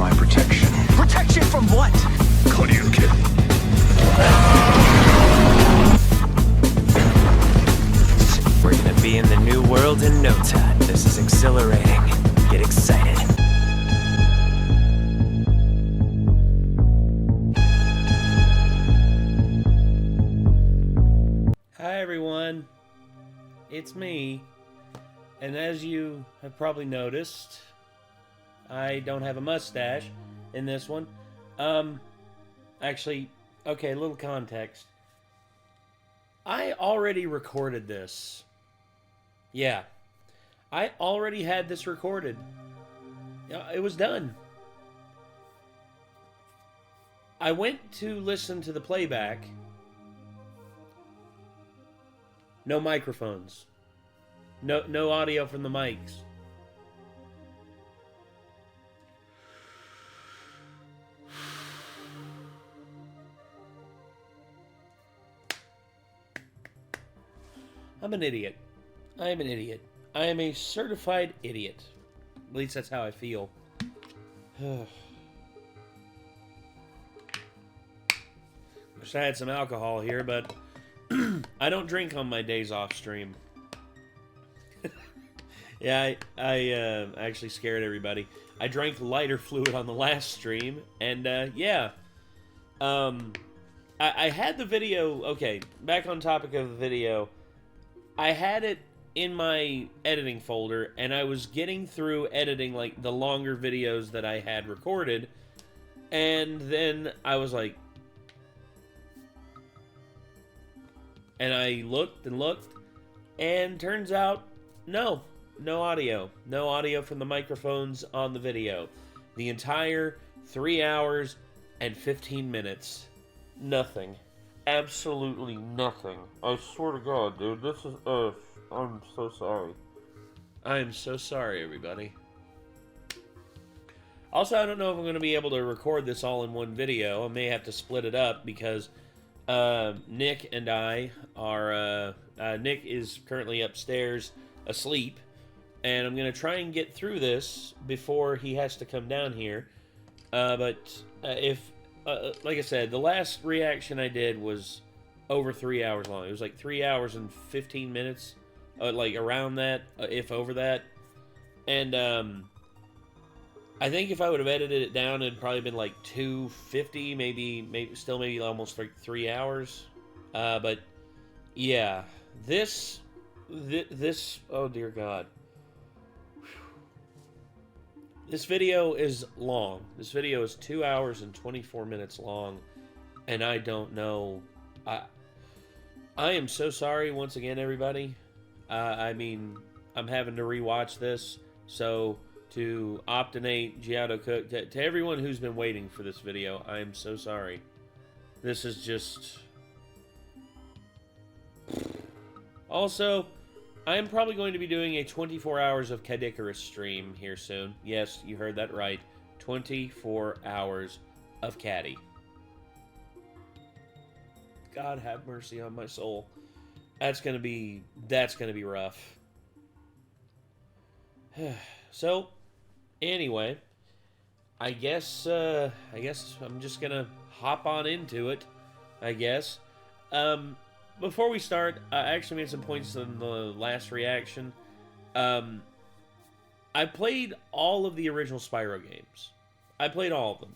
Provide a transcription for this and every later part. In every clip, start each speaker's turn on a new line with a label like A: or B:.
A: my protection.
B: Protection from what?
A: Caddicarus.
C: We're gonna be in the new world in no time. This is exhilarating. Get excited.
D: Hi everyone, it's me, and as you have probably noticed, I don't have a mustache in this one. Actually, okay, a little context. I already recorded this. Yeah, I already had this recorded. It was done. I went to listen to the playback. No microphones. No audio from the mics. I'm an idiot. I am an idiot. I am a certified idiot. At least that's how I feel. Wish I had some alcohol here, but I don't drink on my days off stream. Yeah, I actually scared everybody. I drank lighter fluid on the last stream, and yeah. I had the video, okay, back on topic of the video. I had it in my editing folder, and I was getting through editing, like, the longer videos that I had recorded, and then I was like, and I looked and looked, and turns out, no audio. No audio from the microphones on the video. The entire 3 hours and 15 minutes. Nothing. Absolutely nothing. I swear to God, dude, this is, I'm so sorry. I am so sorry, everybody. Also, I don't know if I'm going to be able to record this all in one video. I may have to split it up because Nick and I are, Nick is currently upstairs asleep, and I'm going to try and get through this before he has to come down here. But if, like I said, the last reaction I did was over 3 hours long. It was like 3 hours and 15 minutes, like around that, if over that. And I think if I would have edited it down, it'd probably been like 250, maybe almost like 3 hours. But yeah, this, oh dear God. This video is long. This video is 2 hours and 24 minutes long, and I don't know. I am so sorry once again, everybody. I mean, I'm having to rewatch this, so to Optinate, Giotto Cook, to everyone who's been waiting for this video, I am so sorry. This is just... Also, I am probably going to be doing a 24 hours of Caddicarus stream here soon. Yes, you heard that right. 24 hours of Caddy. God have mercy on my soul. That's gonna be rough. So, anyway, I guess I'm just gonna hop on into it, I guess. Before we start, I actually made some points in the last reaction. I played all of the original Spyro games. I played all of them.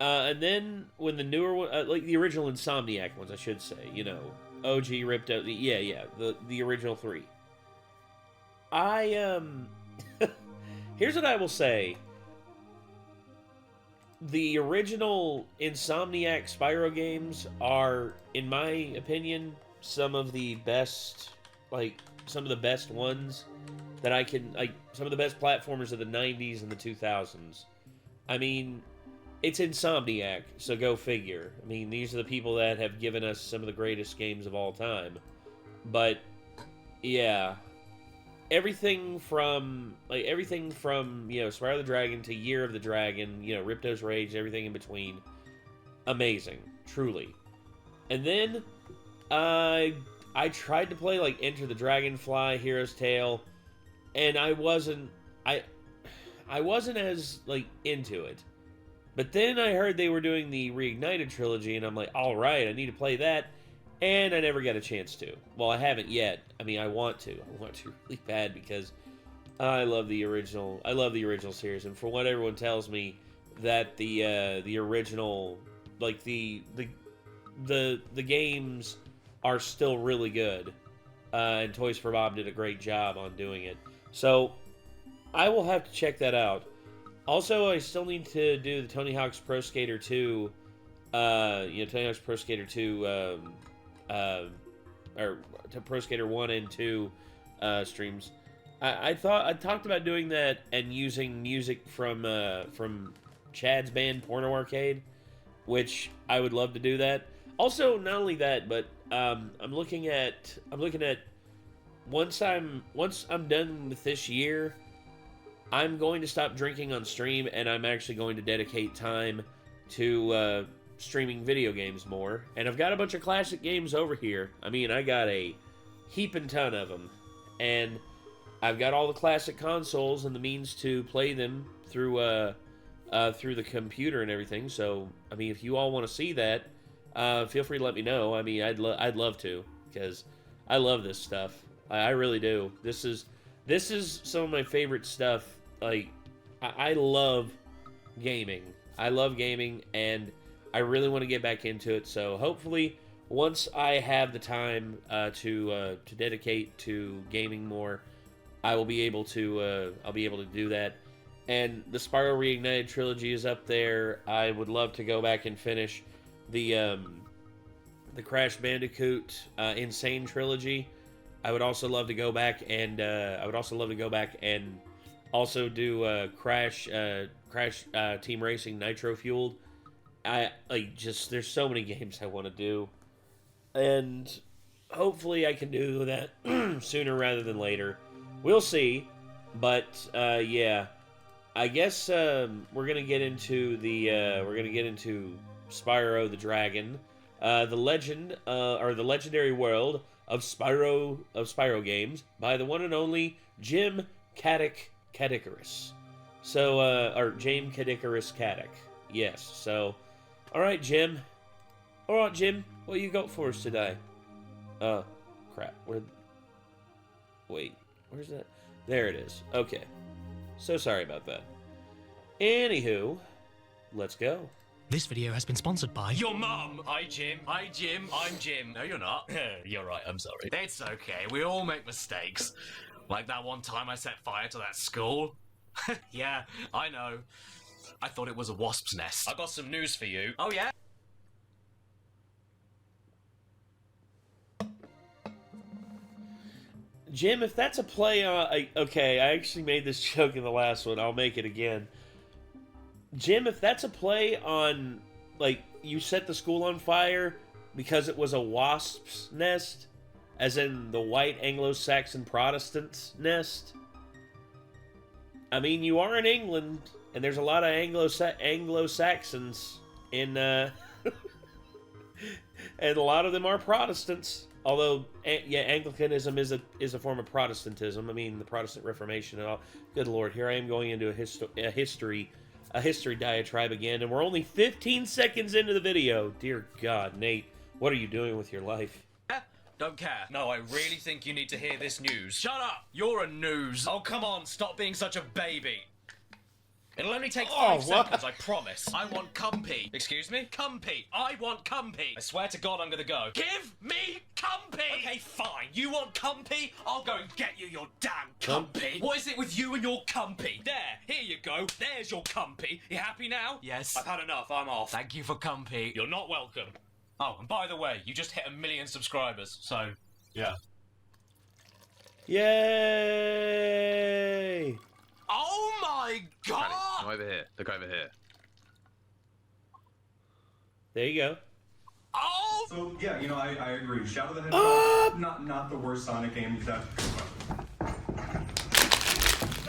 D: And then when the newer one, like the original Insomniac ones, I should say, you know, OG ripped out, the original three. Here's what I will say. The original Insomniac Spyro games are, in my opinion, some of the best ones that I can, like, some of the best platformers of the 90s and the 2000s. I mean, it's Insomniac, so go figure. I mean, these are the people that have given us some of the greatest games of all time. But, yeah. Everything from, you know, Spyro the Dragon to Year of the Dragon, you know, Ripto's Rage, everything in between. Amazing. Truly. And then, I tried to play, like, Enter the Dragonfly, Hero's Tale, and I wasn't as, like, into it. But then I heard they were doing the Reignited trilogy, and I'm like, all right, I need to play that. And I never got a chance to. Well, I haven't yet. I mean, I want to. I want to really bad because I love the original. I love the original series, and from what everyone tells me, that the original, like the games are still really good, and Toys for Bob did a great job on doing it. So I will have to check that out. Also, I still need to do the Tony Hawk's Pro Skater 2. Tony Hawk's Pro Skater 2. Or to Pro Skater 1 and 2 streams. I talked about doing that and using music from Chad's band Porno Arcade, which I would love to do that. Also, not only that, but I'm looking at once I'm done with this year, I'm going to stop drinking on stream, and I'm actually going to dedicate time to streaming video games more. And I've got a bunch of classic games over here. I mean, I got a heaping ton of them, and I've got all the classic consoles and the means to play them through the computer and everything. So, I mean, if you all want to see that, feel free to let me know. I mean, I'd love to, because I love this stuff. I really do. This is some of my favorite stuff. Like, I love gaming. I love gaming, and I really want to get back into it. So hopefully, once I have the time to dedicate to gaming more, I will be able to do that. And the Spyro Reignited trilogy is up there. I would love to go back and finish the Crash Bandicoot Insane trilogy. I would also love to go back and also do Crash Team Racing Nitro Fueled. There's so many games I want to do, and hopefully I can do that sooner rather than later. We'll see, but yeah, I guess we're gonna get into Spyro the Dragon, the legend or the legendary world of Spyro games by the one and only Jim Caddicarus. So or James Caddicarus Caddick. Yes. So, all right, Jim. All right, Jim. What you got for us today? Oh, crap. Wait. Where's that? There it is. Okay. So sorry about that. Anywho, let's go.
A: This video has been sponsored by
B: your mum. Hi, Jim. Hi, Jim. I'm Jim. No, you're not. You're right. I'm sorry. It's okay. We all make mistakes. Like that one time I set fire to that school. Yeah, I know. I thought it was a wasp's nest. I got some news for you. Oh, yeah?
D: Jim, if that's a play on... Okay, I actually made this joke in the last one. I'll make it again. Jim, if that's a play on, like, you set the school on fire because it was a wasp's nest, as in the white Anglo-Saxon Protestant's nest, I mean, you are in England, and there's a lot of Anglo-Saxons in, and a lot of them are Protestants. Although, yeah, Anglicanism is a form of Protestantism. I mean, the Protestant Reformation and all. Good Lord, here I am going into a history diatribe again, and we're only 15 seconds into the video. Dear God, Nate, what are you doing with your life?
B: Don't care. No, I really think you need to hear this news. Shut up! You're a news. Oh, come on, stop being such a baby. It'll only take 5 seconds, I promise. I want Cumpy. Excuse me? Cumpy. I want Cumpy. I swear to God I'm gonna go. Give me Cumpy! Okay, fine. You want Cumpy? I'll go and get you your damn Cumpy. What is it with you and your Cumpy? There, here you go. There's your Cumpy. You happy now? Yes. I've had enough. I'm off. Thank you for Cumpy. You're not welcome. Oh, and by the way, you just hit 1 million subscribers, so, yeah.
D: Yay!
B: Oh my God!
E: Paddy, come over here. Look over here.
D: There you go.
B: Oh!
F: So yeah, you know, I agree. Shadow the Hedgehog, not the worst Sonic game you've had.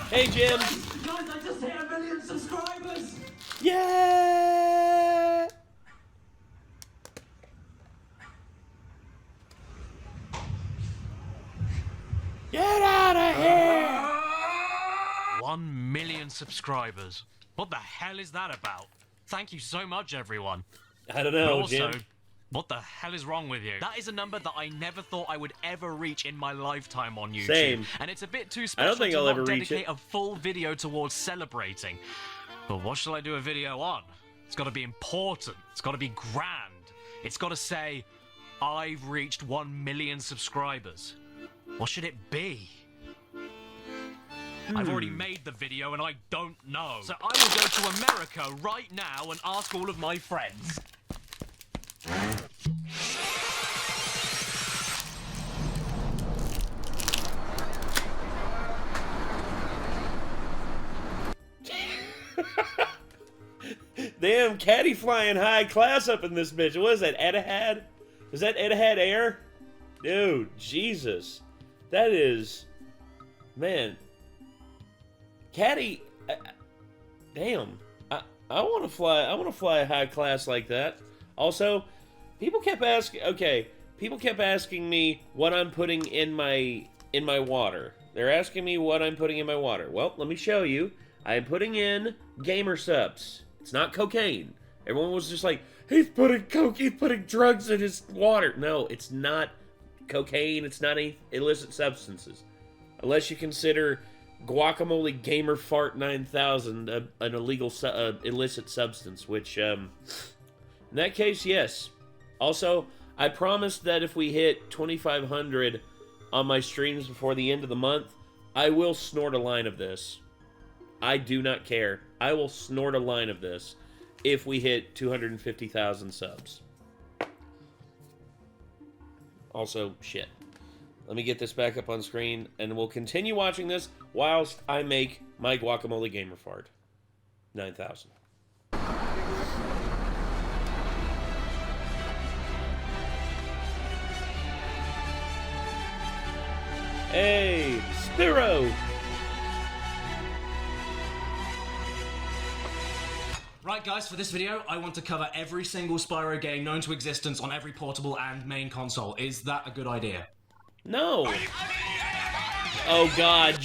D: Hey, Jim.
G: Guys, I just hit 1 million subscribers.
D: Yeah. Get out of here!
A: 1 million subscribers. What the hell is that about? Thank you so much, everyone.
D: I don't know,
A: But also,
D: Jim.
A: what the hell is wrong with you? That is a number that I never thought I would ever reach in my lifetime on YouTube.
D: Same.
A: And it's a bit too
D: I
A: special
D: don't think
A: to
D: I'll
A: not
D: ever reach
A: dedicate
D: it.
A: a full video towards celebrating. But what shall I do a video on? It's got to be important. It's got to be grand. It's got to say, I've reached 1 million subscribers. What should it be? I've already made the video and I don't know. So I will go to America right now and ask all of my friends.
D: Damn, Caddy flying high class up in this bitch. What is that, Etihad? Is that Etihad Air? Dude, Jesus. That is... Man. Caddy... damn. I want to fly high class like that. Also, people kept asking... Okay, people kept asking me what I'm putting in my water. They're asking me what I'm putting in my water. Well, let me show you. I'm putting in gamer subs. It's not cocaine. Everyone was just like, he's putting drugs in his water. No, it's not cocaine. It's not any illicit substances. Unless you consider Guacamole Gamer Fart 9000 an illegal illicit substance, which, in that case, yes. Also, I promised that if we hit 2,500 on my streams before the end of the month, I will snort a line of this. I do not care. I will snort a line of this if we hit 250,000 subs. Also, shit. Let me get this back up on screen, and we'll continue watching this whilst I make my Guacamole Gamer Fart 9000. Hey, Spyro!
A: Right, guys, for this video, I want to cover every single Spyro game known to existence on every portable and main console. Is that a good idea?
D: No! Oh, God.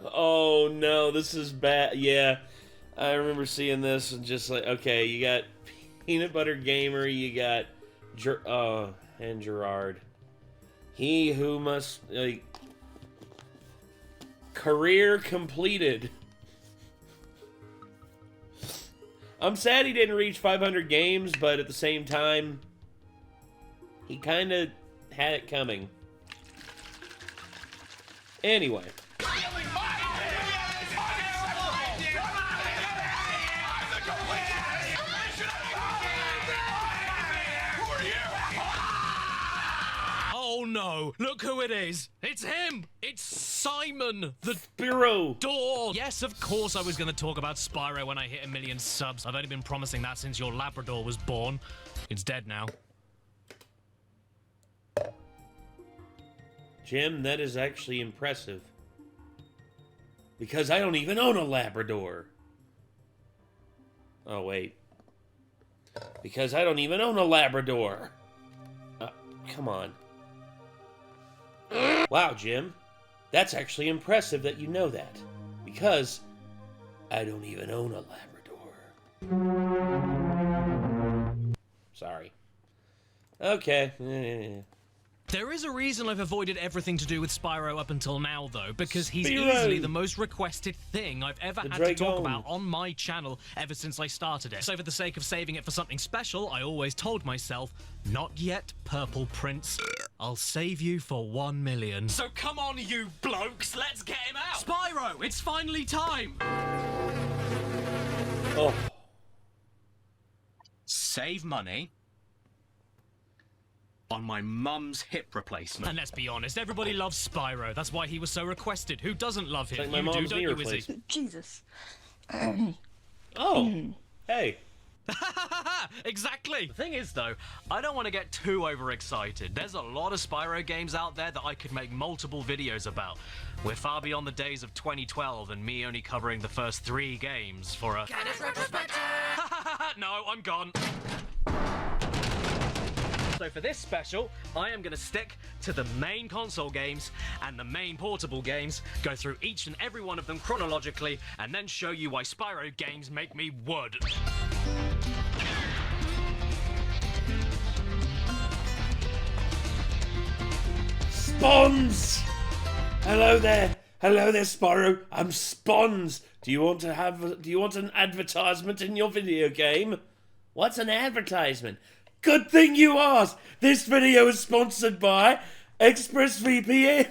D: Oh, no, this is bad. Yeah, I remember seeing this and just like, okay, you got Peanut Butter Gamer, you got... and Gerard. He who must... career completed. I'm sad he didn't reach 500 games, but at the same time, he kind of had it coming. Anyway.
A: Oh no, look who it is. It's him. It's Simon, the
D: Spyro.
A: door. Yes, of course I was going to talk about Spyro when I hit 1 million subs. I've only been promising that since your Labrador was born. It's dead now.
D: Jim, that is actually impressive. Because I don't even own a Labrador. Oh, wait. Because I don't even own a Labrador. Come on. Wow, Jim. That's actually impressive that you know that. Because I don't even own a Labrador. Sorry. Okay.
A: There is a reason I've avoided everything to do with Spyro up until now, though, because he's
D: Spyro!
A: easily the most requested thing I've ever had to talk about on my channel ever since I started it. So for the sake of saving it for something special, I always told myself, not yet, Purple Prince. I'll save you for 1 million. So come on, you blokes, let's get him out! Spyro, it's finally time!
D: Oh.
B: Save money on my mum's hip replacement.
A: And let's be honest, everybody loves Spyro. That's why he was so requested. Who doesn't love him?
D: Like my
A: You do,
D: mom's
A: don't
D: knee
A: you, Izzy?
D: replacement.
E: Jesus.
D: Oh. Hey.
A: Exactly. The thing is, though, I don't want to get too overexcited. There's a lot of Spyro games out there that I could make multiple videos about. We're far beyond the days of 2012 and me only covering the first 3 games for a... No, I'm gone. So for this special, I am going to stick to the main console games and the main portable games, go through each and every one of them chronologically, and then show you why Spyro games make me wood.
D: Spawns! Hello there, Spyro. I'm Spawns. Do you want an advertisement in your video game? What's an advertisement? Good thing you asked. This video is sponsored by ExpressVPN.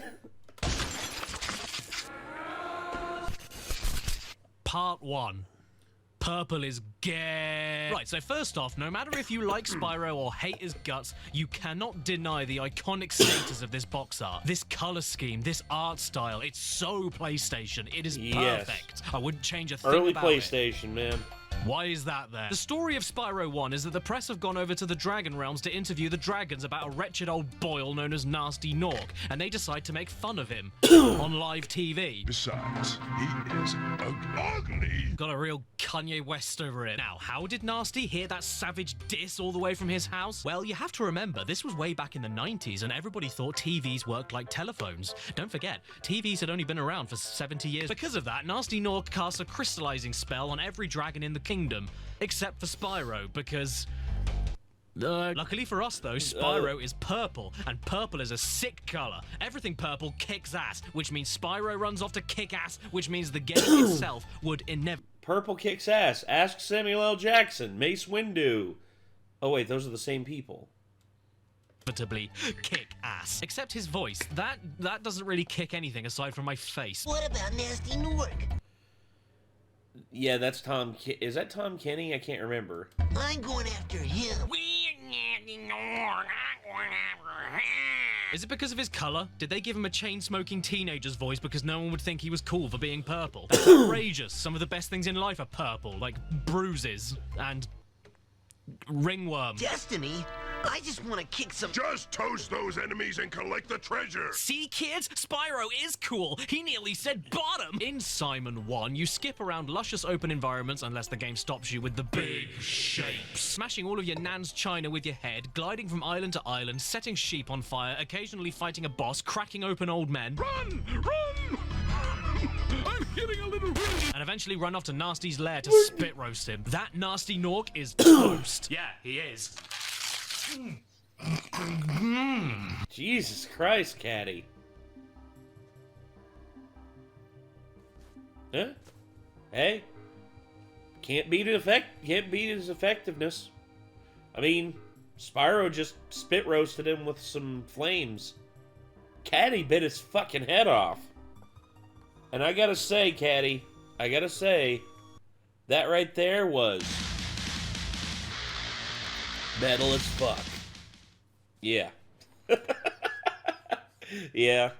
A: Part 1. Purple is gay. Right, so first off, no matter if you like Spyro or hate his guts, you cannot deny the iconic status of this box art. This color scheme, this art style, it's so PlayStation. It is perfect. I wouldn't change a thing
D: Early
A: about
D: PlayStation, man.
A: Why is that there? The story of Spyro 1 is that the press have gone over to the Dragon Realms to interview the dragons about a wretched old boil known as Nasty Nork, and they decide to make fun of him on live TV.
E: Besides, he is ugly.
A: Got a real Kanye West over it. Now, how did Nasty hear that savage diss all the way from his house? Well, you have to remember, this was way back in the 90s, and everybody thought TVs worked like telephones. Don't forget, TVs had only been around for 70 years. Because of that, Nasty Nork casts a crystallizing spell on every dragon in the kingdom, except for Spyro, because... luckily for us, though, Spyro is purple, and purple is a sick color. Everything purple kicks ass, which means Spyro runs off to kick ass, which means the game itself would inevitably...
D: Purple kicks ass. Ask Samuel L. Jackson. Mace Windu. Oh, wait, those are the same people.
A: Kick ass. Except his voice. That doesn't really kick anything aside from my face.
H: What about Nasty Nork?
D: Yeah, that's Tom... Is that Tom Kenny? I can't remember.
H: I'm going after him.
A: Is it because of his color? Did they give him a chain-smoking teenager's voice because no one would think he was cool for being purple? That's outrageous. Some of the best things in life are purple, like bruises and ringworm.
H: Destiny? I just want to kick some...
E: Just toast those enemies and collect the treasure.
A: See, kids? Spyro is cool. He nearly said bottom. In Simon 1, you skip around luscious open environments unless the game stops you with the big shapes. Smashing all of your nan's china with your head, gliding from island to island, setting sheep on fire, occasionally fighting a boss, cracking open old men.
E: Run! Run! I'm hitting a little ring.
A: And eventually run off to Nasty's lair to spit roast him. That Nasty Nork is toast. Yeah, he is.
D: Jesus Christ, Caddy. Huh? Hey? Can't beat his effectiveness. I mean, Spyro just spit roasted him with some flames. Caddy bit his fucking head off. And I gotta say, Caddy, that right there was metal as fuck. Yeah. Yeah.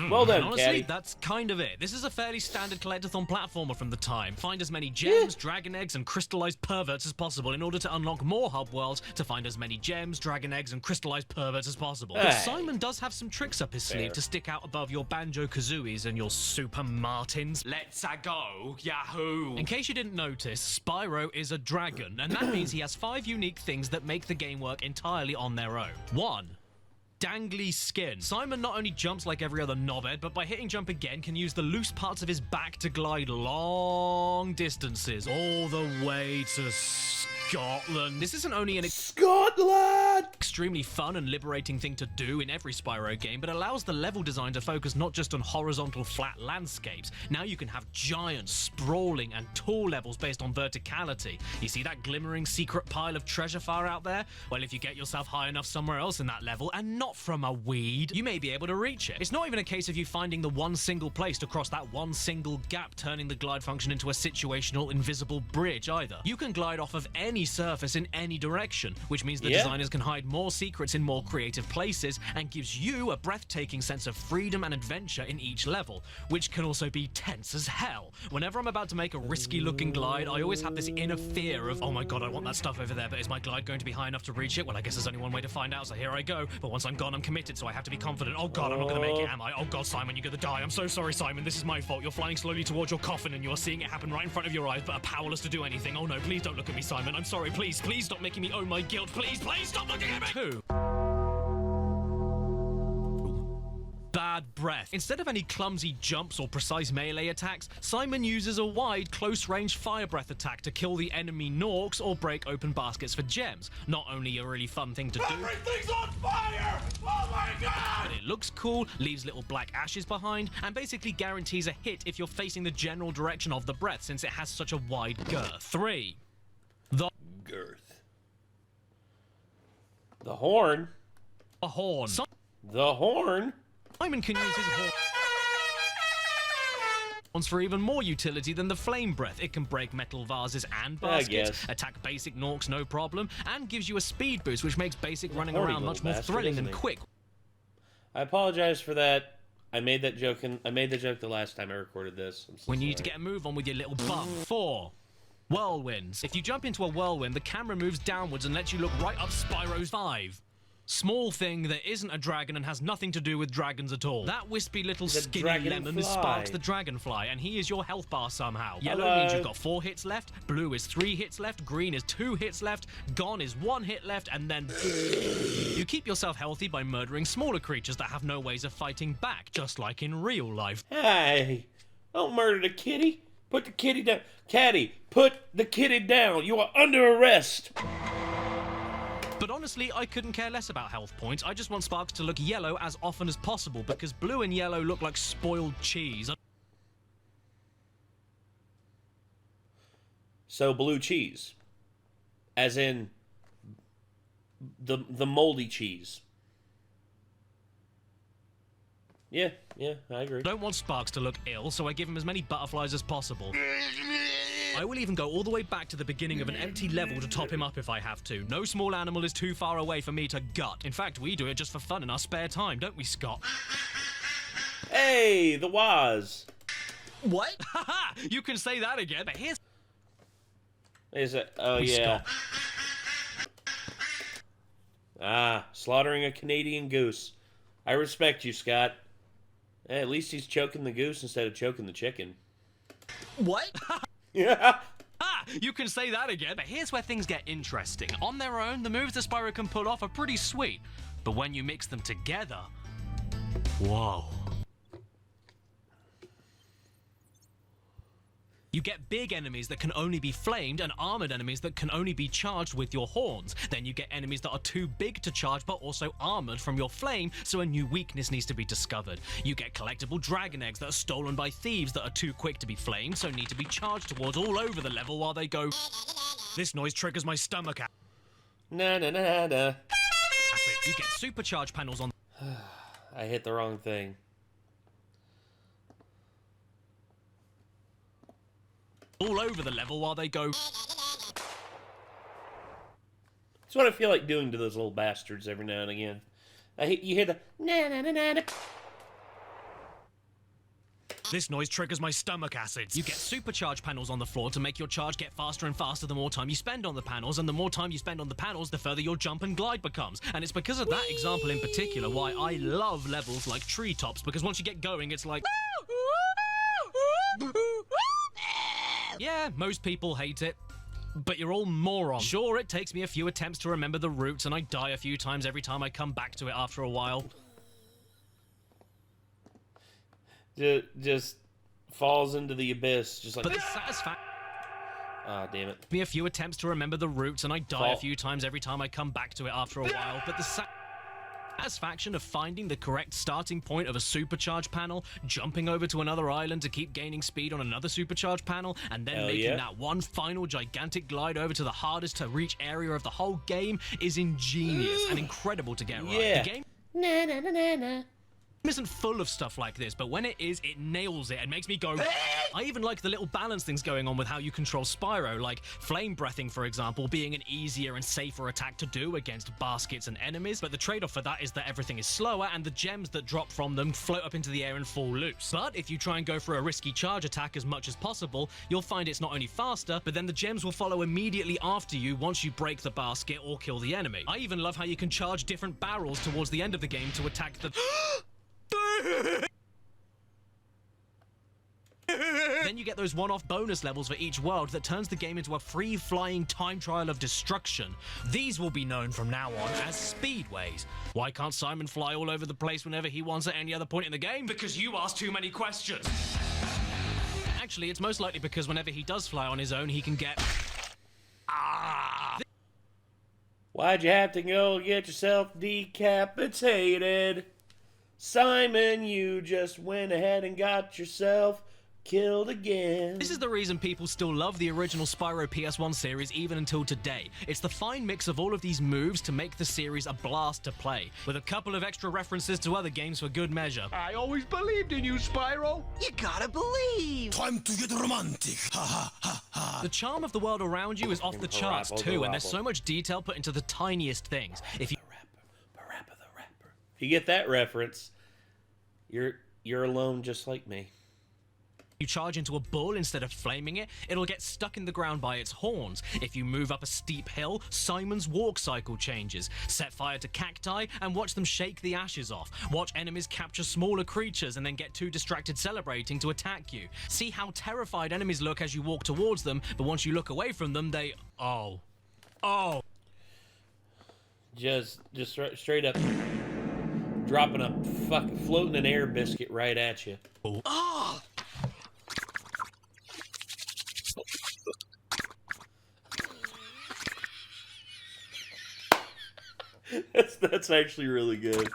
D: Well done,
A: honestly,
D: Caddy.
A: that's kind of it. This is a fairly standard collectathon platformer from the time. Find as many gems, dragon eggs, and crystallized perverts as possible in order to unlock more hub worlds to find as many gems, dragon eggs, and crystallized perverts as possible. But Simon does have some tricks up his sleeve to stick out above your Banjo-Kazooies and your Super Martins. Let's-a go, Yahoo! In case you didn't notice, Spyro is a dragon, and that means he has 5 unique things that make the game work entirely on their own. 1. Dangly skin. Simon not only jumps like every other knobhead, but by hitting jump again can use the loose parts of his back to glide long distances, all the way to Scotland. This isn't only an
D: Scotland!
A: extremely fun and liberating thing to do in every Spyro game, but allows the level design to focus not just on horizontal flat landscapes. Now you can have giant, sprawling, and tall levels based on verticality. You see that glimmering secret pile of treasure far out there? Well, if you get yourself high enough somewhere else in that level, and not from a weed, you may be able to reach it. It's not even a case of you finding the one single place to cross that one single gap, turning the glide function into a situational invisible bridge either. You can glide off of any surface in any direction, which means the designers can hide more secrets in more creative places and gives you a breathtaking sense of freedom and adventure in each level, which can also be tense as hell. Whenever I'm about to make a risky looking glide, I always have this inner fear of, oh my god, I want that stuff over there, but is my glide going to be high enough to reach it? Well, I guess there's only one way to find out, so here I go. But once I'm gone, I'm committed, so I have to be confident. Oh god, I'm not gonna make it, am I? Oh god, Simon, you're gonna die. I'm so sorry, Simon, this is my fault. You're flying slowly towards your coffin and you are seeing it happen right in front of your eyes, but are powerless to do anything. Oh no, please don't look at me, Simon. I'm sorry, please stop making me own my guilt. Please stop looking at me. 2. Bad breath. Instead of any clumsy jumps or precise melee attacks, Simon uses a wide, close-range fire breath attack to kill the enemy Norks or break open baskets for gems. Not only a really fun thing to do,
E: Everything's on fire! Oh my god!
A: but it looks cool, leaves little black ashes behind, and basically guarantees a hit if you're facing the general direction of the breath, since it has such a wide girth. 3. The
D: Girth. The horn.
A: horn.
D: The horn.
A: Simon can use his horns for even more utility than the flame breath. It can break metal vases and baskets, attack basic Norks no problem, and gives you a speed boost, which makes basic running around much more thrilling and quick.
D: I apologize for that. I made that joke the last time I recorded this.
A: When you need to get a move on with your little bum. 4. Whirlwinds. If you jump into a whirlwind, the camera moves downwards and lets you look right up Spyro's 5. Small thing that isn't a dragon and has nothing to do with dragons at all. That wispy little skinny lemon is Sparks the Dragonfly, and he is your health bar somehow. Yellow means you've got 4 hits left, blue is 3 hits left, green is 2 hits left, gone is 1 hit left, and then you keep yourself healthy by murdering smaller creatures that have no ways of fighting back, just like in real life.
D: Hey, don't murder the kitty. Put the kitty down. Caddy, put the kitty down. You are under arrest.
A: But honestly, I couldn't care less about health points. I just want Sparks to look yellow as often as possible, because blue and yellow look like spoiled cheese.
D: So blue cheese. As in the moldy cheese. Yeah, I agree.
A: I don't want Sparks to look ill, so I give him as many butterflies as possible. I will even go all the way back to the beginning of an empty level to top him up if I have to. No small animal is too far away for me to gut. In fact, we do it just for fun in our spare time, don't we, Scott?
D: Hey, the Waz.
A: What? Haha! You can say that again, but here's...
D: Is it? Oh, yeah.
A: Scott.
D: Slaughtering a Canadian goose. I respect you, Scott. At least he's choking the goose instead of choking the chicken.
A: What?
D: Yeah.
A: You can say that again. But here's where things get interesting. On their own, the moves that Spyro can pull off are pretty sweet. But when you mix them together... Whoa. You get big enemies that can only be flamed and armored enemies that can only be charged with your horns. Then you get enemies that are too big to charge but also armored from your flame, so a new weakness needs to be discovered. You get collectible dragon eggs that are stolen by thieves that are too quick to be flamed, so need to be charged towards all over the level while they go... This noise triggers my stomach.
D: Na.
A: You get supercharge panels on...
D: I hit the wrong thing.
A: all over the level while they go...
D: That's what I feel like doing to those little bastards every now and again. You hear the... na-na-na-na-na.
A: This noise triggers my stomach acids. You get supercharge panels on the floor to make your charge get faster and faster the more time you spend on the panels, and the more time you spend on the panels, the further your jump and glide becomes. And it's because of that example in particular why I love levels like Treetops, because once you get going, it's like... Yeah, most people hate it, but you're all morons. Sure, it takes me a few attempts to remember the routes, and I die a few times every time I come back to it after a while.
D: Just falls into the abyss, just like...
A: But the satisfaction...
D: Ah, damn it.
A: Me a few attempts to remember the routes, and I die a few times every time I come back to it after a while, but the satisfaction of finding the correct starting point of a supercharge panel, jumping over to another island to keep gaining speed on another supercharge panel, and then making that one final gigantic glide over to the hardest to reach area of the whole game is ingenious and incredible to get right. The game isn't full of stuff like this, but when it is, it nails it and makes me go... I even like the little balance things going on with how you control Spyro, like flame breathing, for example, being an easier and safer attack to do against baskets and enemies, but the trade-off for that is that everything is slower and the gems that drop from them float up into the air and fall loose. But if you try and go for a risky charge attack as much as possible, you'll find it's not only faster, but then the gems will follow immediately after you once you break the basket or kill the enemy. I even love how you can charge different barrels towards the end of the game to attack the... Then you get those one-off bonus levels for each world that turns the game into a free-flying time trial of destruction. These will be known from now on as speedways. Why can't Simon fly all over the place whenever he wants at any other point in the game? Because you ask too many questions. Actually, it's most likely because whenever he does fly on his own, he can get...
D: Why'd you have to go get yourself decapitated? Simon, you just went ahead and got yourself killed again.
A: This is the reason people still love the original Spyro PS1 series even until today. It's the fine mix of all of these moves to make the series a blast to play, with a couple of extra references to other games for good measure.
E: I always believed in you, Spyro.
H: You gotta believe.
I: Time to get romantic. Ha ha ha ha.
A: The charm of the world around you is off the charts too, and there's so much detail put into the tiniest things. If you
D: If you get that reference, you're alone just like me.
A: You charge into a bull instead of flaming it, it'll get stuck in the ground by its horns. If you move up a steep hill, Simon's walk cycle changes. Set fire to cacti and watch them shake the ashes off. Watch enemies capture smaller creatures and then get too distracted celebrating to attack you. See how terrified enemies look as you walk towards them, but once you look away from them, they... Oh.
D: Just straight up dropping a floating an air biscuit right at you.
A: Oh.
D: That's actually really good.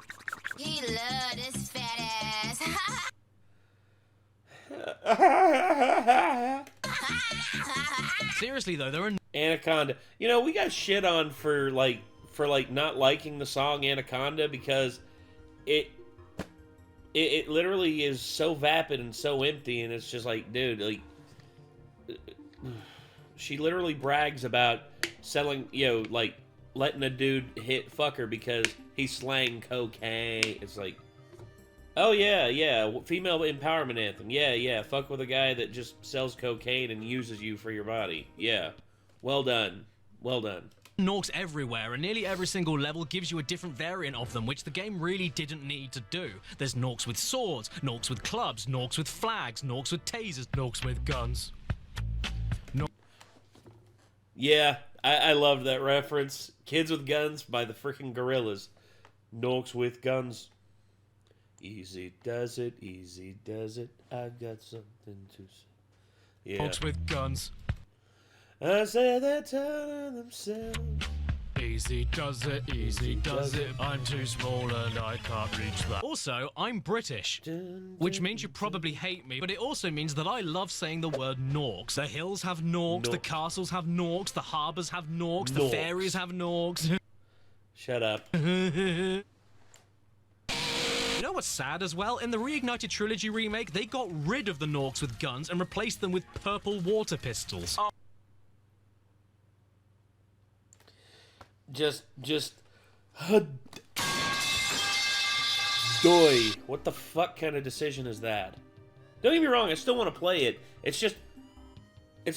J: He loved this fat ass.
A: Seriously though, there are
D: Anaconda. You know, we got shit on for not liking the song Anaconda because it literally is so vapid and so empty, and it's just like, dude, like, she literally brags about selling, like, letting a dude fuck her because he's slang cocaine. It's like, oh yeah, female empowerment anthem. Yeah, fuck with a guy that just sells cocaine and uses you for your body. Yeah, well done.
A: Norks everywhere, and nearly every single level gives you a different variant of them, which the game really didn't need to do. There's Norks with swords, Norks with clubs, Norks with flags, Norks with tasers, Norks with guns.
D: Yeah, I loved that reference. Kids with Guns by the freaking Gorillas. Norks with guns. Easy does it, I got something to say. Yeah.
A: Norks with guns.
D: I say they're telling themselves.
A: Easy does it, I'm too small and I can't reach that. Also, I'm British, which means you probably hate me, but it also means that I love saying the word Norks. The hills have Norks, the castles have Norks, the harbours have Norks, the fairies have Norks.
D: Shut up.
A: You know what's sad as well? In the Reignited Trilogy remake, they got rid of the Norks with guns and replaced them with purple water pistols.
D: Just doy. What the fuck kind of decision is that? Don't get me wrong, I still want to play it. It's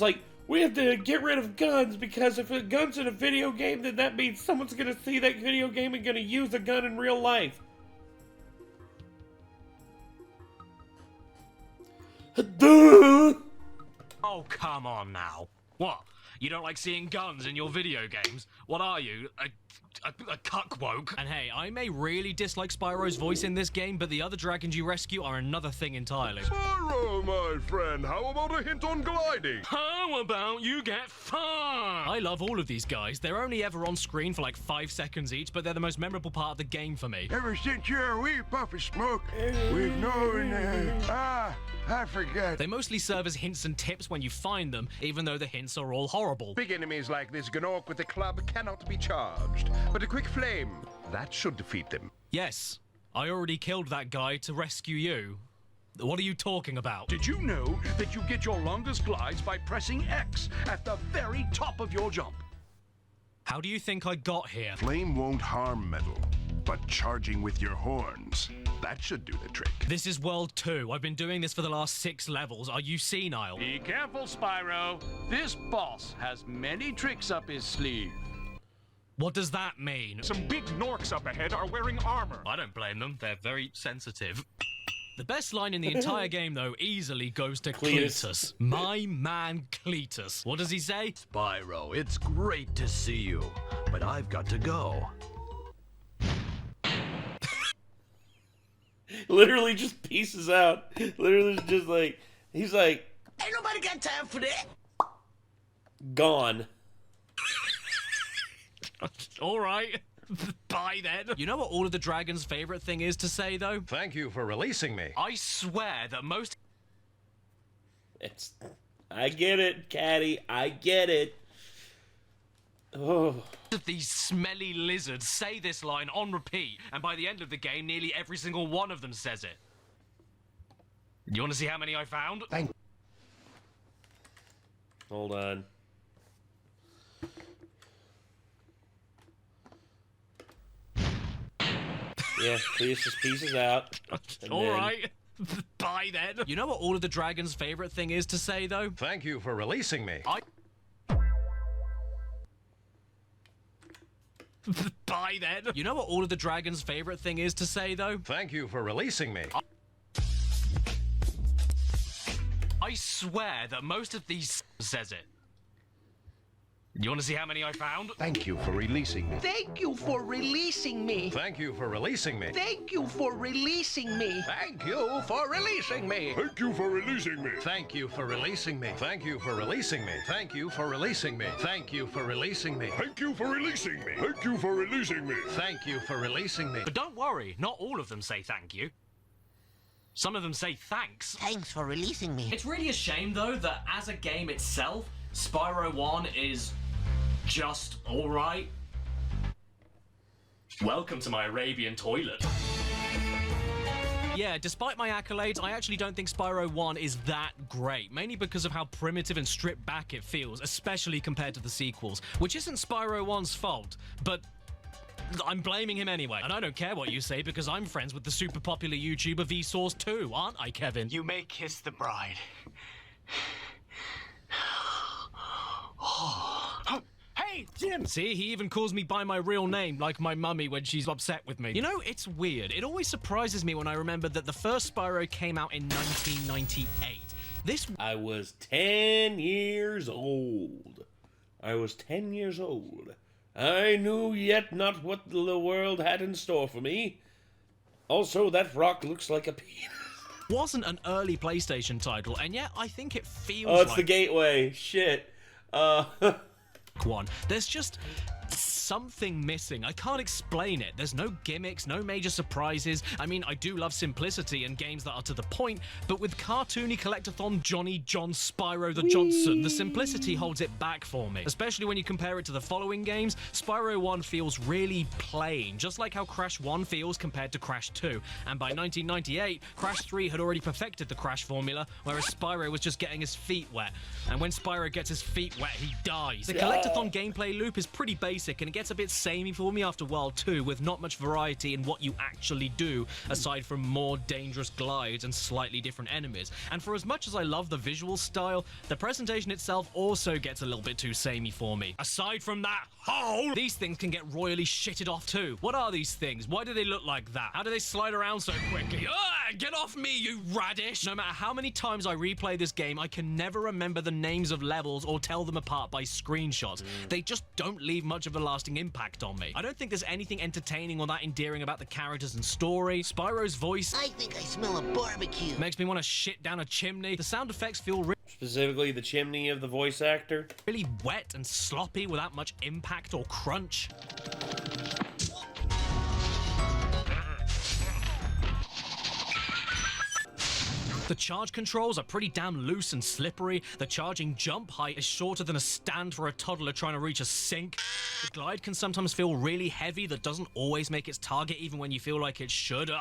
D: like, we have to get rid of guns because if a gun's in a video game, then that means someone's gonna see that video game and gonna use a gun in real life.
A: Oh, come on now. What? You don't like seeing guns in your video games? What are you, a cuckwoke? And hey, I may really dislike Spyro's voice in this game, but the other dragons you rescue are another thing entirely.
E: Spyro, my friend, how about a hint on gliding?
A: How about you get fun? I love all of these guys. They're only ever on screen for like 5 seconds each, but they're the most memorable part of the game for me.
K: Ever since you're a wee puff of smoke, we've known, I forget.
A: They mostly serve as hints and tips when you find them, even though the hints are all horrible.
K: Big enemies like this Gnorc with the club cannot be charged, but a quick flame, that should defeat them.
A: Yes, I already killed that guy to rescue you. What are you talking about?
E: Did you know that you get your longest glides by pressing X at the very top of your jump?
A: How do you think I got here?
K: Flame won't harm metal, but charging with your horns, that should do the trick.
A: This is World 2. I've been doing this for the last 6 levels. Are you senile?
L: Be careful, Spyro. This boss has many tricks up his sleeve.
A: What does that mean?
E: Some big Norks up ahead are wearing armor.
A: I don't blame them. They're very sensitive. The best line in the entire game, though, easily goes to Cletus. My man Cletus. What does he say?
E: Spyro, it's great to see you, but I've got to go.
D: Literally just pieces out. Literally just like, he's like,
I: ain't nobody got time for that.
D: Gone.
A: All right. Bye then. You know what all of the Dragon's favorite thing is to say, though?
E: Thank you for releasing me.
A: I swear that most...
D: I get it, Caddy. I get it. Oh.
A: These smelly lizards say this line on repeat, and by the end of the game, nearly every single one of them says it. You want to see how many I found?
D: Hold on. Yeah, Cletus just pieces out.
A: All right. Bye then. You know what all of the Dragon's favorite thing is to say, though?
E: Thank you for releasing me.
A: Bye then. You know what all of the Dragon's favorite thing is to say, though?
E: Thank you for releasing me.
A: I swear that most of these says it. You want to see how many I found?
E: Thank you for releasing me.
I: Thank you for releasing me.
E: Thank you for releasing me.
I: Thank you for releasing me.
E: Thank you for releasing me.
K: Thank you for releasing me.
E: Thank you for releasing me. Thank you for releasing me. Thank you for releasing me. Thank you for releasing me.
K: Thank you for releasing me. Thank you for releasing me.
E: Thank you for releasing me.
A: But don't worry, not all of them say thank you. Some of them say thanks.
I: Thanks for releasing me.
B: It's really a shame, though, that as a game itself, Spyro 1 is just alright. Welcome to my Arabian toilet.
A: Yeah, despite my accolades, I actually don't think Spyro 1 is that great, mainly because of how primitive and stripped back it feels, especially compared to the sequels, which isn't Spyro 1's fault, but I'm blaming him anyway. And I don't care what you say, because I'm friends with the super popular YouTuber Vsauce too, aren't I, Kevin?
C: You may kiss the bride.
A: Hey, Jim! See, he even calls me by my real name, like my mummy when she's upset with me. You know, it's weird. It always surprises me when I remember that the first Spyro came out in 1998.
D: I was 10 years old. I was 10 years old. I knew yet not what the world had in store for me. Also, that rock looks like a penis.
A: Wasn't an early PlayStation title, and yet I think it feels
D: like... Oh, it's
A: like
D: the gateway. Shit.
A: One. There's just something missing. I can't explain it. There's no gimmicks, no major surprises. I mean, I do love simplicity and games that are to the point, but with cartoony collectathon Johnny John Spyro the Johnson, the simplicity holds it back for me. Especially when you compare it to the following games, Spyro 1 feels really plain, just like how Crash 1 feels compared to Crash 2. And by 1998, Crash 3 had already perfected the Crash formula, whereas Spyro was just getting his feet wet. And when Spyro gets his feet wet, he dies. The collectathon gameplay loop is pretty basic, and it gets a bit samey for me after World 2, with not much variety in what you actually do, aside from more dangerous glides and slightly different enemies. And for as much as I love the visual style, the presentation itself also gets a little bit too samey for me. Aside from that hole, these things can get royally shitted off too. What are these things? Why do they look like that? How do they slide around so quickly? Get off me, you radish! No matter how many times I replay this game, I can never remember the names of levels or tell them apart by screenshots. They just don't leave much of a lasting impact on me. I don't think there's anything entertaining or that endearing about the characters and story. Spyro's voice,
I: I think I smell a barbecue,
A: makes me want to shit down a chimney. The sound effects feel
D: specifically the chimney of the voice actor,
A: really wet and sloppy without much impact or crunch. The charge controls are pretty damn loose and slippery. The charging jump height is shorter than a stand for a toddler trying to reach a sink. The glide can sometimes feel really heavy that doesn't always make its target even when you feel like it should.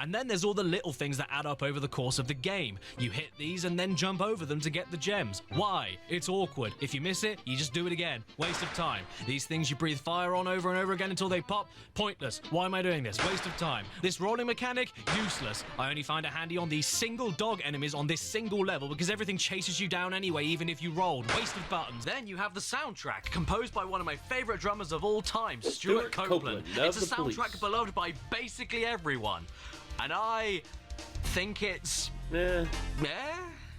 A: And then there's all the little things that add up over the course of the game. You hit these and then jump over them to get the gems. Why? It's awkward. If you miss it, you just do it again. Waste of time. These things you breathe fire on over and over again until they pop. Pointless. Why am I doing this? Waste of time. This rolling mechanic? Useless. I only find it handy on these single dog enemies on this single level because everything chases you down anyway, even if you rolled. Waste of buttons. Then you have the soundtrack, composed by one of my favorite drummers of all time, Stuart Copeland. It's a soundtrack beloved by basically everyone. And I think it's...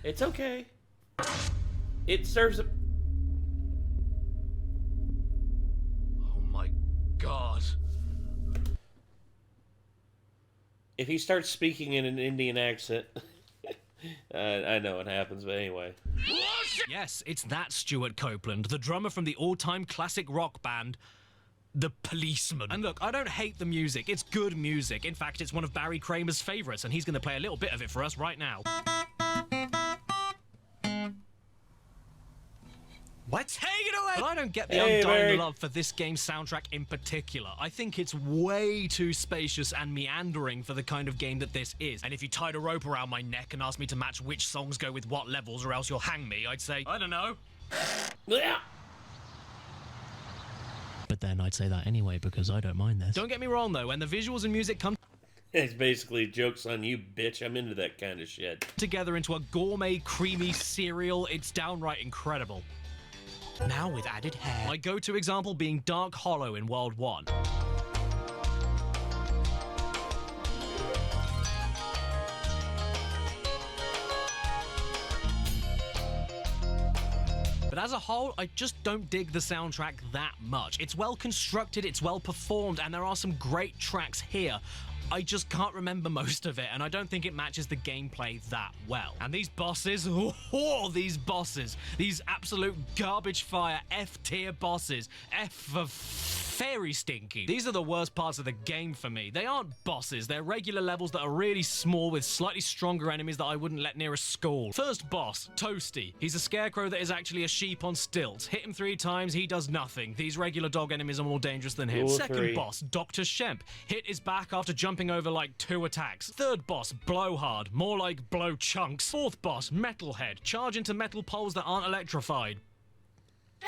D: It's okay. It serves a...
B: Oh my god.
D: If he starts speaking in an Indian accent... I know what happens, but anyway.
A: Yes, it's that Stuart Copeland, the drummer from the all-time classic rock band, The Policeman. And look, I don't hate the music. It's good music. In fact, it's one of Barry Kramer's favorites, and he's going to play a little bit of it for us right now. What? Take it away! But I don't get the undying love for this game's soundtrack in particular. I think it's way too spacious and meandering for the kind of game that this is. And if you tied a rope around my neck and asked me to match which songs go with what levels or else you'll hang me, I'd say, I don't know. But then I'd say that anyway because I don't mind this. Don't get me wrong though, when the visuals and music come
D: It's basically jokes on you, bitch. I'm into that kind of shit.
A: Together into a gourmet, creamy cereal, it's downright incredible. Now with added hair. My go-to example being Dark Hollow in World 1. But as a whole, I just don't dig the soundtrack that much. It's well constructed, it's well performed, and there are some great tracks here. I just can't remember most of it, and I don't think it matches the gameplay that well. And these bosses, these absolute garbage fire F-tier bosses, F for very stinky. These are the worst parts of the game for me. They aren't bosses, they're regular levels that are really small with slightly stronger enemies that I wouldn't let near a school. First boss, Toasty. He's a scarecrow that is actually a sheep on stilts. Hit him 3 times, he does nothing. These regular dog enemies are more dangerous than him. Second boss, Dr. Shemp. Hit his back after jumping over like 2 attacks. Third boss, Blowhard. More like blow chunks. Fourth boss, Metalhead. Charge into metal poles that aren't electrified.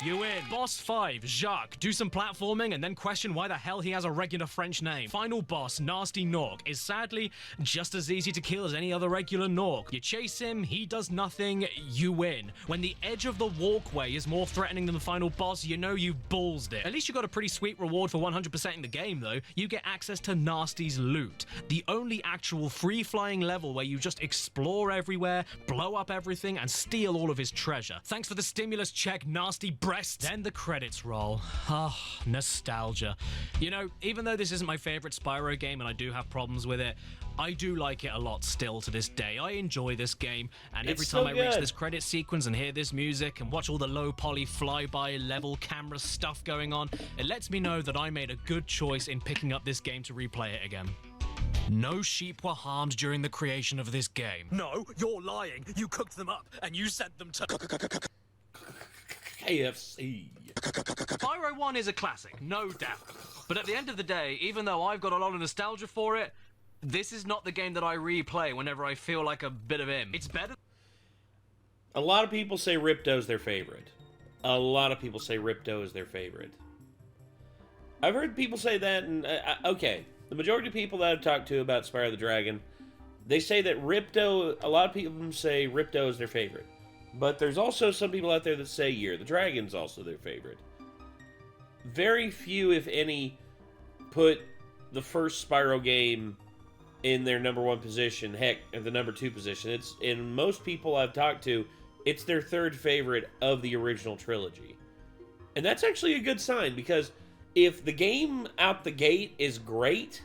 A: You win. Boss 5, Jacques. Do some platforming and then question why the hell he has a regular French name. Final boss, Nasty Nork, is sadly just as easy to kill as any other regular Nork. You chase him, he does nothing, you win. When the edge of the walkway is more threatening than the final boss, you know you've ballsed it. At least you got a pretty sweet reward for 100%ing the game though. You get access to Nasty's loot. The only actual free-flying level where you just explore everywhere, blow up everything, and steal all of his treasure. Thanks for the stimulus check, Nasty breast. Then the credits roll. Ah, nostalgia. You know, even though this isn't my favorite Spyro game and I do have problems with it, I do like it a lot still to this day. I enjoy this game, and every time I reach this credit sequence and hear this music and watch all the low poly flyby level camera stuff going on, it lets me know that I made a good choice in picking up this game to replay it again. No sheep were harmed during the creation of this game. No, you're lying. You cooked them up and you sent them to
D: KFC.
A: Spyro 1 is a classic, no doubt. But at the end of the day, even though I've got a lot of nostalgia for it, this is not the game that I replay whenever I feel like a bit of him. It's better.
D: A lot of people say Ripto's their favorite. A lot of people say Ripto is their favorite. I've heard people say that, and okay, the majority of people that I've talked to about Spyro the Dragon, they say that Ripto, a lot of people say Ripto is their favorite. But there's also some people out there that say Year the Dragon's also their favorite. Very few, if any, put the first Spyro game in their #1 position, heck, the #2 position. It's, in most people I've talked to, it's their 3rd favorite of the original trilogy. And that's actually a good sign, because if the game out the gate is great,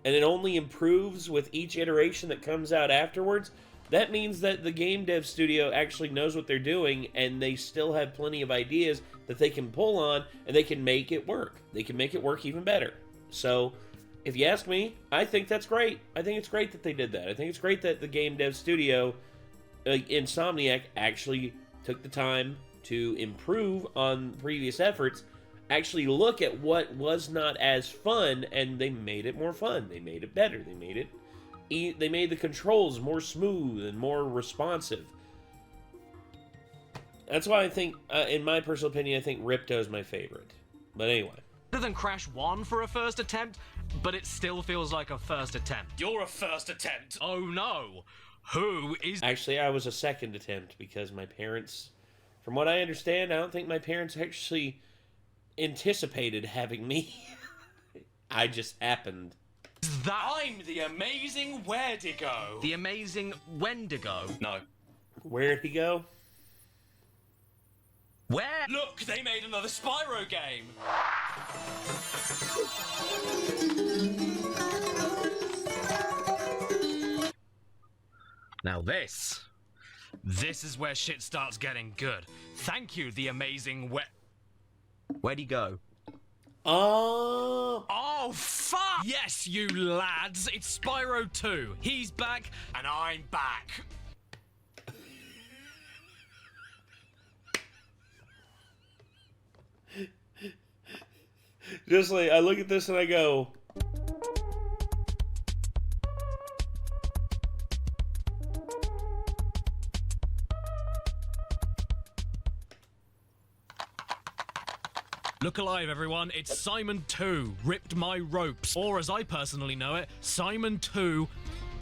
D: and it only improves with each iteration that comes out afterwards, that means that the game dev studio actually knows what they're doing, and they still have plenty of ideas that they can pull on, and they can make it work. They can make it work even better. So, if you ask me, I think that's great. I think it's great that they did that. I think it's great that the game dev studio, Insomniac, actually took the time to improve on previous efforts, actually look at what was not as fun, and they made it more fun. They made it better. They made the controls more smooth and more responsive. That's why I think, in my personal opinion, I think Ripto is my favorite. But anyway.
A: Better than Crash 1 for a first attempt, but it still feels like a first attempt.
B: You're a first attempt.
A: Oh no. Who is...
D: Actually, I was a second attempt because my parents, from what I understand, I don't think my parents actually anticipated having me. I just happened.
A: That
B: I'm the amazing Wendigo.
A: the amazing Wendigo.
B: No.
D: Where'd he go?
A: Where?
B: Look, they made another Spyro game.
A: Now this is where shit starts getting good. Thank you, the amazing Where'd he go? Oh, fuck! Yes, you lads, it's Spyro 2. He's back, and I'm back.
D: Just like, I look at this and I go...
A: Look alive, everyone. It's Simon 2, Ripped My Ropes. Or, as I personally know it, Simon 2,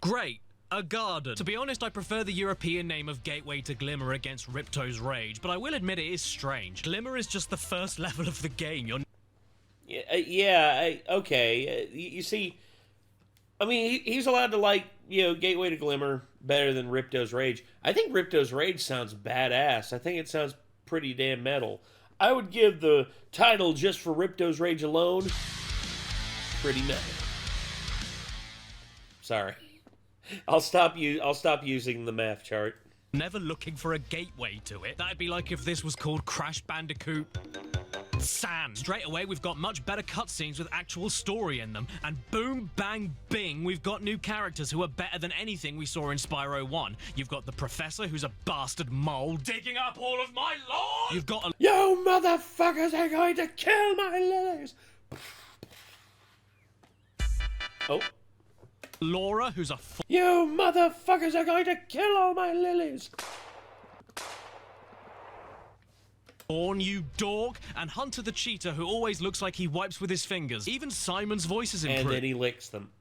A: Great, a Garden. To be honest, I prefer the European name of Gateway to Glimmer against Ripto's Rage, but I will admit it is strange. Glimmer is just the first level of the game. You're...
D: Okay. You see, I mean, he's allowed to like, Gateway to Glimmer better than Ripto's Rage. I think Ripto's Rage sounds badass. I think it sounds pretty damn metal. I would give the title just for Ripto's Rage alone pretty metal. Sorry. I'll stop using the math chart.
A: Never looking for a gateway to it. That'd be like if this was called Crash Bandicoot Sand. Straight away, we've got much better cutscenes with actual story in them. And boom, bang, bing, we've got new characters who are better than anything we saw in Spyro 1. You've got the Professor, who's a bastard mole, digging up all of my lawn! You've got a...
D: You motherfuckers are going to kill my lilies! Oh.
A: Laura, who's a...
D: You motherfuckers are going to kill all my lilies!
A: Orn, you dork, and Hunter the Cheetah, who always looks like he wipes with his fingers. Even Simon's voice is improved.
D: And then he licks them.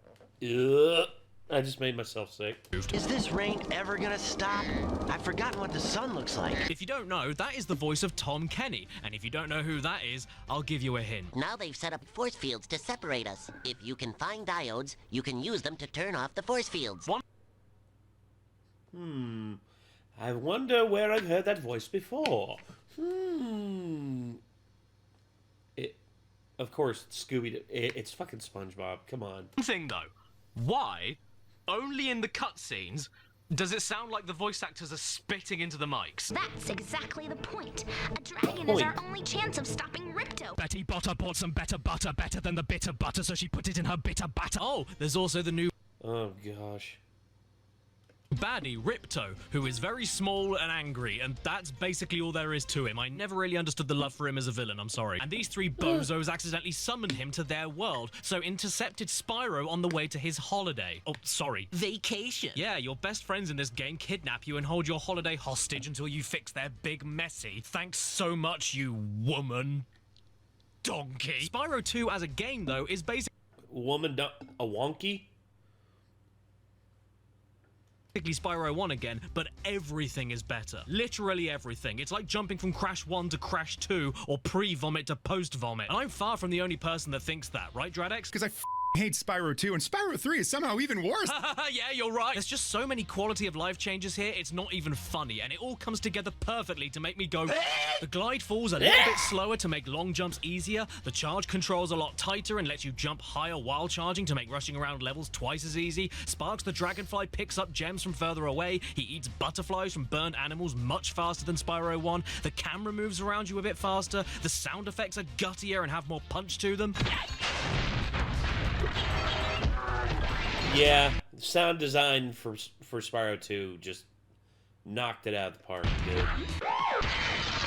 D: Ugh. I just made myself sick.
I: Is this rain ever gonna stop? I've forgotten what the sun looks like.
A: If you don't know, that is the voice of Tom Kenny. And if you don't know who that is, I'll give you a hint.
M: Now they've set up force fields to separate us. If you can find diodes, you can use them to turn off the force fields.
D: I wonder where I've heard that voice before. Of course, Scooby-Doo. It's fucking SpongeBob. Come on.
A: One thing, though. Why, only in the cutscenes, does it sound like the voice actors are spitting into the mics?
J: That's exactly the point. A dragon is our only chance of stopping Ripto.
A: Betty Botter bought some better butter, better than the bitter butter, so she put it in her bitter batter. Oh, there's also the new...
D: Oh, gosh.
A: baddie, Ripto, who is very small and angry, and that's basically all there is to him. I never really understood the love for him as a villain, I'm sorry. And these three bozos accidentally summoned him to their world, so intercepted Spyro on the way to his holiday. Oh, sorry.
H: Vacation.
A: Yeah, your best friends in this game kidnap you and hold your holiday hostage until you fix their big messy. Thanks so much, you woman. Donkey. Spyro 2 as a game, though, is basically...
D: A wonky?
A: Spyro 1 again, but everything is better. Literally everything. It's like jumping from Crash 1 to Crash 2, or pre-vomit to post-vomit. And I'm far from the only person that thinks that, right, Dradex?
N: Because I hate Spyro 2, and Spyro 3 is somehow even worse.
A: Yeah, you're right. There's just so many quality of life changes here, it's not even funny, and it all comes together perfectly to make me go... The glide falls a little bit slower to make long jumps easier, the charge control's a lot tighter and lets you jump higher while charging to make rushing around levels twice as easy, Sparks the Dragonfly picks up gems from further away, he eats butterflies from burned animals much faster than Spyro 1, the camera moves around you a bit faster, the sound effects are guttier and have more punch to them.
D: Yeah, sound design for Spyro 2 just knocked it out of the park, dude.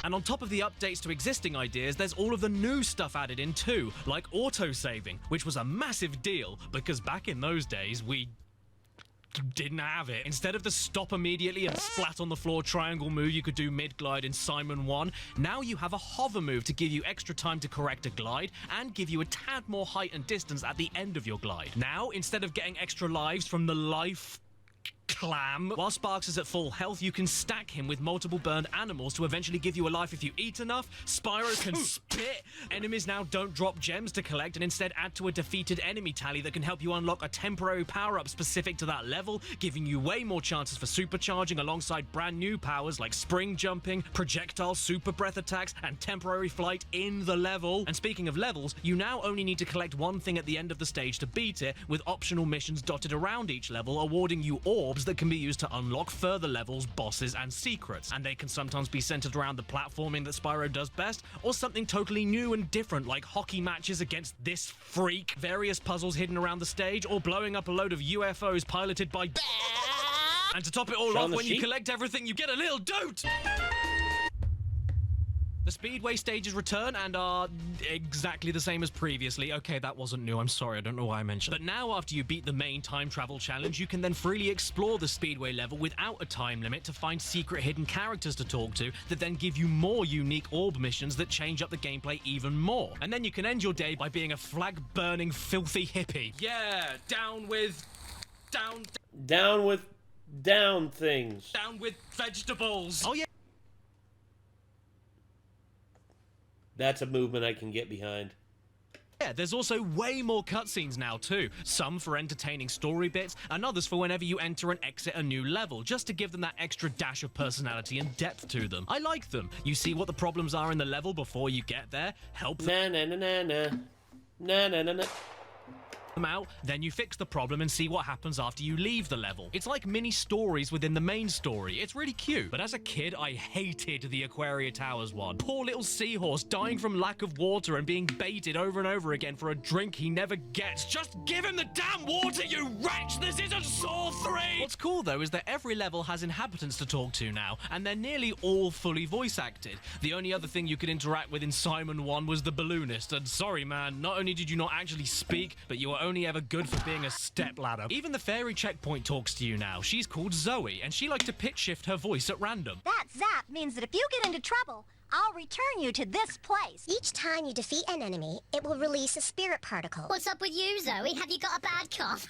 A: And on top of the updates to existing ideas, there's all of the new stuff added in too, like auto-saving, which was a massive deal, because back in those days, we didn't have it. Instead of the stop immediately and splat on the floor triangle move you could do mid-glide in Simon 1, now you have a hover move to give you extra time to correct a glide and give you a tad more height and distance at the end of your glide. Now, instead of getting extra lives from the life clam. While Sparks is at full health, you can stack him with multiple burned animals to eventually give you a life if you eat enough. Spyro can spit. Enemies now don't drop gems to collect and instead add to a defeated enemy tally that can help you unlock a temporary power-up specific to that level, giving you way more chances for supercharging alongside brand new powers like spring jumping, projectile super breath attacks, and temporary flight in the level. And speaking of levels, you now only need to collect one thing at the end of the stage to beat it, with optional missions dotted around each level awarding you orbs that can be used to unlock further levels, bosses, and secrets. And they can sometimes be centered around the platforming that Spyro does best, or something totally new and different like hockey matches against this freak, various puzzles hidden around the stage, or blowing up a load of UFOs piloted by and to top it all off, when you collect everything, you get a little dote! The Speedway stages return and are exactly the same as previously. Okay, that wasn't new, I'm sorry, I don't know why I mentioned it. But now, after you beat the main time travel challenge, you can then freely explore the Speedway level without a time limit to find secret hidden characters to talk to that then give you more unique orb missions that change up the gameplay even more. And then you can end your day by being a flag-burning, filthy hippie. Yeah, down with vegetables. Oh yeah.
D: That's a movement I can get behind.
A: Yeah, there's also way more cutscenes now too. Some for entertaining story bits, and others for whenever you enter and exit a new level, just to give them that extra dash of personality and depth to them. I like them. You see what the problems are in the level before you get there, help them out, then you fix the problem and see what happens after you leave the level. It's like mini stories within the main story. It's really cute. But as a kid, I hated the Aquaria Towers one. Poor little seahorse dying from lack of water and being baited over and over again for a drink he never gets. Just give him the damn water, you wretch! This isn't Saw 3! What's cool though is that every level has inhabitants to talk to now, and they're nearly all fully voice acted. The only other thing you could interact with in Simon 1 was the balloonist, and sorry man, not only did you not actually speak, but you were only ever good for being a stepladder. Even the fairy checkpoint talks to you now. She's called Zoe, and she likes to pitch shift her voice at random.
J: That zap means that if you get into trouble, I'll return you to this place.
O: Each time you defeat an enemy, it will release a spirit particle.
P: What's up with you, Zoe? Have you got a bad cough?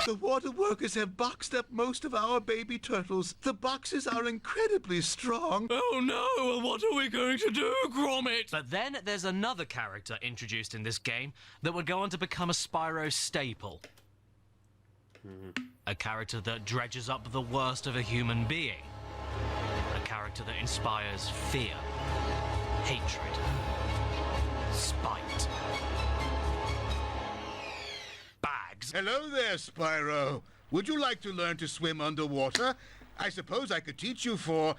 Q: The water workers have boxed up most of our baby turtles. The boxes are incredibly strong.
A: Oh no, what are we going to do, Gromit? But then there's another character introduced in this game that would go on to become a Spyro staple. A character that dredges up the worst of a human being. A character that inspires fear, hatred, spite. Bags.
Q: Hello there, Spyro. Would you like to learn to swim underwater? I suppose I could teach you for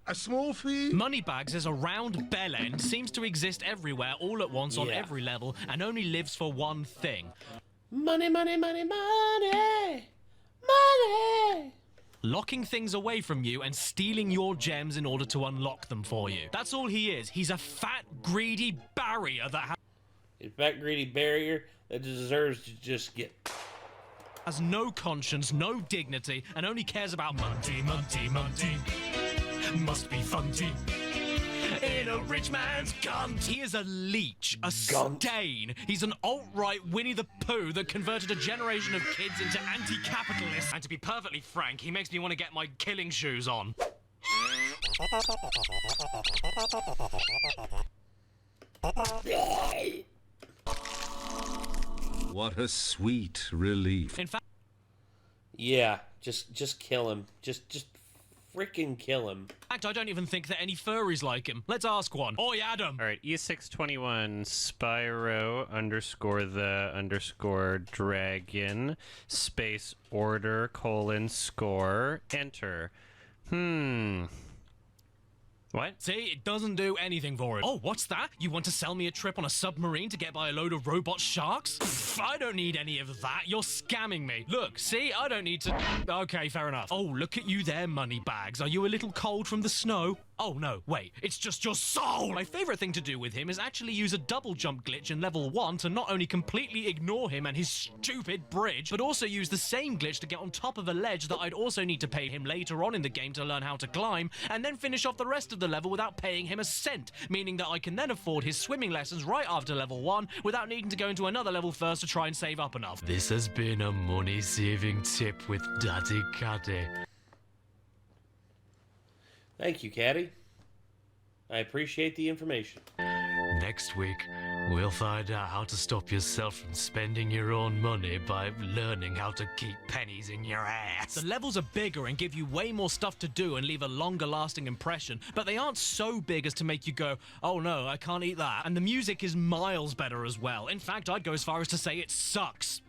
Q: a small fee?
A: Moneybags is a round bell end, seems to exist everywhere, all at once, on every level, and only lives for one thing.
D: Money, money, money, money! Money!
A: Locking things away from you and stealing your gems in order to unlock them for you. That's all he is. He's a fat, greedy barrier that
D: a fat, greedy barrier that deserves to just get...
A: has no conscience, no dignity, and only cares about Monty, Monty, Monty. Must be funty. In a rich man's gunt. He is a leech, a stain. He's an alt-right Winnie the Pooh that converted a generation of kids into anti-capitalists. And to be perfectly frank, he makes me want to get my killing shoes on.
E: What a sweet relief.
A: In fact,
D: yeah, just kill him. Just freaking kill him.
A: In fact, I don't even think that any furries like him. Let's ask one. Oi, Adam!
R: Alright, E621 Spyro _the_ dragon space order : score enter. What?
A: See, it doesn't do anything for it. Oh, what's that? You want to sell me a trip on a submarine to get by a load of robot sharks? Pfft, I don't need any of that. You're scamming me. Look, see, I don't need to... Okay, fair enough. Oh, look at you there, Moneybags. Are you a little cold from the snow? Oh no, wait, it's just your soul! My favorite thing to do with him is actually use a double jump glitch in level 1 to not only completely ignore him and his stupid bridge, but also use the same glitch to get on top of a ledge that I'd also need to pay him later on in the game to learn how to climb, and then finish off the rest of the level without paying him a cent, meaning that I can then afford his swimming lessons right after level 1 without needing to go into another level first to try and save up enough. This has been a money-saving tip with Daddy Caddy.
D: Thank you, Caddy. I appreciate the information.
A: Next week, we'll find out how to stop yourself from spending your own money by learning how to keep pennies in your ass. The levels are bigger and give you way more stuff to do and leave a longer lasting impression, but they aren't so big as to make you go, oh no, I can't eat that. And the music is miles better as well. In fact, I'd go as far as to say it sucks.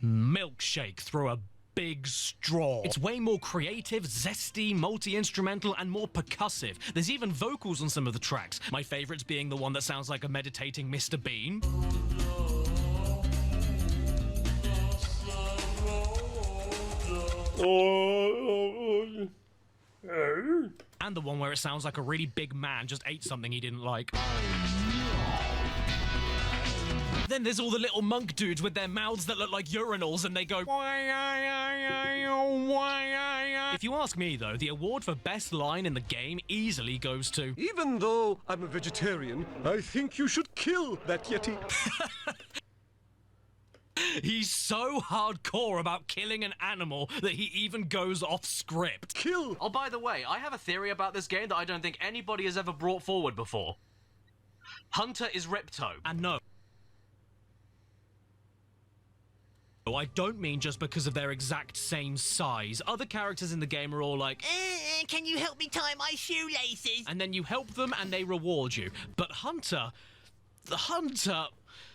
A: Milkshake through a big straw. It's way more creative, zesty, multi-instrumental, and more percussive. There's even vocals on some of the tracks, my favorites being the one that sounds like a meditating Mr. Bean. And the one where it sounds like a really big man just ate something he didn't like. Then there's all the little monk dudes with their mouths that look like urinals and they go... If you ask me, though, the award for best line in the game easily goes to...
S: Even though I'm a vegetarian, I think you should kill that Yeti.
A: He's so hardcore about killing an animal that he even goes off script.
S: Kill!
B: Oh, by the way, I have a theory about this game that I don't think anybody has ever brought forward before. Hunter is Ripto.
A: And no. I don't mean just because of their exact same size. Other characters in the game are all like,
H: can you help me tie my shoelaces?
A: And then you help them and they reward you. But Hunter,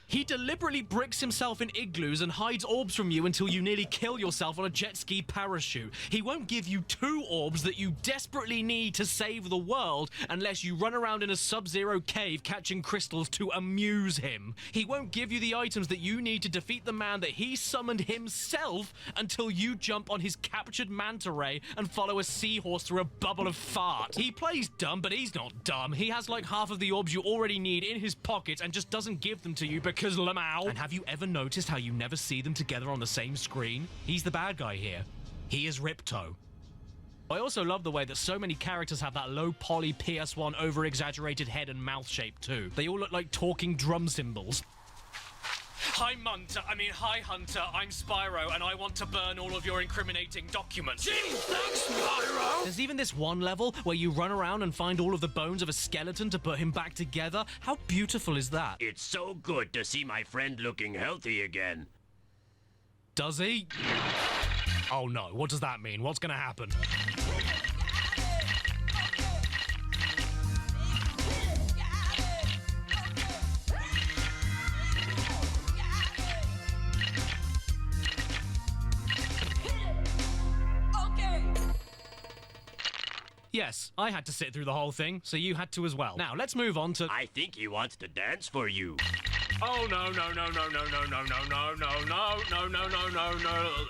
A: he deliberately bricks himself in igloos and hides orbs from you until you nearly kill yourself on a jet ski parachute. He won't give you 2 orbs that you desperately need to save the world unless you run around in a sub-zero cave catching crystals to amuse him. He won't give you the items that you need to defeat the man that he summoned himself until you jump on his captured manta ray and follow a seahorse through a bubble of fart. He plays dumb, but he's not dumb. He has like half of the orbs you already need in his pocket and just doesn't give them to you because Lamau. And have you ever noticed how you never see them together on the same screen? He's the bad guy here. He is Ripto. I also love the way that so many characters have that low poly PS1 over-exaggerated head and mouth shape too. They all look like talking drum cymbals. Hi Hunter, I'm Spyro, and I want to burn all of your incriminating documents. Gee, thanks, Spyro! There's even this one level where you run around and find all of the bones of a skeleton to put him back together. How beautiful is that?
T: It's so good to see my friend looking healthy again.
A: Does he? Oh no, what does that mean? What's gonna happen? Yes, I had to sit through the whole thing, so you had to as well. Now, let's move on to...
T: I think he wants to dance for you.
A: Oh, no.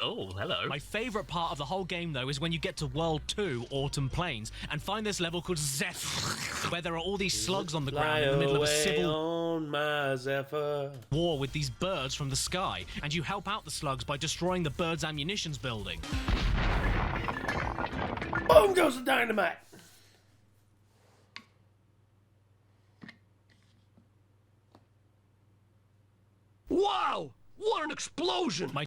A: Oh, hello. My favorite part of the whole game, though, is when you get to World 2, Autumn Plains, and find this level called Zephyr, where there are all these slugs on the ground in the middle of a civil
D: on my Zephyr
A: war with these birds from the sky, and you help out the slugs by destroying the birds' ammunitions building.
D: Boom goes the dynamite.
S: Wow! What an explosion!
A: My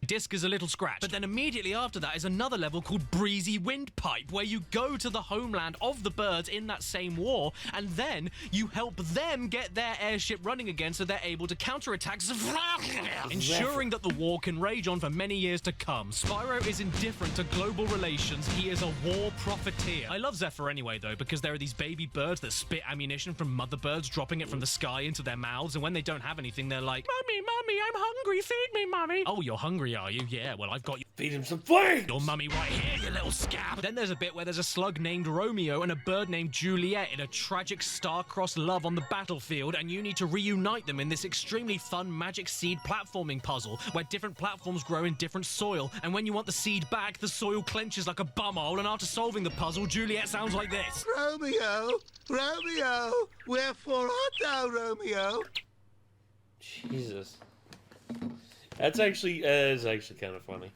A: disc is a little scratched. But then immediately after that is another level called Breezy Windpipe, where you go to the homeland of the birds in that same war, and then you help them get their airship running again so they're able to counterattack, ensuring that the war can rage on for many years to come. Spyro is indifferent to global relations. He is a war profiteer. I love Zephyr anyway, though, because there are these baby birds that spit ammunition from mother birds, dropping it from the sky into their mouths, and when they don't have anything, they're like, Mummy, I'm hungry, feed me, Mummy. Oh, you're hungry, are you? Yeah, well, I've got you.
D: Feed him some flames!
A: Your mummy right here, you little scab! Then there's a bit where there's a slug named Romeo and a bird named Juliet in a tragic star-crossed love on the battlefield, and you need to reunite them in this extremely fun magic seed platforming puzzle, where different platforms grow in different soil, and when you want the seed back, the soil clenches like a bumhole, and after solving the puzzle, Juliet sounds like this.
Q: Romeo! Romeo! Wherefore art thou, Romeo?
D: Jesus. That's actually kind of funny.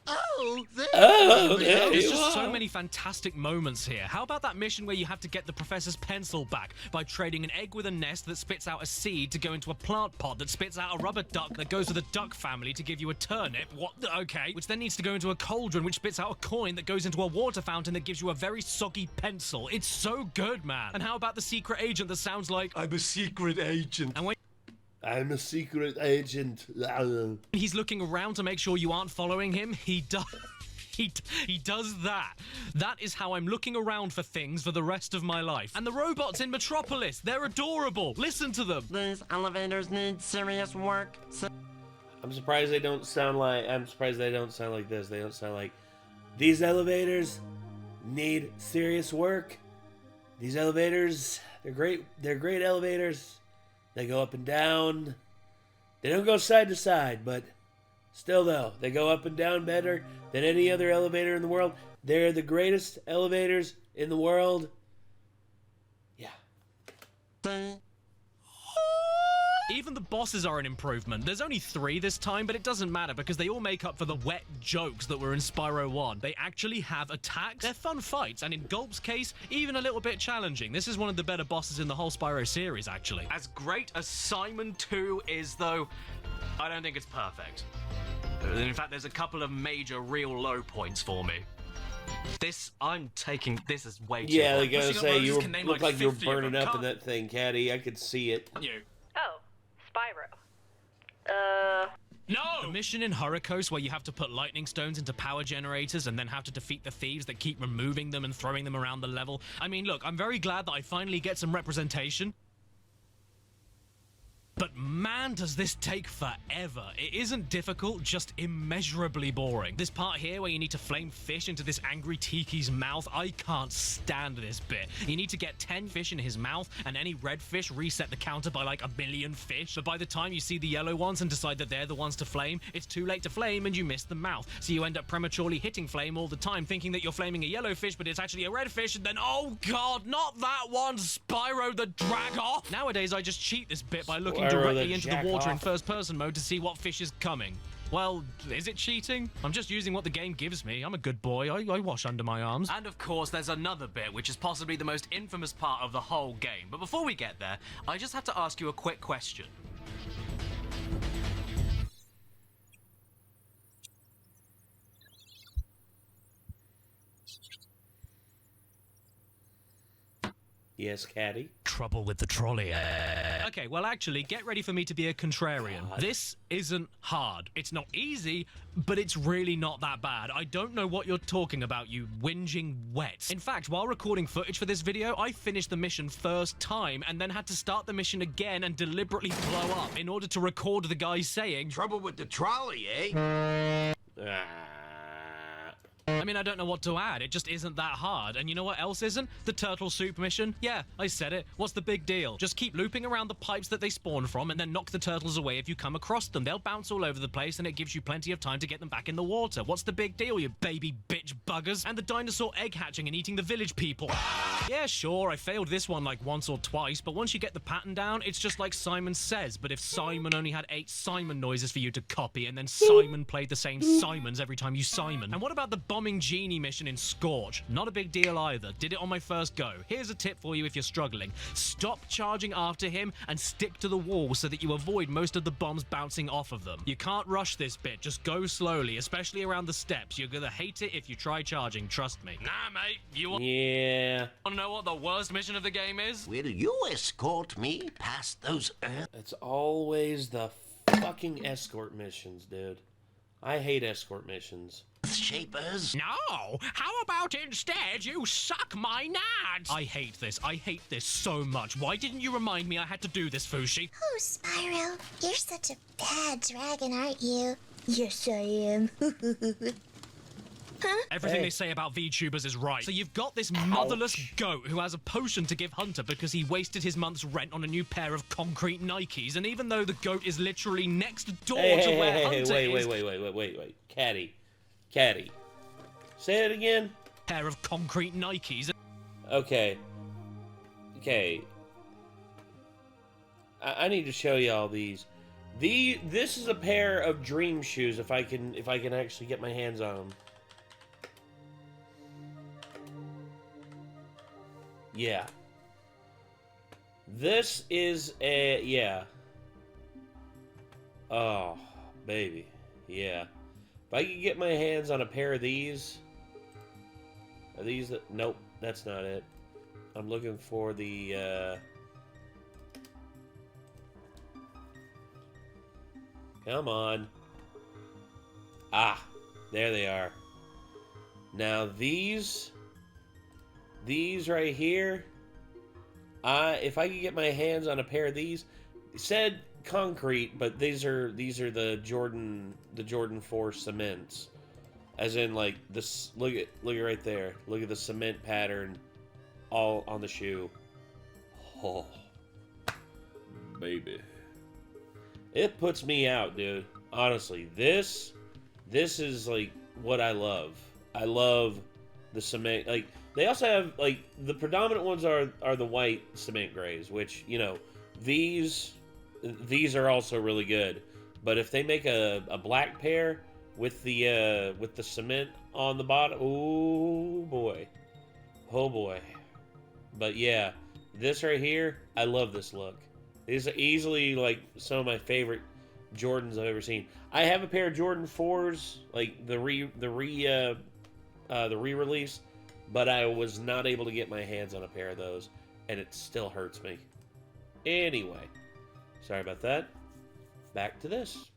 Q: Oh,
A: There's just so many fantastic moments here. How about that mission where you have to get the professor's pencil back by trading an egg with a nest that spits out a seed to go into a plant pot that spits out a rubber duck that goes to the duck family to give you a turnip? What? Okay. Which then needs to go into a cauldron which spits out a coin that goes into a water fountain that gives you a very soggy pencil. It's so good, man. And how about the secret agent that sounds like, I'm a secret agent. And when
D: I'm a secret agent.
A: he's looking around to make sure you aren't following him, he does that. That is how I'm looking around for things for the rest of my life. And the robots in Metropolis, they're adorable. Listen to them.
U: These elevators need serious work.
D: I'm surprised they don't sound like this. They don't sound like, these elevators need serious work. These elevators, they're great elevators. They go up and down. They don't go side to side, but still though, they go up and down better than any other elevator in the world. They're the greatest elevators in the world. Yeah.
A: Even the bosses are an improvement. There's only 3 this time, but it doesn't matter because they all make up for the wet jokes that were in Spyro 1. They actually have attacks. They're fun fights, and in Gulp's case, even a little bit challenging. This is one of the better bosses in the whole Spyro series, actually. As great as Simon 2 is, though, I don't think it's perfect. In fact, there's a couple of major real low points for me. This is way too
D: Yeah,
A: hard.
D: they gotta say, you look like you were
A: 50 of
D: burning
A: them.
D: up in that thing, Caddy. I could see it.
A: You.
V: Oh, Spyro.
A: No! The mission in Hurricos where you have to put lightning stones into power generators and then have to defeat the thieves that keep removing them and throwing them around the level. I mean, look, I'm very glad that I finally get some representation. But man, does this take forever. It isn't difficult, just immeasurably boring. This part here where you need to flame fish into this angry Tiki's mouth, I can't stand this bit. You need to get 10 fish in his mouth, and any red fish reset the counter by like 1,000,000 fish. But by the time you see the yellow ones and decide that they're the ones to flame, it's too late to flame and you miss the mouth. So you end up prematurely hitting flame all the time, thinking that you're flaming a yellow fish, but it's actually a red fish, and then, oh god, not that one, Spyro the Dragon! Nowadays, I just cheat this bit by looking directly into the water in first-person mode to see what fish is coming. Well, is it cheating? I'm just using what the game gives me. I'm a good boy. I wash under my arms. And of course, there's another bit, which is possibly the most infamous part of the whole game. But before we get there, I just have to ask you a quick question.
D: Yes, Caddy?
A: Trouble with the trolley. Okay, well actually, get ready for me to be a contrarian. God. This isn't hard. It's not easy, but it's really not that bad. I don't know what you're talking about, you whinging wets. In fact, while recording footage for this video, I finished the mission first time and then had to start the mission again and deliberately blow up in order to record the guy saying, "Trouble with the trolley, eh?" I mean, I don't know what to add. It just isn't that hard. And you know what else isn't? The turtle soup mission. Yeah, I said it. What's the big deal? Just keep looping around the pipes that they spawn from and then knock the turtles away if you come across them. They'll bounce all over the place and it gives you plenty of time to get them back in the water. What's the big deal, you baby bitch buggers? And the dinosaur egg hatching and eating the village people. Yeah, sure, I failed this one like once or twice, but once you get the pattern down, it's just like Simon Says. But if Simon only had 8 Simon noises for you to copy and then Simon played the same Simons every time you Simon. And what about the bombing genie mission in Scorch? Not a big deal either. Did it on my first go. Here's a tip for you if you're struggling. Stop charging after him and stick to the wall so that you avoid most of the bombs bouncing off of them. You can't rush this bit. Just go slowly, especially around the steps. You're gonna hate it if you try charging, trust me. Nah, mate. You want to know what the worst mission of the game is?
M: Will you escort me past those earth?
D: It's always the fucking escort missions, dude. I hate escort missions.
M: Shapers?
A: No! How about instead you suck my nads? I hate this. I hate this so much. Why didn't you remind me I had to do this, Fushi?
O: Oh, Spyro, you're such a bad dragon, aren't you? Yes, I am.
A: Everything they say about VTubers is right. So you've got this motherless goat who has a potion to give Hunter because he wasted his month's rent on a new pair of concrete Nikes, and even though the goat is literally next door to where Hunter is...
D: Wait. Caddy. Say it again.
A: Pair of concrete Nikes.
D: Okay. I need to show you all these. This is a pair of dream shoes if I can actually get my hands on them. Yeah. This is yeah. Oh, baby. Yeah. If I could get my hands on a pair of these. Are these the... Nope, that's not it. I'm looking for the, Come on. Ah, there they are. Now these right here, if I could get my hands on a pair of these, it said concrete, but these are the Jordan 4 cements, as in like this. Look at right there. Look at the cement pattern, all on the shoe. Oh, baby, it puts me out, dude. Honestly, this is like what I love. I love the cement. Like, they also have, like, the predominant ones are the white cement grays, which, you know, these are also really good. But if they make a black pair with the cement on the bottom, oh boy. But yeah, this right here, I love this look. These are easily like some of my favorite Jordans I've ever seen. I have a pair of Jordan 4s, like the re-release, but I was not able to get my hands on a pair of those, and it still hurts me. Anyway, sorry about that. Back to this.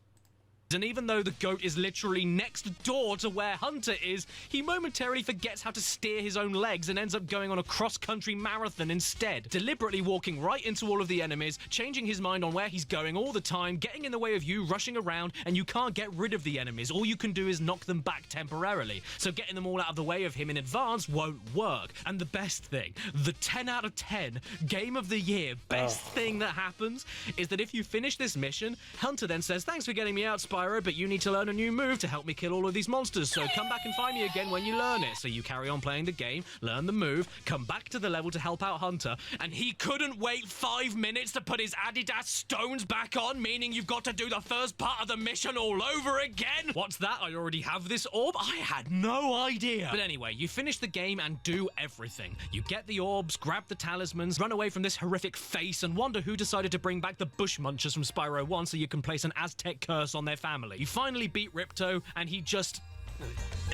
A: And even though the goat is literally next door to where Hunter is, he momentarily forgets how to steer his own legs and ends up going on a cross-country marathon instead, deliberately walking right into all of the enemies, changing his mind on where he's going all the time, getting in the way of you rushing around, and you can't get rid of the enemies. All you can do is knock them back temporarily, so getting them all out of the way of him in advance won't work. And the best thing, the 10 out of 10 Game of the Year best thing that happens is that if you finish this mission, Hunter then says, "Thanks for getting me out, Spyro, but you need to learn a new move to help me kill all of these monsters, so come back and find me again when you learn it." So you carry on playing the game, learn the move, come back to the level to help out Hunter, and he couldn't wait 5 minutes to put his Adidas stones back on, meaning you've got to do the first part of the mission all over again? What's that? I already have this orb? I had no idea. But anyway, you finish the game and do everything. You get the orbs, grab the talismans, run away from this horrific face, and wonder who decided to bring back the bush munchers from Spyro 1 so you can place an Aztec curse on their family. You finally beat Ripto, and he just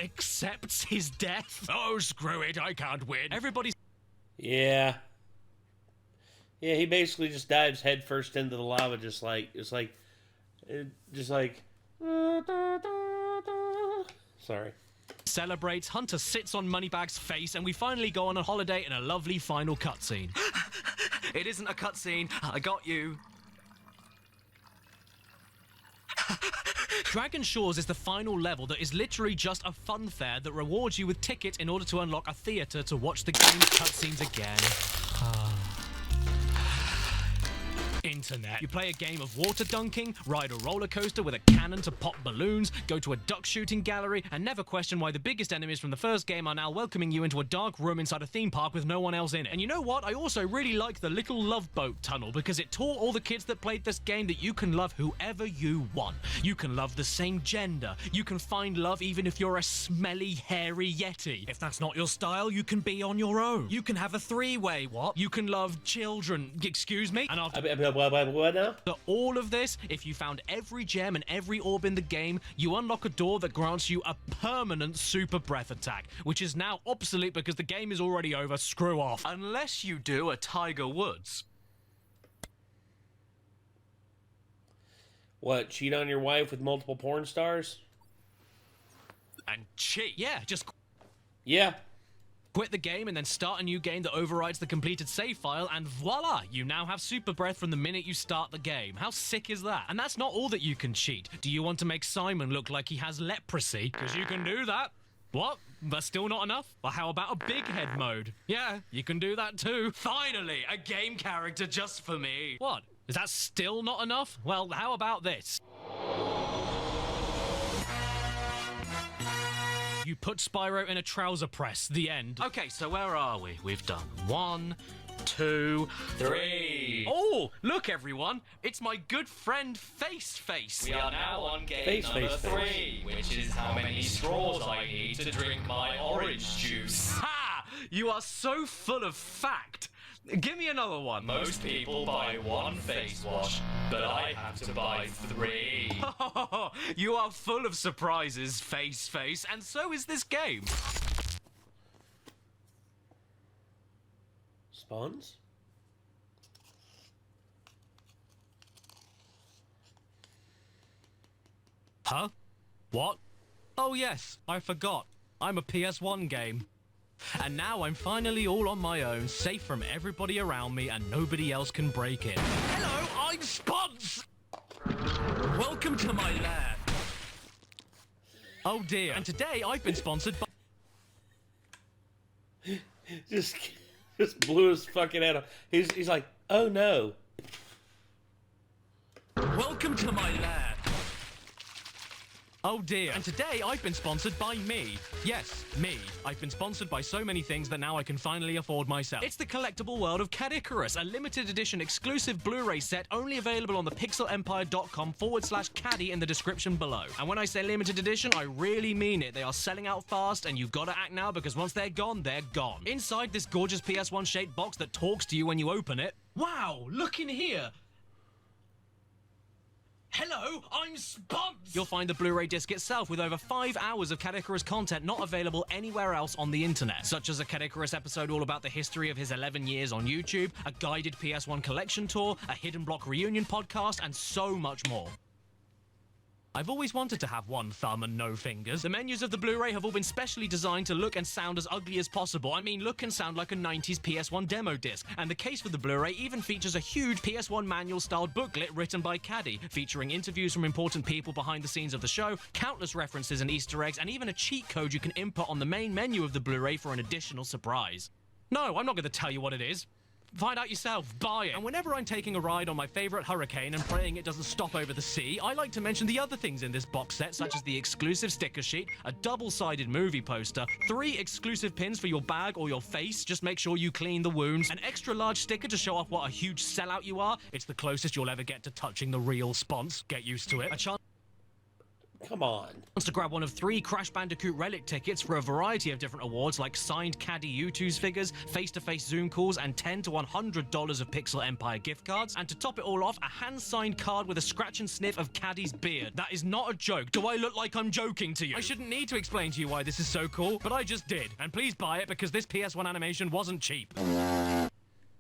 A: accepts his death. Oh, screw it, I can't win. Everybody's...
D: Yeah, he basically just dives headfirst into the lava, just like... Sorry.
A: Celebrates, Hunter sits on Moneybag's face, and we finally go on a holiday in a lovely final cutscene.
B: It isn't a cutscene. I got you.
A: Dragon Shores is the final level that is literally just a fun fair that rewards you with tickets in order to unlock a theater to watch the game's cutscenes again. Internet. You play a game of water dunking, ride a roller coaster with a cannon to pop balloons, go to a duck shooting gallery, and never question why the biggest enemies from the first game are now welcoming you into a dark room inside a theme park with no one else in it. And you know what? I also really like the little love boat tunnel, because it taught all the kids that played this game that you can love whoever you want. You can love the same gender. You can find love even if you're a smelly, hairy yeti. If that's not your style, you can be on your own. You can have a three-way, what? You can love children. Excuse me? And after...
D: What now?
A: For all of this, if you found every gem and every orb in the game, you unlock a door that grants you a permanent super breath attack, which is now obsolete because the game is already over. Screw off.
B: Unless you do a Tiger Woods.
D: What, cheat on your wife with multiple porn stars?
A: And cheat? Yeah, just...
D: Yeah.
A: Quit the game and then start a new game that overrides the completed save file, and voila, you now have super breath from the minute you start the game. How sick is that? And that's not all that you can cheat. Do you want to make Simon look like he has leprosy? Because you can do that. What? That's still not enough? Well, how about a big head mode? Yeah, you can do that too. Finally, a game character just for me. What? Is that still not enough? Well, how about this? You put Spyro in a trouser press. The end. Okay, so where are we? We've done 1, 2, 3. Oh, look, everyone. It's my good friend Face.
B: We are now on game number 3, which is how many straws I need to drink my orange juice.
A: Ha! You are so full of fact. Give me another one.
B: Most people buy 1 face wash, but I have to buy 3.
A: You are full of surprises, Face, and so is this game.
D: Spawns?
A: Huh? What? Oh yes, I forgot. I'm a PS1 game. And now I'm finally all on my own, safe from everybody around me, and nobody else can break in. Hello, I'm Spons! Welcome to my lair. Oh dear, and today I've been sponsored by...
D: just blew his fucking head off. He's like, oh no.
A: Welcome to my lair. Oh dear, and today I've been sponsored by me. Yes, me. I've been sponsored by so many things that now I can finally afford myself. It's the collectible world of Caddicarus, a limited edition exclusive Blu-ray set only available on the pixelempire.com/caddy in the description below. And when I say limited edition, I really mean it. They are selling out fast, and you gotta act now because once they're gone, they're gone. Inside this gorgeous PS1 shaped box that talks to you when you open it. Wow, look in here. Hello, I'm Spons! You'll find the Blu-ray disc itself with over 5 hours of Caddicarus content not available anywhere else on the internet, such as a Caddicarus episode all about the history of his 11 years on YouTube, a guided PS1 collection tour, a Hidden Block reunion podcast, and so much more. I've always wanted to have 1 thumb and no fingers. The menus of the Blu-ray have all been specially designed to look and sound as ugly as possible. I mean, look and sound like a 90s PS1 demo disc. And the case for the Blu-ray even features a huge PS1 manual-styled booklet written by Caddy, featuring interviews from important people behind the scenes of the show, countless references and Easter eggs, and even a cheat code you can input on the main menu of the Blu-ray for an additional surprise. No, I'm not going to tell you what it is. Find out yourself, buy it. And whenever I'm taking a ride on my favorite hurricane and praying it doesn't stop over the sea, I like to mention the other things in this box set, such as the exclusive sticker sheet, a double-sided movie poster, 3 exclusive pins for your bag or your face, just make sure you clean the wounds, an extra large sticker to show off what a huge sellout you are. It's the closest you'll ever get to touching the real Spons. Get used to it. A chance
D: Come on.
A: Wants to grab one of 3 Crash Bandicoot Relic tickets for a variety of different awards like signed Caddy U2's figures, face-to-face Zoom calls, and $10 to $100 of Pixel Empire gift cards. And to top it all off, a hand-signed card with a scratch and sniff of Caddy's beard. That is not a joke. Do I look like I'm joking to you? I shouldn't need to explain to you why this is so cool, but I just did. And please buy it because this PS1 animation wasn't cheap.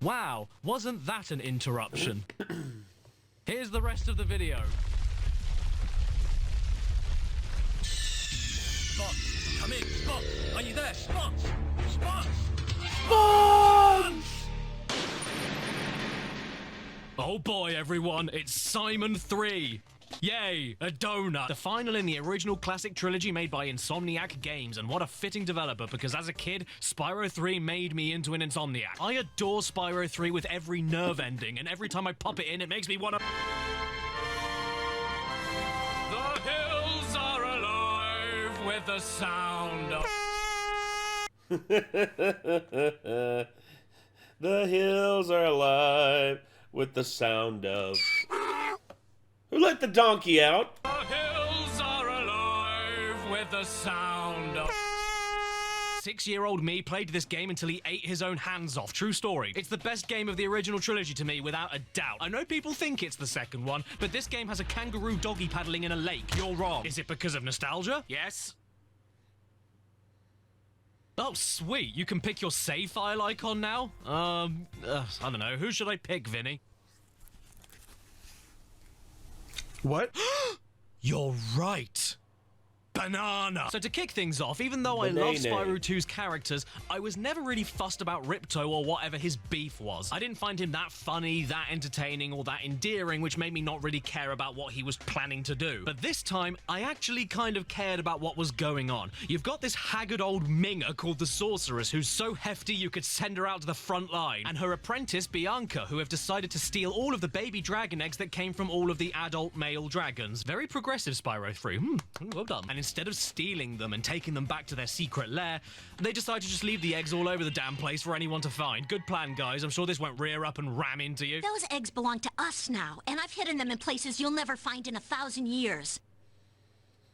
A: Wow, wasn't that an interruption? Here's the rest of the video. Spons, come in, Spons. Are you there, Spons? Spons! Spons! Oh boy, everyone, it's Simon 3. Yay, a donut. The final in the original classic trilogy made by Insomniac Games, and what a fitting developer, because as a kid, Spyro 3 made me into an Insomniac. I adore Spyro 3 with every nerve ending, and every time I pop it in, it makes me want to... The hills are alive with the sound of...
D: The hills are alive with the sound of... Who let the donkey out?
A: The hills are alive with the sound of... 6-year-old me played this game until he ate his own hands off. True story. It's the best game of the original trilogy to me, without a doubt. I know people think it's the second one, but this game has a kangaroo doggy paddling in a lake. You're wrong. Is it because of nostalgia? Yes. Oh, sweet. You can pick your save file icon now? I don't know. Who should I pick, Vinny?
S: What?
A: You're right. banana. So to kick things off, even though I love Spyro 2's characters, I was never really fussed about Ripto or whatever his beef was. I didn't find him that funny, that entertaining, or that endearing, which made me not really care about what he was planning to do. But this time, I actually kind of cared about what was going on. You've got this haggard old minger called the Sorceress, who's so hefty you could send her out to the front line, and her apprentice, Bianca, who have decided to steal all of the baby dragon eggs that came from all of the adult male dragons. Very progressive, Spyro 3. Well done. And instead of stealing them and taking them back to their secret lair, they decide to just leave the eggs all over the damn place for anyone to find. Good plan, guys. I'm sure this won't rear up and ram into you.
F: Those eggs belong to us now, and I've hidden them in places you'll never find in 1,000 years.